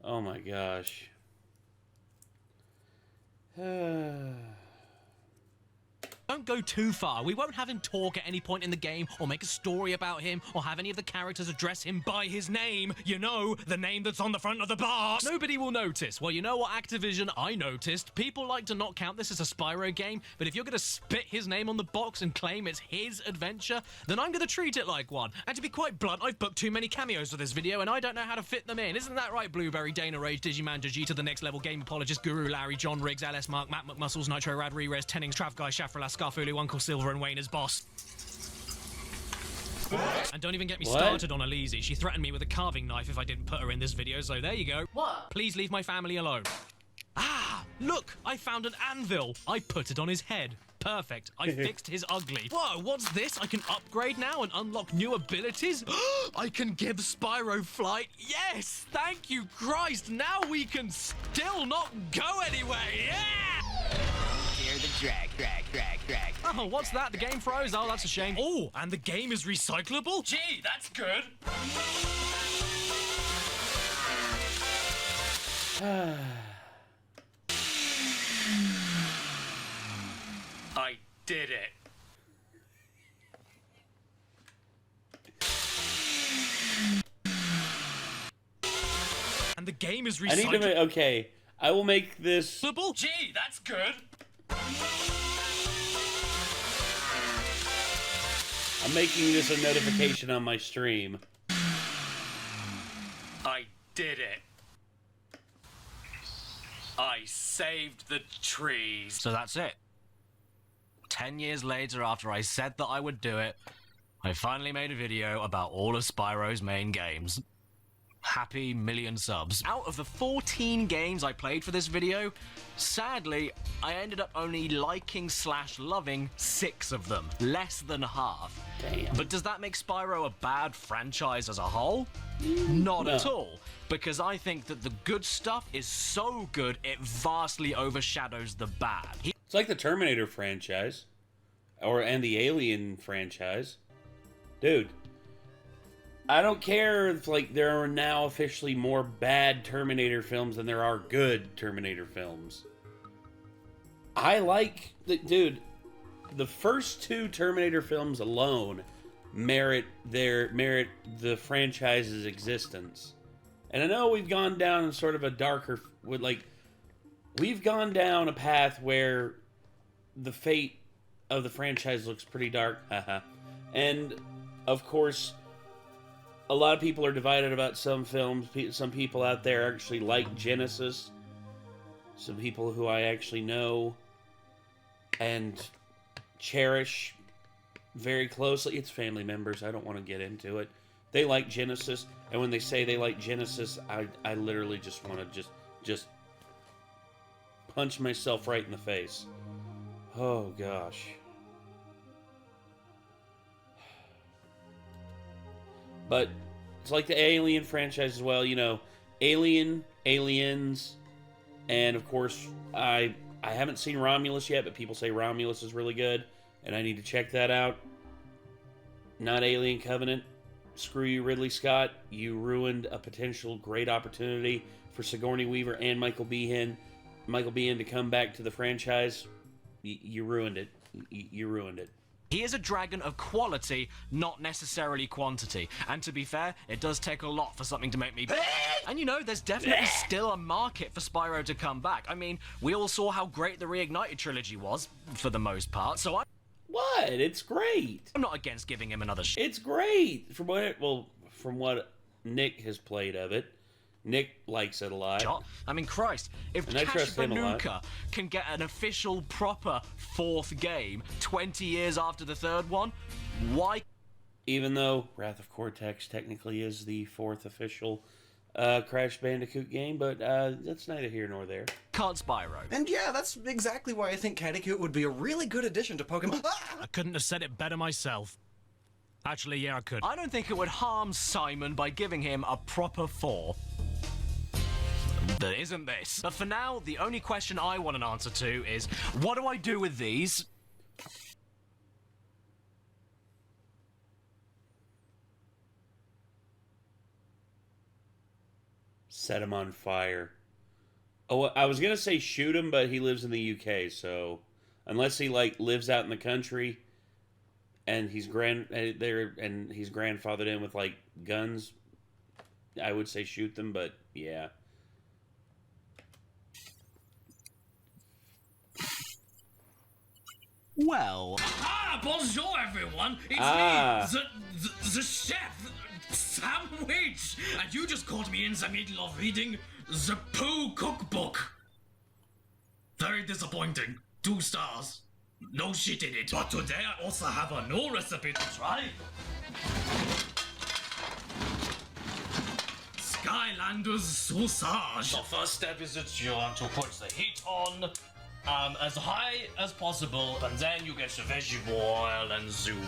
D: Oh my gosh.
A: Don't go too far. We won't have him talk at any point in the game, or make a story about him, or have any of the characters address him by his name. You know, the name that's on the front of the box. Nobody will notice. Well, you know what, Activision? I noticed. People like to not count this as a Spyro game, but if you're going to spit his name on the box and claim it's his adventure, then I'm going to treat it like one. And to be quite blunt, I've booked too many cameos for this video, and I don't know how to fit them in. Isn't that right, Blueberry, Dana Rage, Digiman, Vegeta, the Next Level, Game Apologist, Guru, Larry, John Riggs, LS Mark, Matt McMuscles, Nitro, Rad, Rerez, Tennings, Trav Guy, Shafrala, Scarfulu, Uncle Silver, and Wayne as boss. And don't even get me started on Elise. She threatened me with a carving knife if I didn't put her in this video, so there you go. What? Please leave my family alone. Ah, look, I found an anvil. I put it on his head. Perfect. I fixed his ugly. Whoa, what's this? I can upgrade now and unlock new abilities? I can give Spyro flight. Yes, thank you, Christ. Now we can still not go anywhere. Yeah!
C: Hear the drag.
A: Oh, what's that? The game froze? Oh, that's a shame. Oh, and the game is recyclable?
B: Gee, that's good. I did it.
A: And the game is recyclable.
D: I need to make, okay, I will make this.
B: Gee, that's good.
D: I'm making this a notification on my stream.
B: I did it. I saved the trees.
A: So that's it. 10 years later, after I said that I would do it, I finally made a video about all of Spyro's main games. Happy million subs. Out of the 14 games I played for this video, sadly, I ended up only liking / loving 6 of them. Less than half.
D: Damn.
A: But does that make Spyro a bad franchise as a whole? Not at all. Because I think that the good stuff is so good, it vastly overshadows the bad.
D: It's like the Terminator franchise. And the Alien franchise. Dude. I don't care if, like, there are now officially more bad Terminator films than there are good Terminator films. I like... Dude, the first 2 Terminator films alone merit the franchise's existence. And I know we've gone down in sort of a darker... We've gone down a path where the fate of the franchise looks pretty dark. And, of course... A lot of people are divided about some films. Some people out there actually like Genesis. Some people who I actually know and cherish very closely. It's family members. I don't want to get into it. They like Genesis, and when they say they like Genesis, I literally just want to just punch myself right in the face. Oh gosh. But it's like the Alien franchise as well, you know, Alien, Aliens, and of course, I haven't seen Romulus yet, but people say Romulus is really good, and I need to check that out. Not Alien Covenant. Screw you, Ridley Scott. You ruined a potential great opportunity for Sigourney Weaver and Michael Biehn to come back to the franchise. You ruined it. You ruined it.
A: He is a dragon of quality, not necessarily quantity. And to be fair, it does take a lot for something to make me... And you know, there's definitely still a market for Spyro to come back. I mean, we all saw how great the Reignited trilogy was, for the most part, so I...
D: What? It's great.
A: I'm not against giving him another
D: It's great. From what Nick has played of it, Nick likes it a lot.
A: I mean, Christ, if Cash Banuka can get an official, proper 4th game 20 years after the 3rd one, why?
D: Even though Wrath of Cortex technically is the 4th official Crash Bandicoot game, but that's neither here nor there.
A: Can't Spyro.
G: And yeah, that's exactly why I think Caddicarus would be a really good addition to Pokemon.
A: I couldn't have said it better myself. Actually, yeah, I could. I don't think it would harm Simon by giving him a proper 4. That isn't this. But for now, the only question I want an answer to is, what do I do with these?
D: Set him on fire. Oh, I was gonna say shoot him, but he lives in the UK, so unless he like lives out in the country and he's grandfathered in with like guns, I would say shoot them. But yeah.
A: Well.
J: Ah, bonjour everyone. It's me, the chef. Sandwich! And you just caught me in the middle of reading the Pooh cookbook. Very disappointing. 2 stars. No shit in it. But today I also have a new recipe to try. Skylander's sausage.
B: The first step is that you want to put the heat on as high as possible, and then you get the vegetable oil and zoom.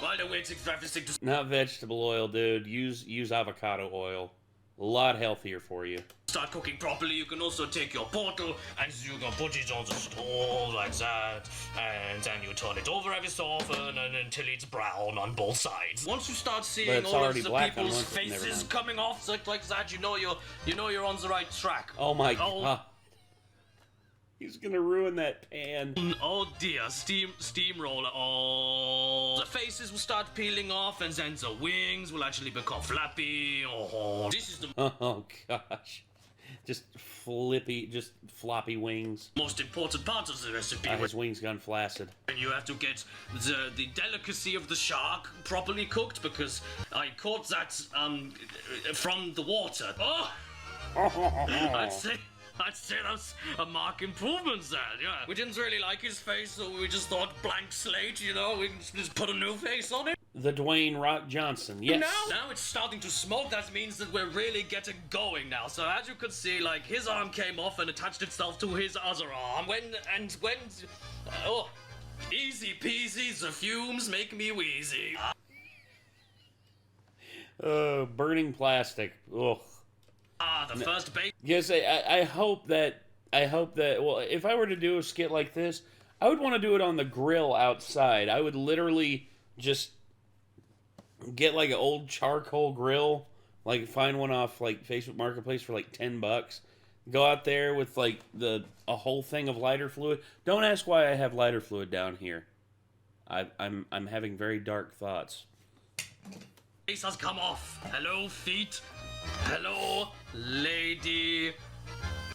B: While they're waiting for everything to...
D: Not vegetable oil, dude. Use avocado oil. A lot healthier for you.
B: Start cooking properly. You can also take your portal and you can put it on the stove like that, and then you turn it over every so often and until it's brown on both sides. Once you start seeing all of the people's faces coming off like that, you know you're on the right track.
D: Oh my god. He's gonna ruin that pan.
B: Oh dear, steamroller. Oh, the faces will start peeling off, and then the wings will actually become flappy. Oh, this is the
D: oh gosh, just floppy wings.
B: Most important part of the recipe.
D: His wings gone flaccid.
B: And you have to get the delicacy of the shark properly cooked, because I caught that from the water. Oh, I'd say that's a marked improvement there, yeah. We didn't really like his face, so we just thought blank slate, you know, we can just put a new face on it.
D: The Dwayne Rock Johnson, yes.
B: Now it's starting to smoke. That means that we're really getting going now. So as you could see, like, his arm came off and attached itself to his other arm. Oh, easy peasy, the fumes make me wheezy.
D: Burning plastic, ugh.
B: The first bait.
D: Yes, I hope that, well, if I were to do a skit like this, I would want to do it on the grill outside. I would literally just get like an old charcoal grill, like find one off like Facebook Marketplace for like $10. Go out there with like a whole thing of lighter fluid. Don't ask why I have lighter fluid down here. I'm having very dark thoughts.
B: Face has come off. Hello, feet. Hello, lady.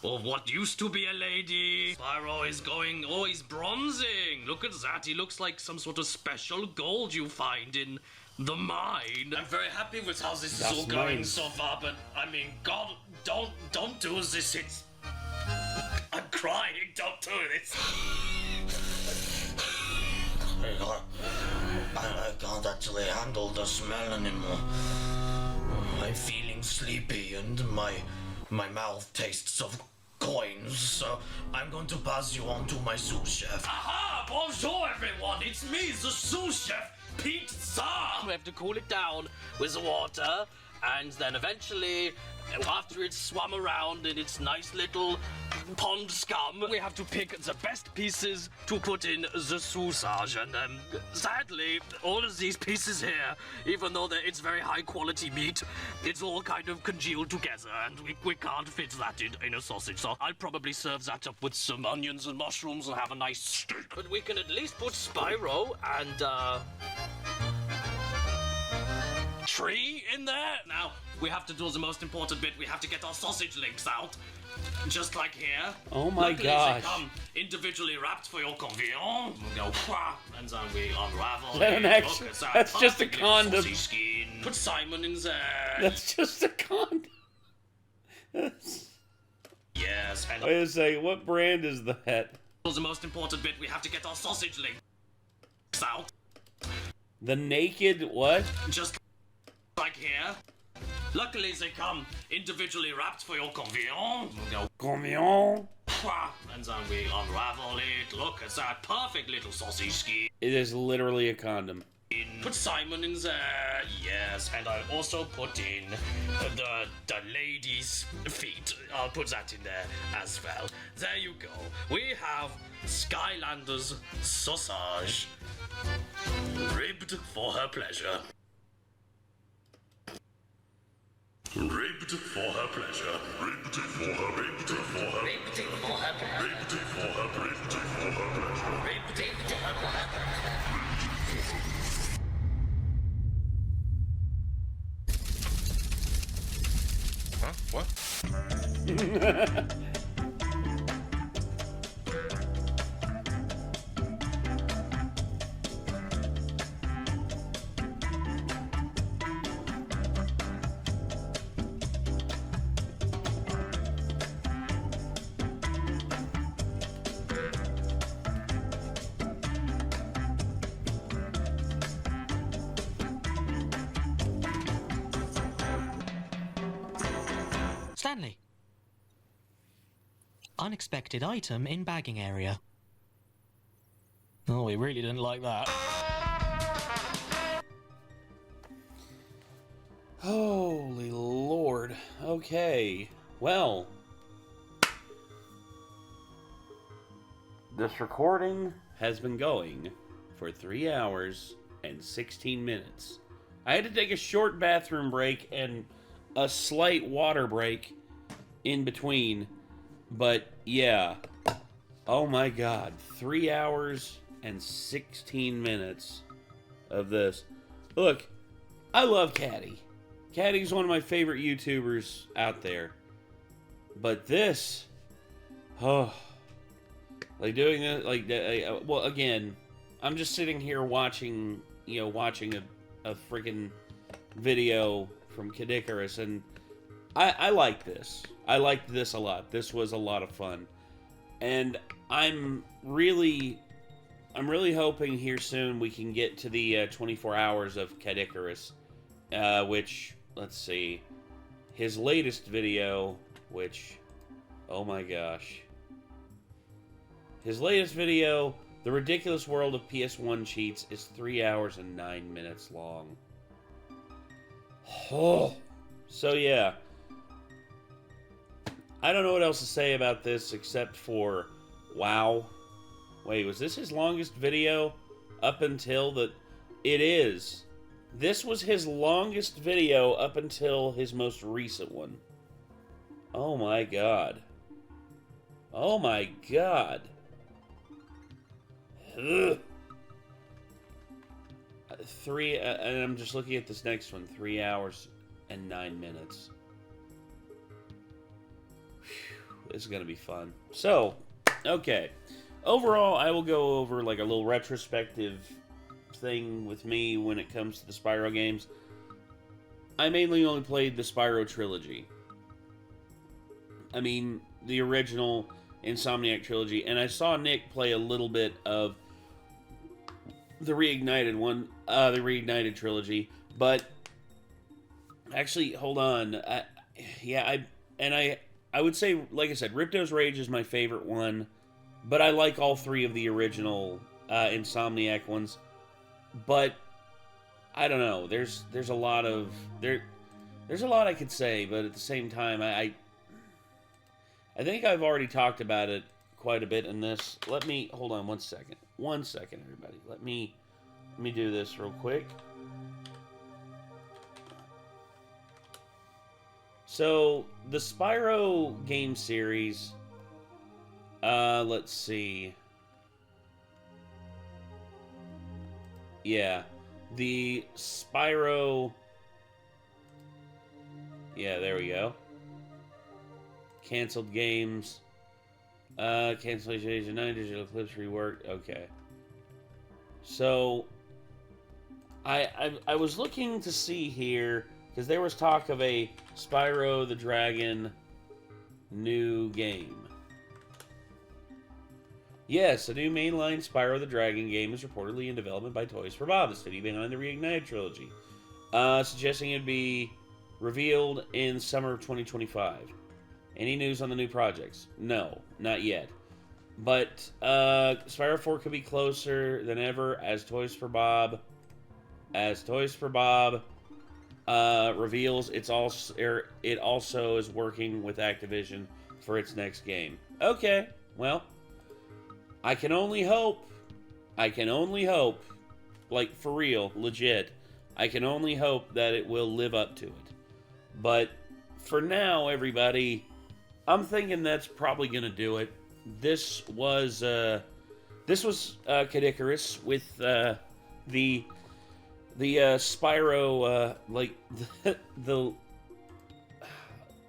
B: Or what used to be a lady. Spyro is going... Oh, he's bronzing. Look at that. He looks like some sort of special gold you find in the mine. I'm very happy with how this is all going so far, but, I mean, God, don't do this. It's... I'm crying. Don't do this. I can't actually handle the smell anymore. I'm feeling sleepy and my mouth tastes of coins, so I'm going to pass you on to my sous chef. Aha! Bonjour everyone! It's me, the sous chef, Pizza! We have to cool it down with the water, and then eventually, after it's swum around in its nice little pond scum, we have to pick the best pieces to put in the sausage. And sadly, all of these pieces here, even though it's very high quality meat, it's all kind of congealed together, and we can't fit that in a sausage. So I'll probably serve that up with some onions and mushrooms and have a nice steak. But we can at least put Spyro and
J: tree in there? Now, we have to do the most important bit. We have to get our sausage links out. Just like here.
D: Oh my
J: Luckily,
D: gosh.
J: They come individually wrapped for your convenience. We go, and then we unravel.
D: Is that an
J: it.
D: action?
J: Look at that
D: That's just a
J: perfect
D: condom.
J: sausage skin. Put Simon in there.
D: That's just a condom.
J: Yes, and
D: Wait a second, what brand is that?
J: the most important bit, we have to get our sausage links out.
D: The naked what?
J: Just like here. Luckily, they come individually wrapped for your convenience. We go,
D: Convenience.
J: and then we unravel it. Look at that perfect little sausage skin.
D: It is literally a condom.
J: Put Simon in there, yes, and I'll also put in the lady's feet. I'll put that in there as well. There you go. We have Skylander's sausage, ribbed for her pleasure. Ribbed for her pleasure. Ribbed for her. Ribbed for her. Ribbed for her. Ribbed for her. Ribbed for her pleasure. Ribbed for her pleasure.
B: Huh? What?
A: Stanley. Unexpected item in bagging area. Oh, we really didn't like that.
D: Holy Lord. Okay. Well. This recording has been going for 3 hours and 16 minutes. I had to take a short bathroom break and a slight water break in between, but yeah. Oh my god, 3 hours and 16 minutes of this. Look, I love Caddy. Caddy's one of my favorite YouTubers out there. But this, oh, like doing it, like, well, again, I'm just sitting here watching, watching a freaking video from Caddicarus, and I like this. I liked this a lot. This was a lot of fun. And I'm really hoping here soon we can get to the 24 hours of Caddicarus, which, let's see, his latest video, which, oh my gosh. His latest video, The Ridiculous World of PS1 Cheats, is 3 hours and 9 minutes long. Oh, so yeah. I don't know what else to say about this except for, wow. Wait, was this his longest video up until the... It is. This was his longest video up until his most recent one. Oh my god. Oh my god. Ugh. And I'm just looking at this next one. 3 hours and 9 minutes. Whew, this is going to be fun. So, okay. Overall, I will go over like a little retrospective thing with me when it comes to the Spyro games. I mainly only played the Spyro trilogy. I mean, the original Insomniac trilogy. And I saw Nick play a little bit of the reignited one, the reignited trilogy, but actually, hold on, I would say, like I said, Ripto's Rage is my favorite one, but I like all three of the original Insomniac ones. But I don't know. There's a lot of there's a lot I could say, but at the same time, I think I've already talked about it quite a bit in this. Let me hold on 1 second. 1 second, everybody. Let me do this real quick. So, the Spyro game series, let's see. Yeah, the Spyro Yeah, there we go. Canceled games. Cancellation Agent 9, digital clips reworked. Okay. So, I was looking to see here, because there was talk of a Spyro the Dragon new game. Yes, a new mainline Spyro the Dragon game is reportedly in development by Toys for Bob, the studio behind the Reignited trilogy. Suggesting it'd be revealed in summer of 2025. Any news on the new projects? No, not yet. But Spyro 4 could be closer than ever as Toys for Bob reveals it also is working with Activision for its next game. Okay, well, I can only hope, like for real, legit, I can only hope that it will live up to it. But for now, everybody, I'm thinking that's probably going to do it. This was Caddicarus with the Spyro, like, the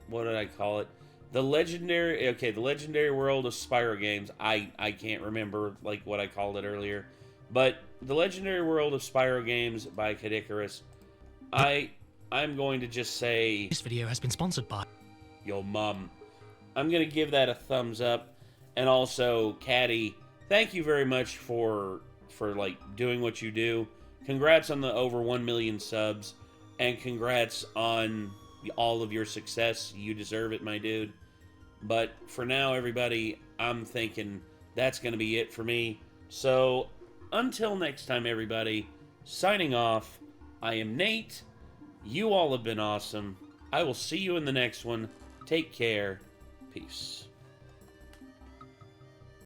D: what did I call it? The legendary world of Spyro games. I can't remember, like, what I called it earlier. But the legendary world of Spyro games by Caddicarus. I'm going to just say...
A: This video has been sponsored by...
D: Yo, mom. I'm going to give that a thumbs up. And also, Caddy, thank you very much for like, doing what you do. Congrats on the over 1 million subs. And congrats on all of your success. You deserve it, my dude. But for now, everybody, I'm thinking that's going to be it for me. So, until next time, everybody, signing off, I am Nate. You all have been awesome. I will see you in the next one. Take care. Peace.